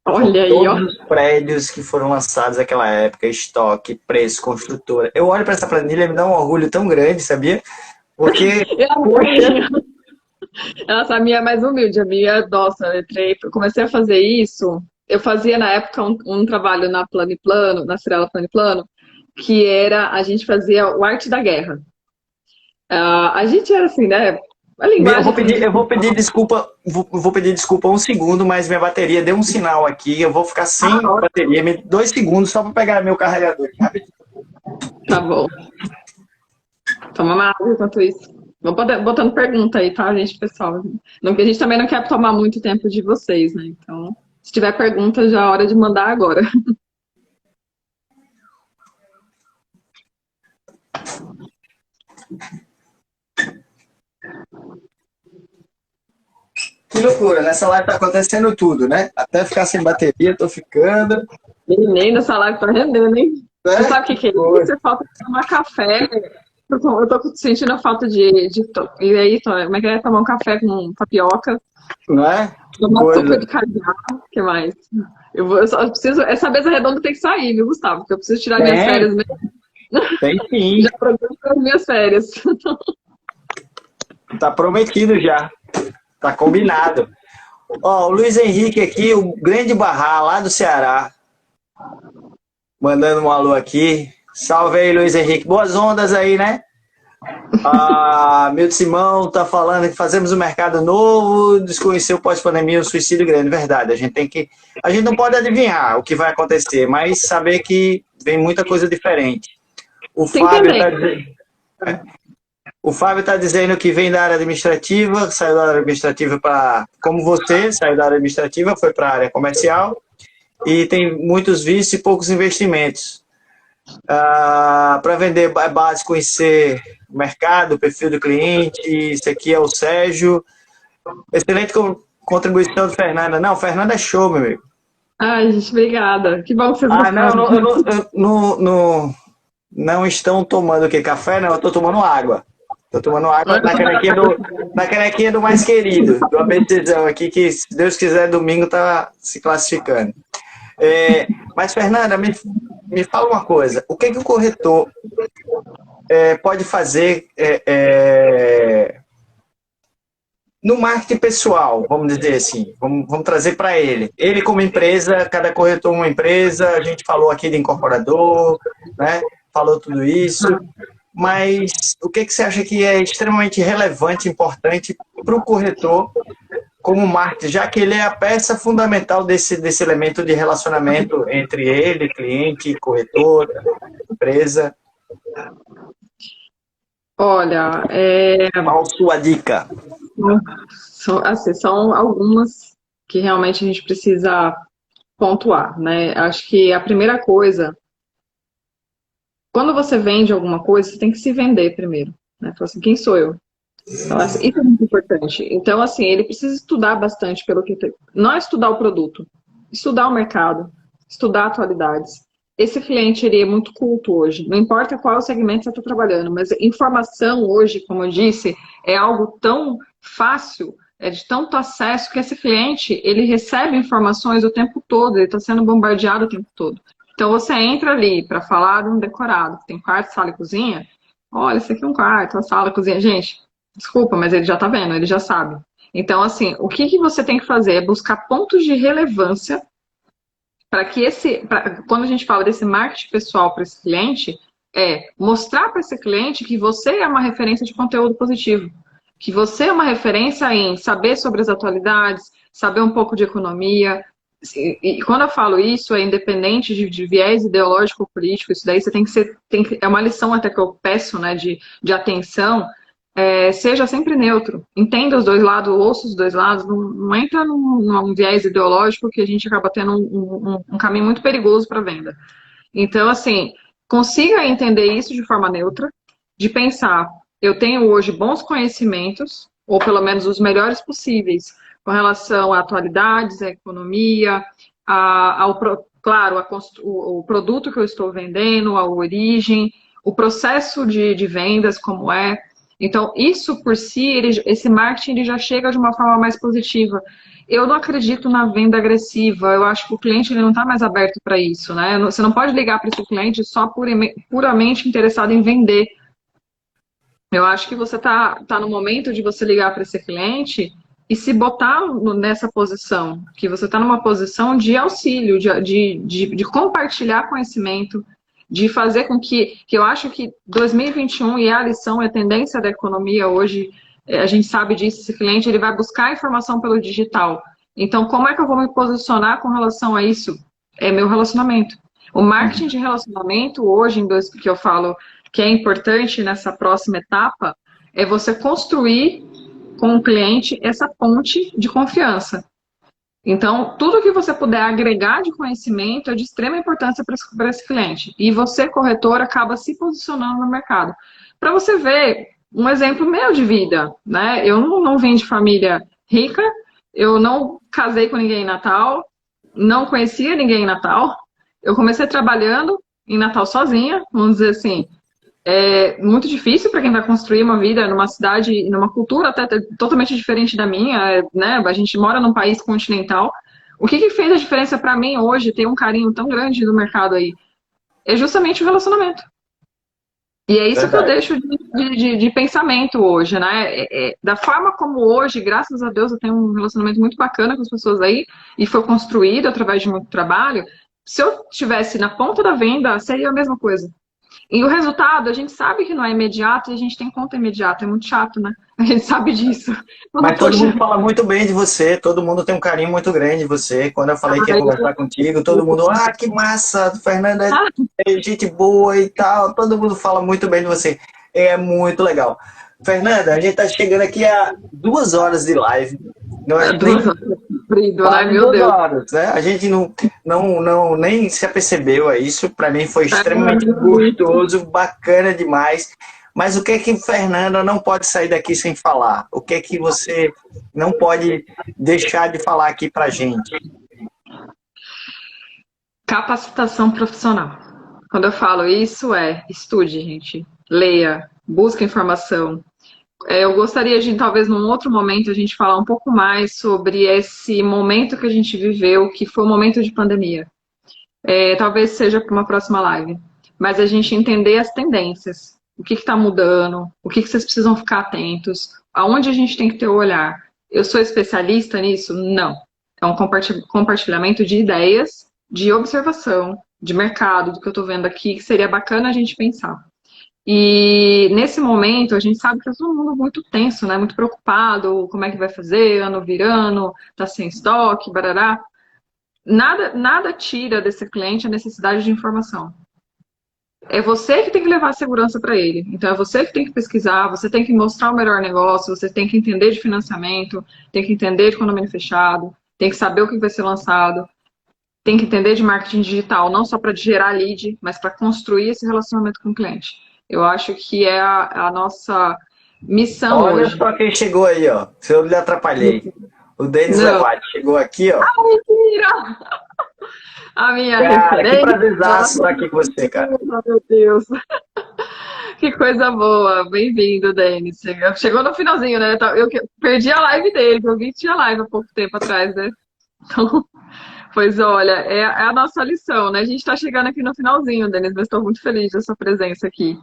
Olha aí, ó. Todos os prédios que foram lançados naquela época, estoque, preço, construtora. Eu olho para essa planilha e me dá um orgulho tão grande, sabia? Porque... Nossa, a minha é mais humilde. A minha, nossa, eu comecei a fazer isso... Eu fazia na época um trabalho na Plano e Plano, na Cirela Plano e Plano, que era, a gente fazia o Arte da Guerra. A gente era assim, né? A linguagem... Eu vou pedir desculpa um segundo, mas minha bateria deu um sinal aqui, eu vou ficar sem bateria, 2 segundos só para pegar meu carregador. Tá bom. Toma uma água enquanto isso. Vou botando pergunta aí, tá, gente, pessoal? A gente também não quer tomar muito tempo de vocês, né? Então... Se tiver pergunta, já é hora de mandar agora. Que loucura, nessa live tá acontecendo tudo, né? Até ficar sem bateria, tô ficando. Nem nessa live tá rendendo, hein? Você sabe o que é isso? Você falta de tomar café. Eu tô sentindo a falta de... E aí, como é que é? Tomar um café com tapioca. Não é? Tomar sopa de caviar. O que mais? Eu só preciso... Essa mesa redonda tem que sair, viu, Gustavo? Porque eu preciso tirar minhas férias mesmo. Tem sim. Já programo as minhas férias. Tá prometido já. Tá combinado. Ó, o Luiz Henrique aqui, o grande Barra, lá do Ceará. Mandando um alô aqui. Salve aí, Luiz Henrique. Boas ondas aí, né? Milton Simão tá falando que fazemos um mercado novo, desconheceu pós-pandemia, um suicídio grande. Verdade, a gente não pode adivinhar o que vai acontecer, mas saber que vem muita coisa diferente. O Fábio tá dizendo que vem da área administrativa, saiu da área administrativa para, como você, saiu da área administrativa, foi para a área comercial e tem muitos vícios e poucos investimentos. Para vender é básico conhecer o mercado, o perfil do cliente. Esse aqui é o Sérgio. Excelente contribuição do Fernanda. Não, Fernanda é show, meu amigo. Ai, gente, obrigada. Que bom que vocês gostaram. Não estão tomando o que? Café? Não, eu estou tomando água. Estou tomando água na canequinha do mais querido, do ABTzão aqui, que se Deus quiser, domingo tá se classificando. Mas, Fernanda, me fala uma coisa. O que o corretor pode fazer no marketing pessoal, vamos dizer assim? Vamos trazer para ele. Ele como empresa, cada corretor uma empresa, a gente falou aqui de incorporador, né? Falou tudo isso. mas o que você acha que é extremamente relevante, importante para o corretor como marketing, já que ele é a peça fundamental desse elemento de relacionamento entre ele, cliente, corretor, empresa? Olha, Qual a sua dica? são algumas que realmente a gente precisa pontuar, né? Acho que a primeira coisa, quando você vende alguma coisa, você tem que se vender primeiro, né? Falar assim, quem sou eu? Então, assim, isso é muito importante. Então, assim, ele precisa estudar bastante pelo que tem. Não é estudar o produto, estudar o mercado, estudar atualidades. Esse cliente, ele é muito culto hoje. Não importa qual segmento você está trabalhando, mas informação hoje, como eu disse, é algo tão fácil, é de tanto acesso, que esse cliente, ele recebe informações o tempo todo, ele está sendo bombardeado o tempo todo. Então, você entra ali para falar de um decorado, que tem quarto, sala e cozinha. Olha, esse aqui é um quarto, a sala, a cozinha. Gente, desculpa, mas ele já tá vendo, ele já sabe. Então, assim, o que você tem que fazer é buscar pontos de relevância para que quando a gente fala desse marketing pessoal para esse cliente, é mostrar para esse cliente que você é uma referência de conteúdo positivo, que você é uma referência em saber sobre as atualidades, saber um pouco de economia. E quando eu falo isso, é independente de viés ideológico ou político, isso daí você tem que ser, é uma lição até que eu peço, né, de atenção. Seja sempre neutro, entenda os dois lados, ouça os dois lados, não entra num viés ideológico que a gente acaba tendo um caminho muito perigoso para a venda. Então, assim, consiga entender isso de forma neutra, de pensar, eu tenho hoje bons conhecimentos, ou pelo menos os melhores possíveis, com relação a atualidades, à economia, claro, o produto que eu estou vendendo, a origem, o processo de vendas, como é. Então, isso por si, esse marketing ele já chega de uma forma mais positiva. Eu não acredito na venda agressiva, eu acho que o cliente ele não está mais aberto para isso, né? Você não pode ligar para esse cliente só puramente interessado em vender. Eu acho que você tá no momento de você ligar para esse cliente e se botar nessa posição, que você está numa posição de auxílio, de compartilhar conhecimento, de fazer com que eu acho que 2021 e a lição é a tendência da economia hoje, a gente sabe disso, esse cliente ele vai buscar informação pelo digital. Então, como é que eu vou me posicionar com relação a isso? É meu relacionamento. O marketing de relacionamento hoje, que eu falo que é importante nessa próxima etapa, é você construir com o cliente essa ponte de confiança. Então, tudo que você puder agregar de conhecimento é de extrema importância para esse cliente. E você, corretor, acaba se posicionando no mercado. Para você ver um exemplo meu de vida, né? Eu não vim de família rica, eu não casei com ninguém em Natal, não conhecia ninguém em Natal. Eu comecei trabalhando em Natal sozinha, vamos dizer assim. É muito difícil para quem vai construir uma vida numa cidade, numa cultura até totalmente diferente da minha, né? A gente mora num país continental. O que fez a diferença para mim hoje ter um carinho tão grande no mercado aí? É justamente o relacionamento. E é isso que eu deixo de pensamento hoje, né? Da forma como hoje, graças a Deus, eu tenho um relacionamento muito bacana com as pessoas aí, e foi construído através de muito trabalho. Se eu estivesse na ponta da venda, seria a mesma coisa. E o resultado, a gente sabe que não é imediato e a gente tem conta imediata, é muito chato, né? A gente sabe disso. Mas todo mundo fala muito bem de você, todo mundo tem um carinho muito grande de você. Quando eu falei que ia conversar contigo, todo mundo, que massa, Fernanda é gente boa e tal, todo mundo fala muito bem de você. É muito legal. Fernanda, a gente está chegando aqui a 2 horas de live. Não é 2 horas, né? Meu 2 Deus. horas, né? A gente nem se apercebeu a isso. Para mim foi extremamente gostoso, bacana demais. Mas o que é que Fernanda não pode sair daqui sem falar? O que é que você não pode deixar de falar aqui para gente? Capacitação profissional. Quando eu falo isso, estude, gente. Leia, busque informação. Eu gostaria de, talvez, num outro momento, a gente falar um pouco mais sobre esse momento que a gente viveu, que foi um momento de pandemia. Talvez seja para uma próxima live. Mas a gente entender as tendências. O que está mudando, o que vocês precisam ficar atentos, aonde a gente tem que ter o olhar. Eu sou especialista nisso? Não. É um compartilhamento de ideias, de observação, de mercado, do que eu estou vendo aqui, que seria bacana a gente pensar. E nesse momento a gente sabe que é todo mundo muito tenso, né? Muito preocupado, como é que vai fazer, ano virando, tá sem estoque, barará. Nada tira desse cliente a necessidade de informação. É você que tem que levar a segurança para ele. Então é você que tem que pesquisar, você tem que mostrar o melhor negócio, você tem que entender de financiamento, tem que entender de condomínio fechado, tem que saber o que vai ser lançado, tem que entender de marketing digital, não só para gerar lead, mas para construir esse relacionamento com o cliente. Eu acho que é a nossa missão Olha hoje. só quem chegou aí, ó. Se eu lhe atrapalhei. O Denis Não, Levati chegou aqui, ó. mentira! A minha Cara, que referência. prazerzaço estar aqui com você, cara. Meu Deus. Que coisa boa. Bem-vindo, Denis. Chegou no finalzinho, né? Eu perdi a live dele, que eu vi que tinha live há pouco tempo atrás, né? Então, pois olha, é a nossa lição, né? A gente está chegando aqui no finalzinho, Denis, mas estou muito feliz da sua presença aqui.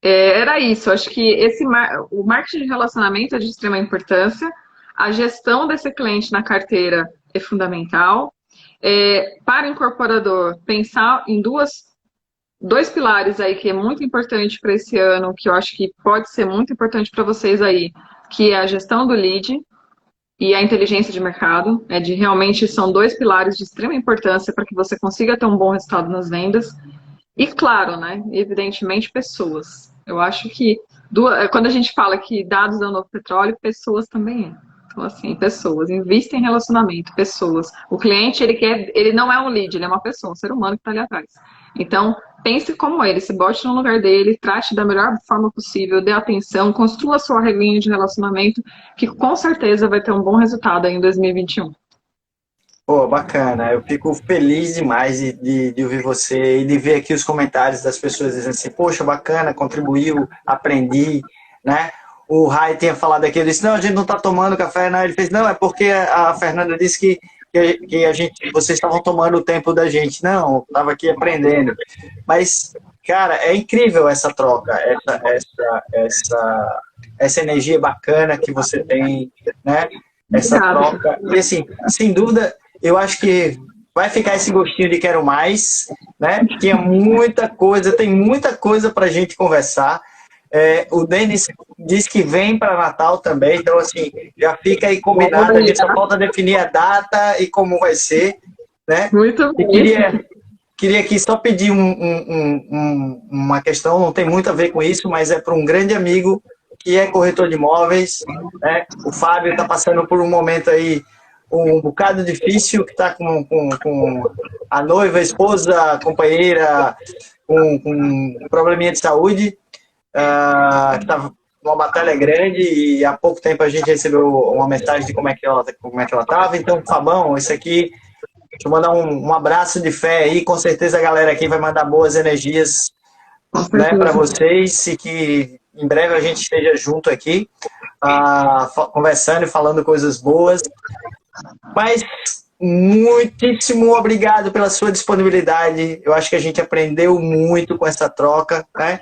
Era isso, acho que o marketing de relacionamento é de extrema importância, a gestão desse cliente na carteira é fundamental. Para o incorporador, pensar em dois pilares aí que é muito importante para esse ano, que eu acho que pode ser muito importante para vocês aí, que é a gestão do lead e a inteligência de mercado. Realmente são dois pilares de extrema importância para que você consiga ter um bom resultado nas vendas. E claro, né, evidentemente, pessoas. Eu acho que quando a gente fala que dados é o novo petróleo, pessoas também é. Então, assim, pessoas, invista em relacionamento, pessoas. O cliente, ele não é um lead, ele é uma pessoa, um ser humano que está ali atrás. Então, pense como ele, se bote no lugar dele, trate da melhor forma possível, dê atenção, construa a sua regrinha de relacionamento, que com certeza vai ter um bom resultado aí em 2021. Pô, bacana. Eu fico feliz demais de ouvir você e de ver aqui os comentários das pessoas dizendo assim, poxa, bacana, contribuiu, aprendi, né? O Rai tinha falado aqui, ele disse, não, a gente não está tomando café, não. Ele fez, não, é porque a Fernanda disse que vocês estavam tomando o tempo da gente. Não, estava aqui aprendendo. Mas, cara, é incrível essa troca, essa energia bacana que você tem, né? Essa Obrigada. troca. E assim, sem dúvida, eu acho que vai ficar esse gostinho de quero mais, né? Tinha muita coisa, tem muita coisa para a gente conversar. O Denis disse que vem para Natal também, então assim, já fica aí combinado, a gente só falta definir a data e como vai ser, né? Muito E bem. queria aqui só pedir uma questão, não tem muito a ver com isso, mas é para um grande amigo que é corretor de imóveis, né? O Fábio está passando por um momento aí um bocado difícil, que está com a noiva, a esposa, a companheira com um probleminha de saúde, que estava uma batalha grande e há pouco tempo a gente recebeu uma mensagem de como é que ela estava. Então, Fabão, isso aqui, deixa eu mandar um abraço de fé aí, com certeza a galera aqui vai mandar boas energias, né, para vocês e que em breve a gente esteja junto aqui, conversando e falando coisas boas. Mas muitíssimo obrigado pela sua disponibilidade. Eu acho que a gente aprendeu muito com essa troca, né?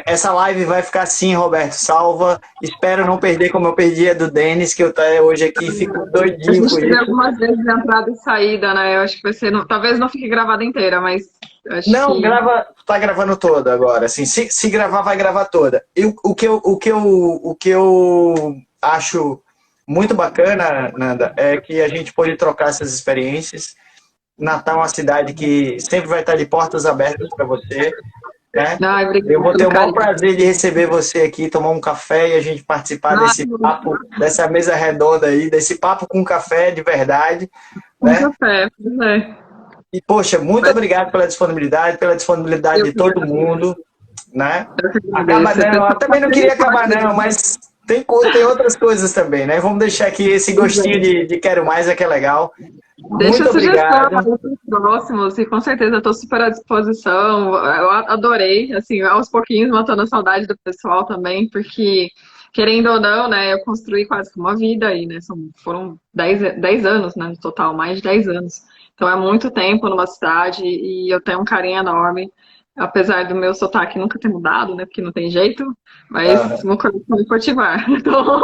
Essa live vai ficar assim, Roberto, salva. Espero não perder como eu perdi a do Denis, que eu tô hoje aqui e fico doidinho com A gente isso. algumas vezes de entrada e saída, né? Eu acho que vai ser. Talvez não fique gravada inteira, mas acho não, que. tá gravando toda agora. Assim, se gravar, vai gravar toda. O que eu acho muito bacana, Nanda, é que a gente pode trocar essas experiências. Natal é uma cidade que sempre vai estar de portas abertas para você, né? Ai, obrigada Eu vou ter pelo o maior carinho. prazer de receber você aqui, tomar um café e a gente participar desse papo, dessa mesa redonda aí, desse papo com café de verdade, Um né? café, pois é. E, poxa, muito obrigado pela disponibilidade de todo mundo, né? Acaba não, eu também não queria acabar não, mas tem outras coisas também, né? Vamos deixar aqui esse gostinho de quero mais, é que é legal. Deixa Muito a sugestão para obrigado. os próximos, e com certeza estou super à disposição. Eu adorei, assim, aos pouquinhos, matando a saudade do pessoal também, porque, querendo ou não, né, eu construí quase que uma vida aí, né? Foram 10 anos, né, no total, mais de 10 anos. Então é muito tempo numa cidade e eu tenho um carinho enorme, apesar do meu sotaque nunca ter mudado, né, porque não tem jeito, mas no coração de Potiguar. Então,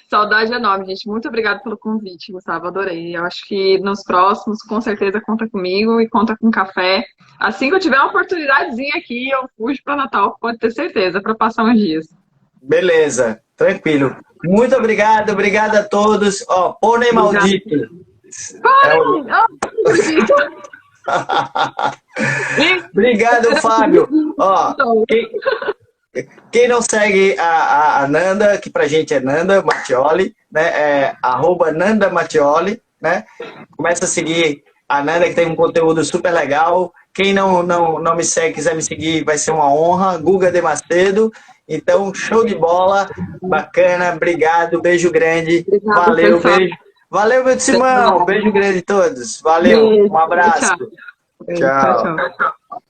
Saudade enorme, gente. Muito obrigada pelo convite, Gustavo. Adorei. Eu acho que nos próximos, com certeza, conta comigo e conta com café. Assim que eu tiver uma oportunidadezinha aqui, eu fujo para Natal, pode ter certeza, para passar uns dias. Beleza, tranquilo. Muito obrigado, obrigado a todos. Ó, pônei maldito. Maldito! Obrigado, Fábio. Ó, quem não segue a Nanda, que pra gente é Nanda Mattioli, né? É @Nanda Mattioli, né? Começa a seguir a Nanda, que tem um conteúdo super legal. Quem não me segue, quiser me seguir, vai ser uma honra. Guga de Macedo. Então, show de bola, bacana, obrigado, beijo grande. Obrigada, Valeu, pessoal. beijo. Valeu, meu Simão, beijo grande a todos. Valeu, Beijo, um abraço. tchau. Tchau. Tchau.